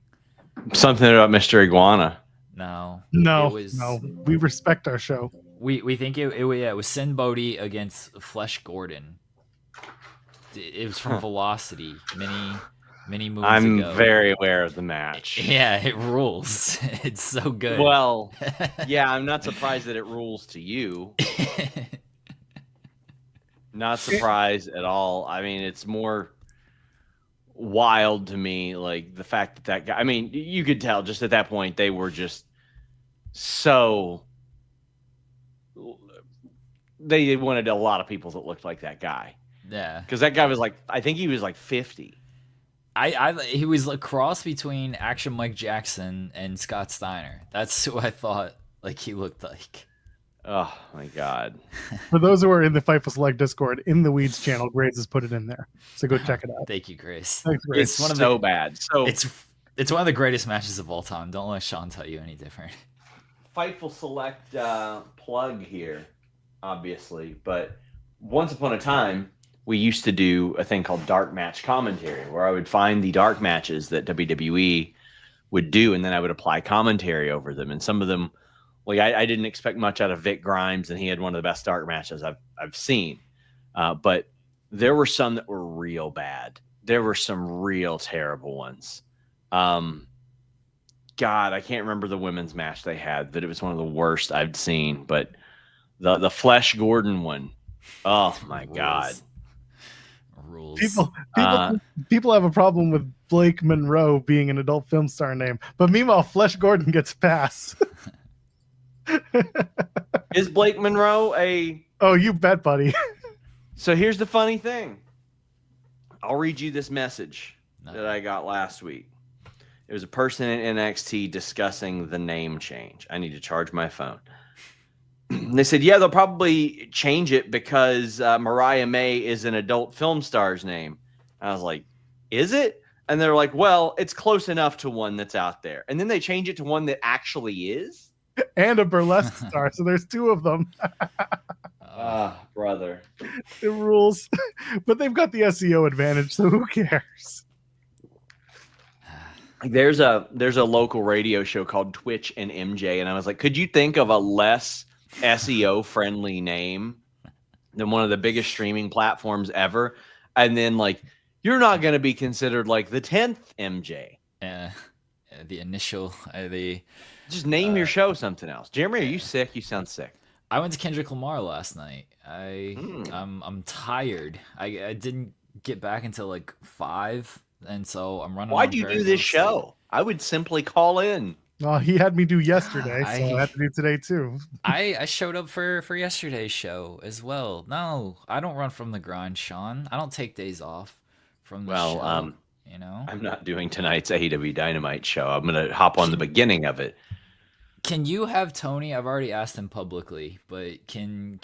Something about Mr. Iguana. No. No. No. We respect our show. We think it was Sin Bodhi against Flesh Gordon. It was from Velocity many moons ago. I'm very aware of the match. Yeah, it rules. It's so good. Well, yeah, I'm not surprised that it rules to you. Not surprised at all. I mean, it's more wild to me, like the fact that guy. I mean, you could tell just at that point they were just so. They wanted a lot of people that looked like that guy. Yeah, because that guy was like, I think he was like 50. He was a cross between Action Mike Jackson and Scott Steiner. That's who I thought like he looked like. Oh my god! For those who are in the Fightful Select Discord, in the Weeds channel, Grace has put it in there, so go check it out. Thank you, Grace. Thanks, Grace. It's one of so bad. So it's one of the greatest matches of all time. Don't let Sean tell you any different. Fightful Select plug here, obviously, but once upon a time we used to do a thing called dark match commentary, where I would find the dark matches that WWE would do, and then I would apply commentary over them, and some of them. Like I didn't expect much out of Vic Grimes, and he had one of the best dark matches I've seen. But there were some that were real bad. There were some real terrible ones. God, I can't remember the women's match they had, but it was one of the worst I've seen. But the Flesh Gordon one, oh my God, rules. People have a problem with Blake Monroe being an adult film star name, but meanwhile, Flesh Gordon gets pass. Is Blake Monroe a... Oh, you bet, buddy. So here's the funny thing. I'll read you this message that I got last week. It was a person in NXT discussing the name change. I need to charge my phone. They said, yeah, they'll probably change it because Mariah May is an adult film star's name. I was like, is it? And they're like, well, it's close enough to one that's out there. And then they change it to one that actually is. And a burlesque star. So there's two of them. Brother. It rules. But they've got the SEO advantage, so who cares? There's a local radio show called Twitch and MJ, and I was like, could you think of a less SEO friendly name than one of the biggest streaming platforms ever? And then like, you're not going to be considered like the 10th MJ. The initial, just name your show something else. Jeremy, are you sick? You sound sick. I went to Kendrick Lamar last night. I'm tired. I didn't get back until like 5. And so I'm running. Why'd you do this show? I would simply call in. Well, he had me do yesterday, so I have to do today too. I showed up for yesterday's show as well. No, I don't run from the grind, Sean. I don't take days off from the show. You know, I'm not doing tonight's AEW Dynamite show. I'm gonna hop on the beginning of it. Can you have Tony? I've already asked him publicly, but can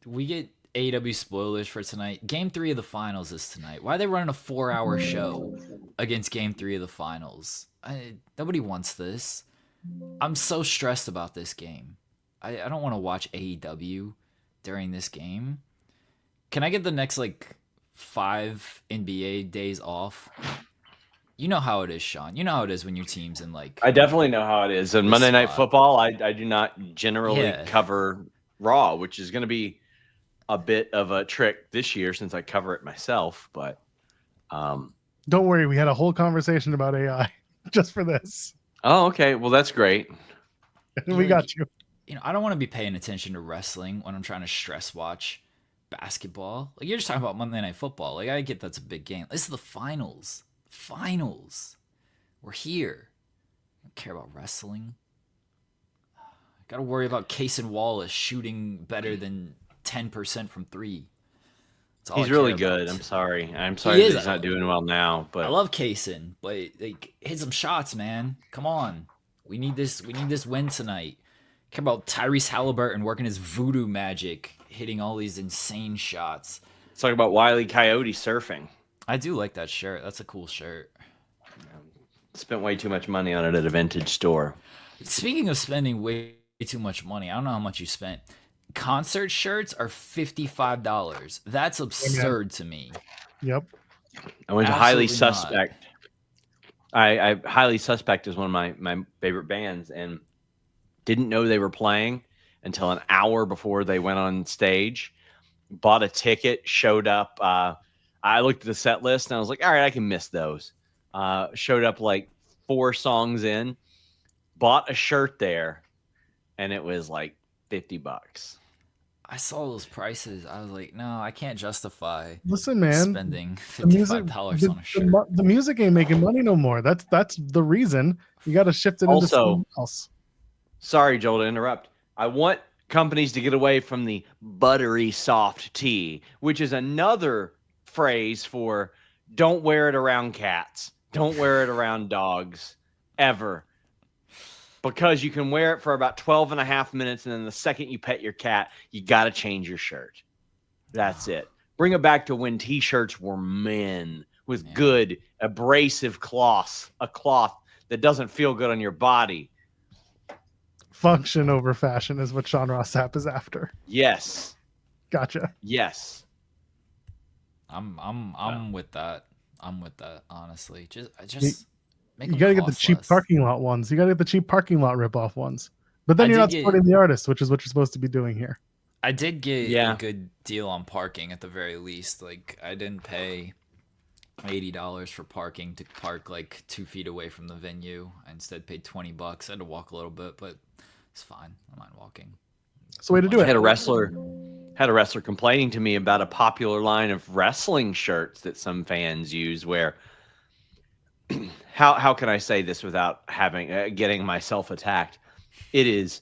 we get AEW spoilers for tonight? Game 3 of the finals is tonight. Why are they running a 4-hour show against Game 3 of the finals? Nobody wants this. I'm so stressed about this game. I don't want to watch AEW during this game. Can I get the next like 5 NBA days off? You know how it is, Sean. You know how it is when your team's in like... I definitely know how it is. And Monday Night Football, I do not generally cover Raw, which is going to be a bit of a trick this year since I cover it myself, but don't worry, we had a whole conversation about AI just for this. Oh, okay. Well, that's great. We got you. You know, I don't want to be paying attention to wrestling when I'm trying to stress watch basketball. Like, you're just talking about Monday Night Football. Like, I get that's a big game. This is the finals. We're here. I don't care about wrestling. Got to worry about Cason Wallace shooting better than 10% from 3. He's really good. I'm sorry that he's not doing well now. But I love Cason, but like, hit some shots, man. Come on, we need this win tonight. Care about Tyrese Halliburton working his voodoo magic, hitting all these insane shots. Let's talk about Wile E. Coyote surfing. I do like that shirt. That's a cool shirt. Spent way too much money on it at a vintage store. Speaking of spending way too much money, I don't know how much you spent. Concert shirts are $55. That's absurd to me. Yep. I went to Highly Suspect. I Highly Suspect is one of my favorite bands, and didn't know they were playing until an hour before they went on stage. Bought a ticket, showed up. I looked at the set list and I was like, all right, I can miss those. Showed up like 4 songs in, bought a shirt there, and it was like $50. I saw those prices. I was like, no, I can't justify spending $55 on a shirt. The music ain't making money no more. That's the reason. You got to shift it into something else. Sorry, Joel, to interrupt. I want companies to get away from the buttery soft tea, which is another phrase for don't wear it around cats. Don't wear it around dogs ever. Because you can wear it for about 12 and a half minutes, and then the second you pet your cat, you got to change your shirt. That's it. Bring it back to when T-shirts were men with good, abrasive cloth, a cloth that doesn't feel good on your body. Function over fashion is what Sean Ross Sapp is after. Yes. Gotcha. Yes. I'm with that. I'm with that, honestly. Just you gotta get the cheap parking lot ones. You gotta get the cheap parking lot ripoff ones. But then you're not supporting the artist, which is what you're supposed to be doing here. I did get a good deal on parking at the very least. Like, I didn't pay $80 for parking to park like 2 feet away from the venue. I instead paid $20. I had to walk a little bit, but it's fine. I don't mind walking. It's the way to do it. I had a wrestler had a wrestler complaining to me about a popular line of wrestling shirts that some fans use where how can I say this without having getting myself attacked? It is,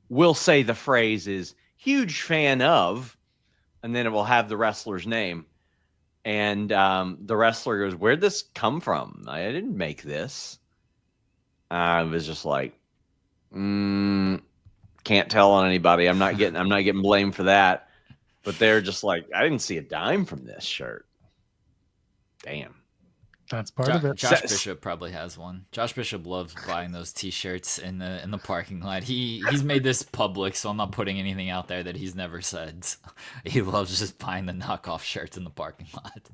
we'll say the phrase is huge fan of, and then it will have the wrestler's name. And the wrestler goes, "Where'd this come from? I didn't make this." I was just like, can't tell on anybody. I'm not getting blamed for that. But they're just like, I didn't see a dime from this shirt. Damn. That's part of it. Josh Bishop probably has one. Josh Bishop loves buying those T-shirts in the parking lot. He's made this public, so I'm not putting anything out there that he's never said. He loves just buying the knockoff shirts in the parking lot.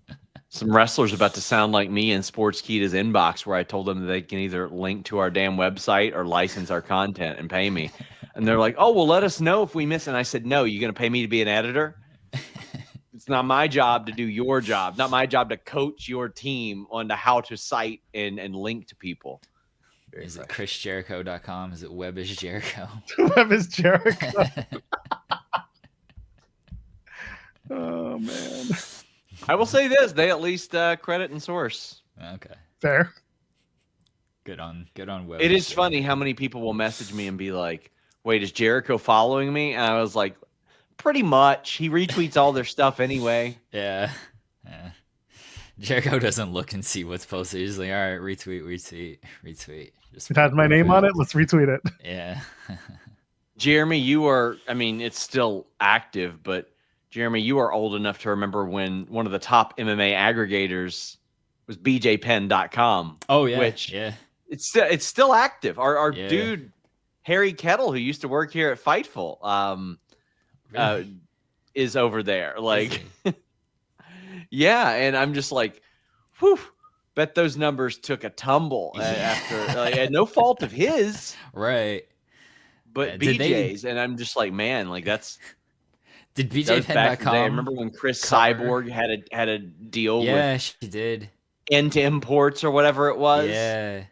Some wrestlers about to sound like me in Sportskeeda's inbox, where I told them that they can either link to our damn website or license our content and pay me. And they're like, "Oh, well, let us know if we miss." And I said, "No, you're going to pay me to be an editor? It's not my job to do your job. Not my job to coach your team on how to cite and link to people." Is it chrisjericho.com? Is it Web is Jericho? Web is Jericho. Oh, man. I will say this. They at least credit and source. Okay. Fair. Good on Web. It is funny how many people will message me and be like, "Wait, is Jericho following me?" And I was like, pretty much. He retweets all their stuff anyway. Yeah. Jericho doesn't look and see what's posted. He's like, all right, retweet. Just it has my name on it. Let's retweet it. Yeah. Jeremy, it's still active, but Jeremy, you are old enough to remember when one of the top MMA aggregators was bjpen.com. Oh, yeah. Which, yeah. It's still active. Our Yeah. dude, Harry Kettle, who used to work here at Fightful, Really? is over there. Like, yeah. And I'm just like, whew, bet those numbers took a tumble after no fault of his. Right. But BJ's, and I'm just like, man, like that's. Did BJpen.com? I remember when Chris Cyborg had a deal with. Yeah, she did. Into Imports or whatever it was. Yeah.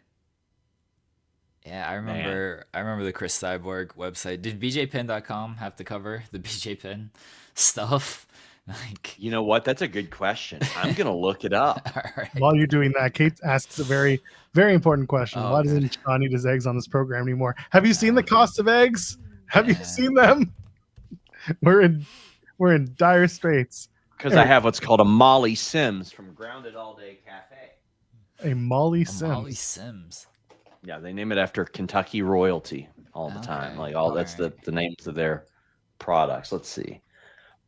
Yeah, I remember the Chris Cyborg website. Did BJpen.com have to cover the BJpen stuff? Like, you know what? That's a good question. I'm gonna look it up. All right. While you're doing that, Kate asks a very, very important question. Oh, why doesn't Sean eat his eggs on this program anymore? Have you seen the cost of eggs? Have you seen them? We're in dire straits. Because I have what's called a Molly Sims from Grounded All Day Cafe. A Molly Sims. Molly Sims. Yeah, they name it after Kentucky royalty all the time. Like that's the names of their products. Let's see.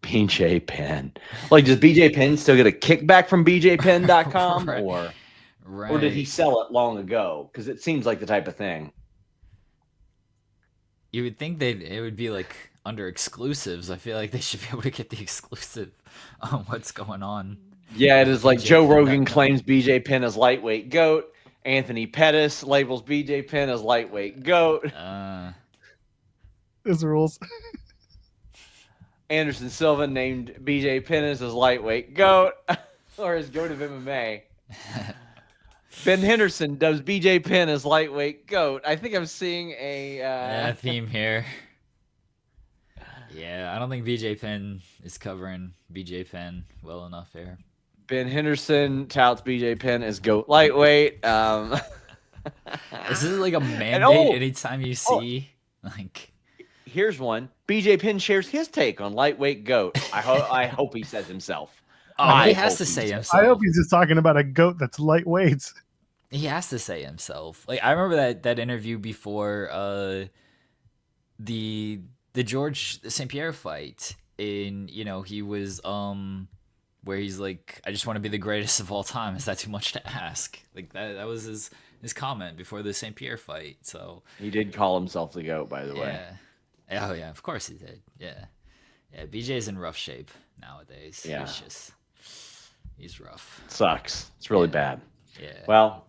BJ Penn. Like, does BJ Penn still get a kickback from BJPenn.com or did he sell it long ago? Because it seems like the type of thing. You would think it would be like under exclusives. I feel like they should be able to get the exclusive on what's going on. Yeah, it is like Joe Rogan claims BJ Penn as lightweight GOAT. Anthony Pettis labels BJ Penn as lightweight GOAT. His rules. Anderson Silva named BJ Penn as his lightweight GOAT or his GOAT of MMA. Ben Henderson does BJ Penn as lightweight GOAT. I think I'm seeing a theme here. Yeah, I don't think BJ Penn is covering BJ Penn well enough here. Ben Henderson touts BJ Penn as GOAT lightweight. Is this like a mandate anytime you see like? Here's one. BJ Penn shares his take on lightweight GOAT. I hope he says himself. He has to say himself. I hope he's just talking about a goat that's lightweight. He has to say himself. Like, I remember that interview before the George St. Pierre fight. He was where he's like, I just want to be the greatest of all time. Is that too much to ask? Like that was his comment before the St. Pierre fight. So he did call himself the GOAT, by the way. Oh yeah, of course he did. Yeah. BJ's in rough shape nowadays. Yeah, he's rough. Sucks. It's really bad. Yeah. Well,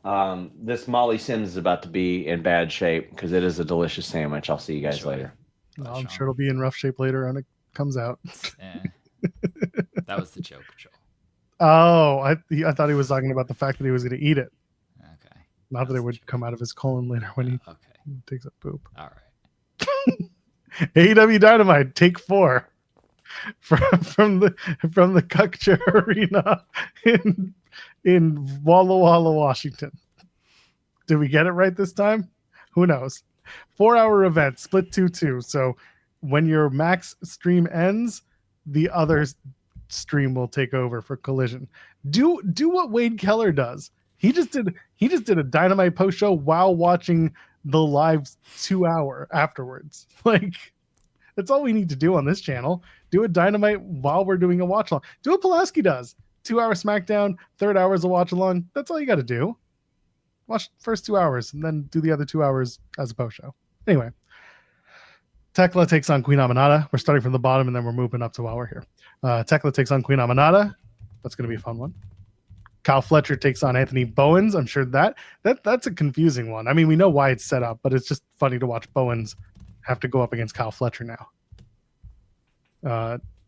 this Molly Sims is about to be in bad shape because it is a delicious sandwich. I'll see you guys later. No, I'm sure it'll be in rough shape later when it comes out. Yeah. That was the joke, Joel. Oh, I thought he was talking about the fact that he was going to eat it. Okay. Not that it would come out of his colon later when he takes a poop. All right. AEW Dynamite, take 4 from the Kukcha Arena in Walla Walla, Washington. Did we get it right this time? Who knows? 4-hour event, split 2-2. So when your max stream ends, the other stream will take over for Collision. Do what Wade Keller does. He just did a Dynamite post show while watching the live 2-hour afterwards. Like, that's all we need to do on this channel. Do a Dynamite while we're doing a watch along. Do what Pulaski does. 2-hour SmackDown, 3rd hour is a watch along. That's all you got to do. Watch the first 2 hours and then do the other 2 hours as a post show. Anyway, Tekla takes on Queen Aminata. We're starting from the bottom and then we're moving up to while we're here. Tekla takes on Queen Aminata. That's going to be a fun one. Kyle Fletcher takes on Anthony Bowens. I'm sure that's a confusing one. I mean, we know why it's set up, but it's just funny to watch Bowens have to go up against Kyle Fletcher now.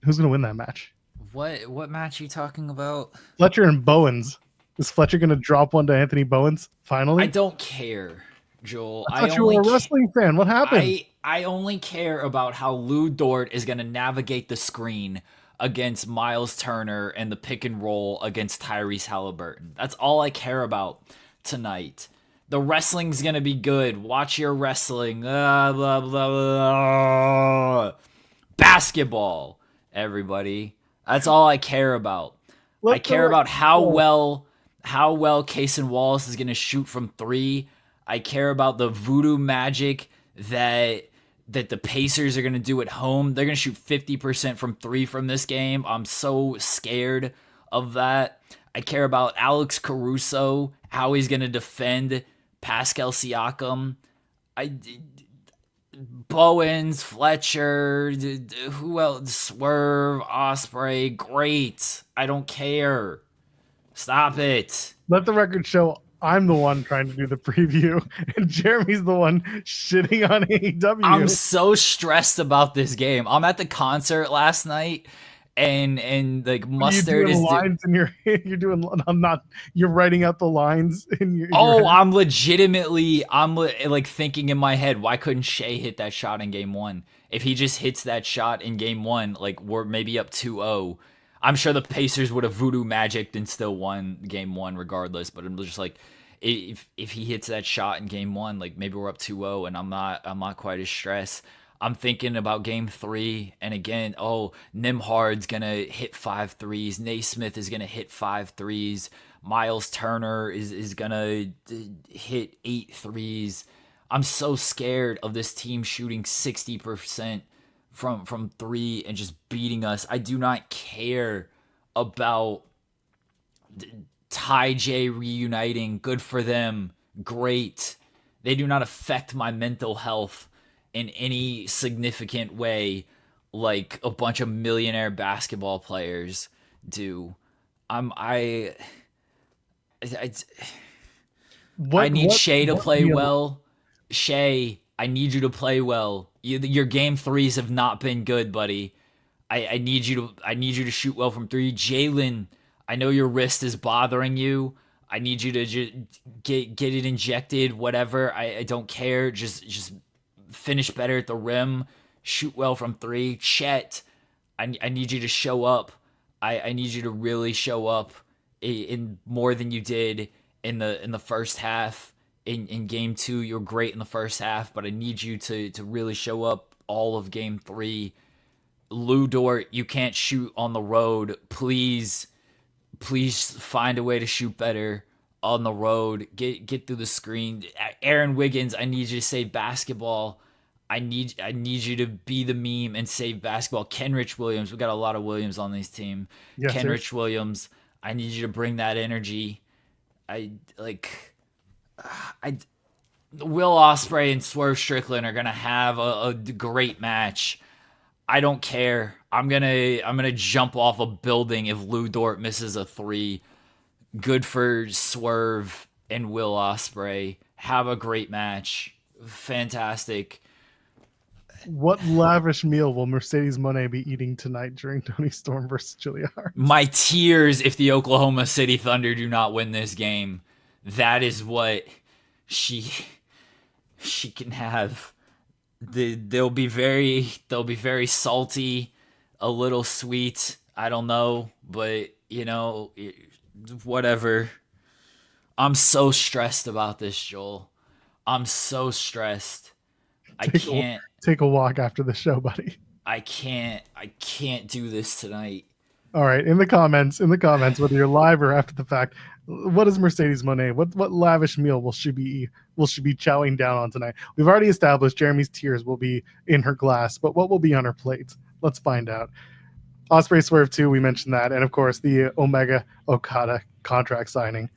Who's going to win that match? What match are you talking about? Fletcher and Bowens. Is Fletcher going to drop one to Anthony Bowens finally? I don't care, Joel. I thought you were a wrestling fan. What happened? I only care about how Lou Dort is going to navigate the screen against Miles Turner and the pick and roll against Tyrese Halliburton. That's all I care about tonight. The wrestling's going to be good. Watch your wrestling. Blah, blah, blah. Basketball, everybody. That's all I care about. I care about how well Kaysen Wallace is going to shoot from 3. I care about the voodoo magic that the Pacers are going to do at home. They're going to shoot 50% from 3 from this game. I'm so scared of that. I care about Alex Caruso, how he's going to defend Pascal Siakam. Bowens, Fletcher, who else? Swerve, Ospreay, great. I don't care. Stop it. Let the record show I'm the one trying to do the preview, and Jeremy's the one shitting on AEW. I'm so stressed about this game. I'm at the concert last night, and like Mustard is lines in your you're doing. You're writing out the lines in your. Oh, I'm legitimately like thinking in my head, why couldn't Shea hit that shot in game 1? If he just hits that shot in game 1, like we're maybe up 2-0. I'm sure the Pacers would have voodoo magicked and still won game 1 regardless. But I'm just like, if he hits that shot in game 1, like maybe we're up 2-0, and I'm not quite as stressed. I'm thinking about game 3, and again, Nimhard's gonna hit 5 threes. Naismith is gonna hit 5 threes. Miles Turner is gonna hit 8 threes. I'm so scared of this team shooting 60% from 3 and just beating us. I do not care about Ty J reuniting. Good for them. Great. They do not affect my mental health in any significant way like a bunch of millionaire basketball players do. I need Shea to play well. Shea, I need you to play well. Your game 3s have not been good, buddy. I need you to shoot well from 3. Jalen, I know your wrist is bothering you. I need you to just get it injected, whatever. I don't care. Just finish better at the rim. Shoot well from 3. Chet, I need you to show up. I need you to really show up in more than you did in the first half. In game 2, you're great in the first half, but I need you to really show up all of game 3. Lou Dort, you can't shoot on the road. Please find a way to shoot better on the road. Get through the screen. Aaron Wiggins, I need you to save basketball. I need you to be the meme and save basketball. Kenrich Williams, we got a lot of Williams on this team. Yes, Kenrich Williams, I need you to bring that energy. Will Ospreay and Swerve Strickland are gonna have a great match. I don't care. I'm gonna jump off a building if Lou Dort misses a 3. Good for Swerve and Will Ospreay. Have a great match. Fantastic. What lavish meal will Mercedes Moné be eating tonight during Tony Storm versus Julia Hart? My tears if the Oklahoma City Thunder do not win this game. That is what she can have. they'll be very salty, a little sweet. I don't know, but whatever. I'm so stressed about this, Joel. I'm so stressed. Take a walk after the show, buddy. I can't do this tonight. All right, in the comments, whether you're live or after the fact, what is Mercedes Monet? What lavish meal will she be chowing down on tonight? We've already established Jeremy's tears will be in her glass, but what will be on her plate? Let's find out. Ospreay Swerve 2, we mentioned that, and of course the Omega Okada contract signing.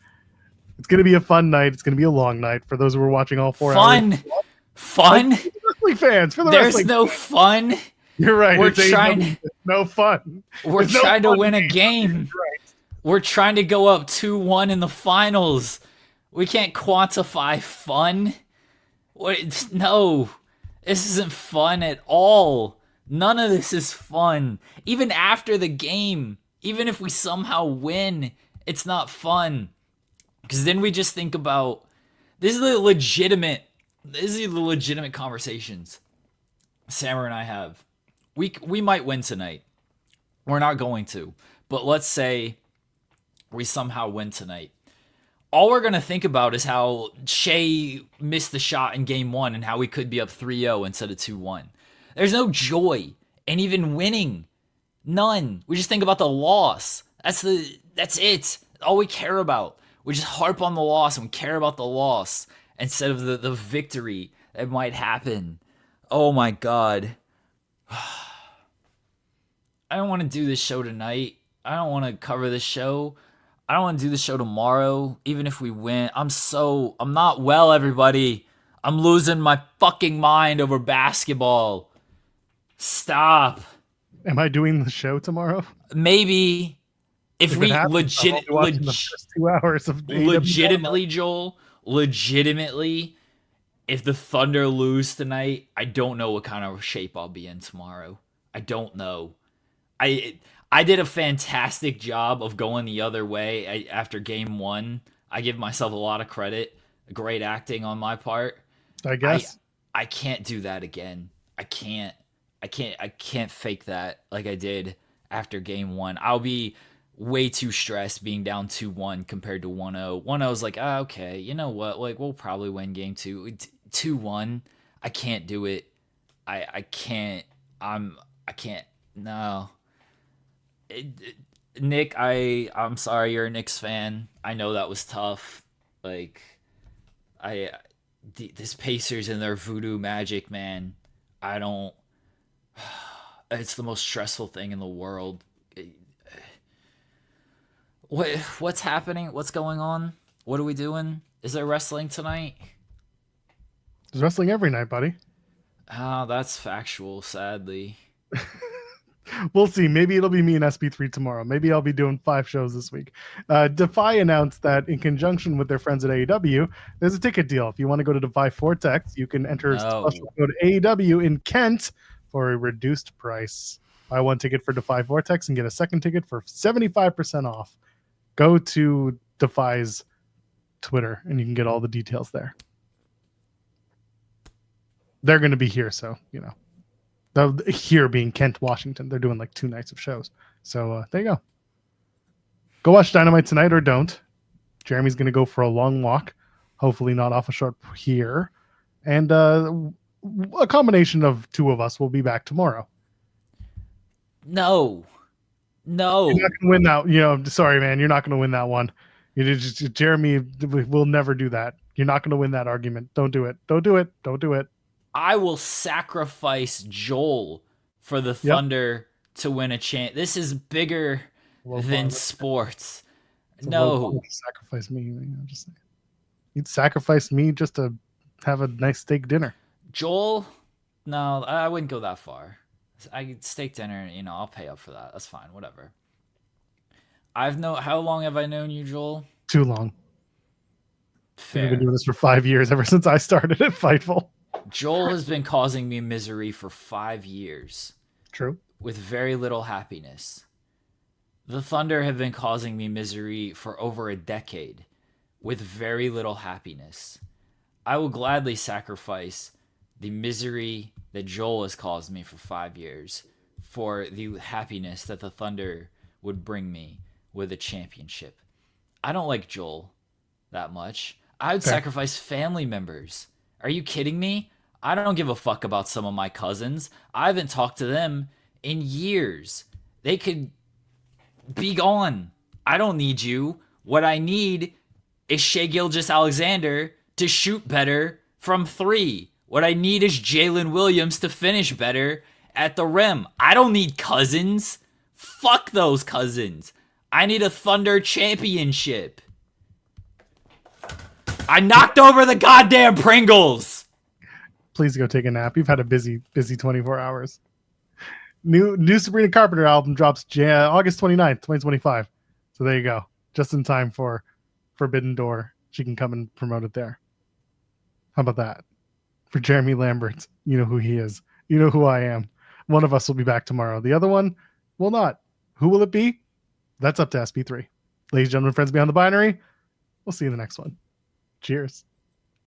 It's going to be a fun night. It's going to be a long night for those who are watching all 4 hours. Fun. Wrestling fans, for the There's wrestling no fans. fun. You're right. We're trying. No fun. We're There's trying no to fun win a game. game. Right. We're trying to go up 2-1 in the finals. We can't quantify fun. What? No, this isn't fun at all. None of this is fun. Even after the game, even if we somehow win, it's not fun. Because then we just think about this is the legitimate conversations Sammer and I have. We might win tonight. We're not going to. But let's say we somehow win tonight. All we're going to think about is how Shea missed the shot in game 1 and how we could be up 3-0 instead of 2-1. There's no joy in even winning. None. We just think about the loss. That's it. All we care about. We just harp on the loss and we care about the loss instead of the victory that might happen. Oh my God. I don't want to do this show tonight. I don't want to cover this show. I don't want to do the show tomorrow, even if we win. I'm not well, everybody. I'm losing my fucking mind over basketball. Stop. Am I doing the show tomorrow? Maybe. If we the first 2 hours of legitimately, Joel, if the Thunder lose tonight, I don't know what kind of shape I'll be in tomorrow. I don't know. I did a fantastic job of going the other way after game 1. I give myself a lot of credit. Great acting on my part. I guess. I can't do that again. I can't fake that like I did after game 1. I'll be way too stressed being down 2-1 compared to 1-0. 1-0 is like, okay, you know what? Like, we'll probably win game 2. 2-1, I can't do it. I can't. I can't. No. Nick, I'm sorry you're a Knicks fan. I know that was tough. Like, this Pacers and their voodoo magic, man. I don't. It's the most stressful thing in the world. What's happening? What's going on? What are we doing? Is there wrestling tonight? There's wrestling every night, buddy. Oh, that's factual, sadly. We'll see. Maybe it'll be me and SP3 tomorrow. Maybe I'll be doing 5 shows this week. Defy announced that in conjunction with their friends at AEW, there's a ticket deal. If you want to go to Defy Vortex, you can enter special code AEW in Kent for a reduced price. Buy 1 ticket for Defy Vortex and get a second ticket for 75% off. Go to Defy's Twitter and you can get all the details there. They're going to be here, so, here being Kent, Washington. They're doing like 2 nights of shows. So there you go. Go watch Dynamite tonight or don't. Jeremy's going to go for a long walk. Hopefully not off a short here. And a combination of 2 of us will be back tomorrow. No. You're not going to win that. Sorry, man. You're not going to win that one. Jeremy will never do that. You're not going to win that argument. Don't do it. Don't do it. Don't do it. I will sacrifice Joel for the Thunder to win a chance. This is bigger than sports. No. Sacrifice me. You'd sacrifice me just to have a nice steak dinner. Joel? No, I wouldn't go that far. Steak dinner, I'll pay up for that. That's fine. Whatever. How long have I known you, Joel? Too long. Fair. I've been doing this for 5 years, ever since I started at Fightful. Joel has been causing me misery for 5 years. True. With very little happiness. The Thunder have been causing me misery for over a decade. With very little happiness. I will gladly sacrifice the misery that Joel has caused me for 5 years for the happiness that the Thunder would bring me with a championship. I don't like Joel that much. I would sacrifice family members. Are you kidding me? I don't give a fuck about some of my cousins. I haven't talked to them in years. They could be gone. I don't need you. What I need is Shai Gilgeous-Alexander to shoot better from 3. What I need is Jalen Williams to finish better at the rim. I don't need cousins. Fuck those cousins. I need a Thunder championship. I knocked over the goddamn Pringles. Please go take a nap. You've had a busy 24 hours. New Sabrina Carpenter album drops August 29th, 2025. So there you go. Just in time for Forbidden Door. She can come and promote it there. How about that? For Jeremy Lambert, you know who he is. You know who I am. One of us will be back tomorrow. The other one will not. Who will it be? That's up to SP3. Ladies and gentlemen, friends beyond the binary, we'll see you in the next one. Cheers.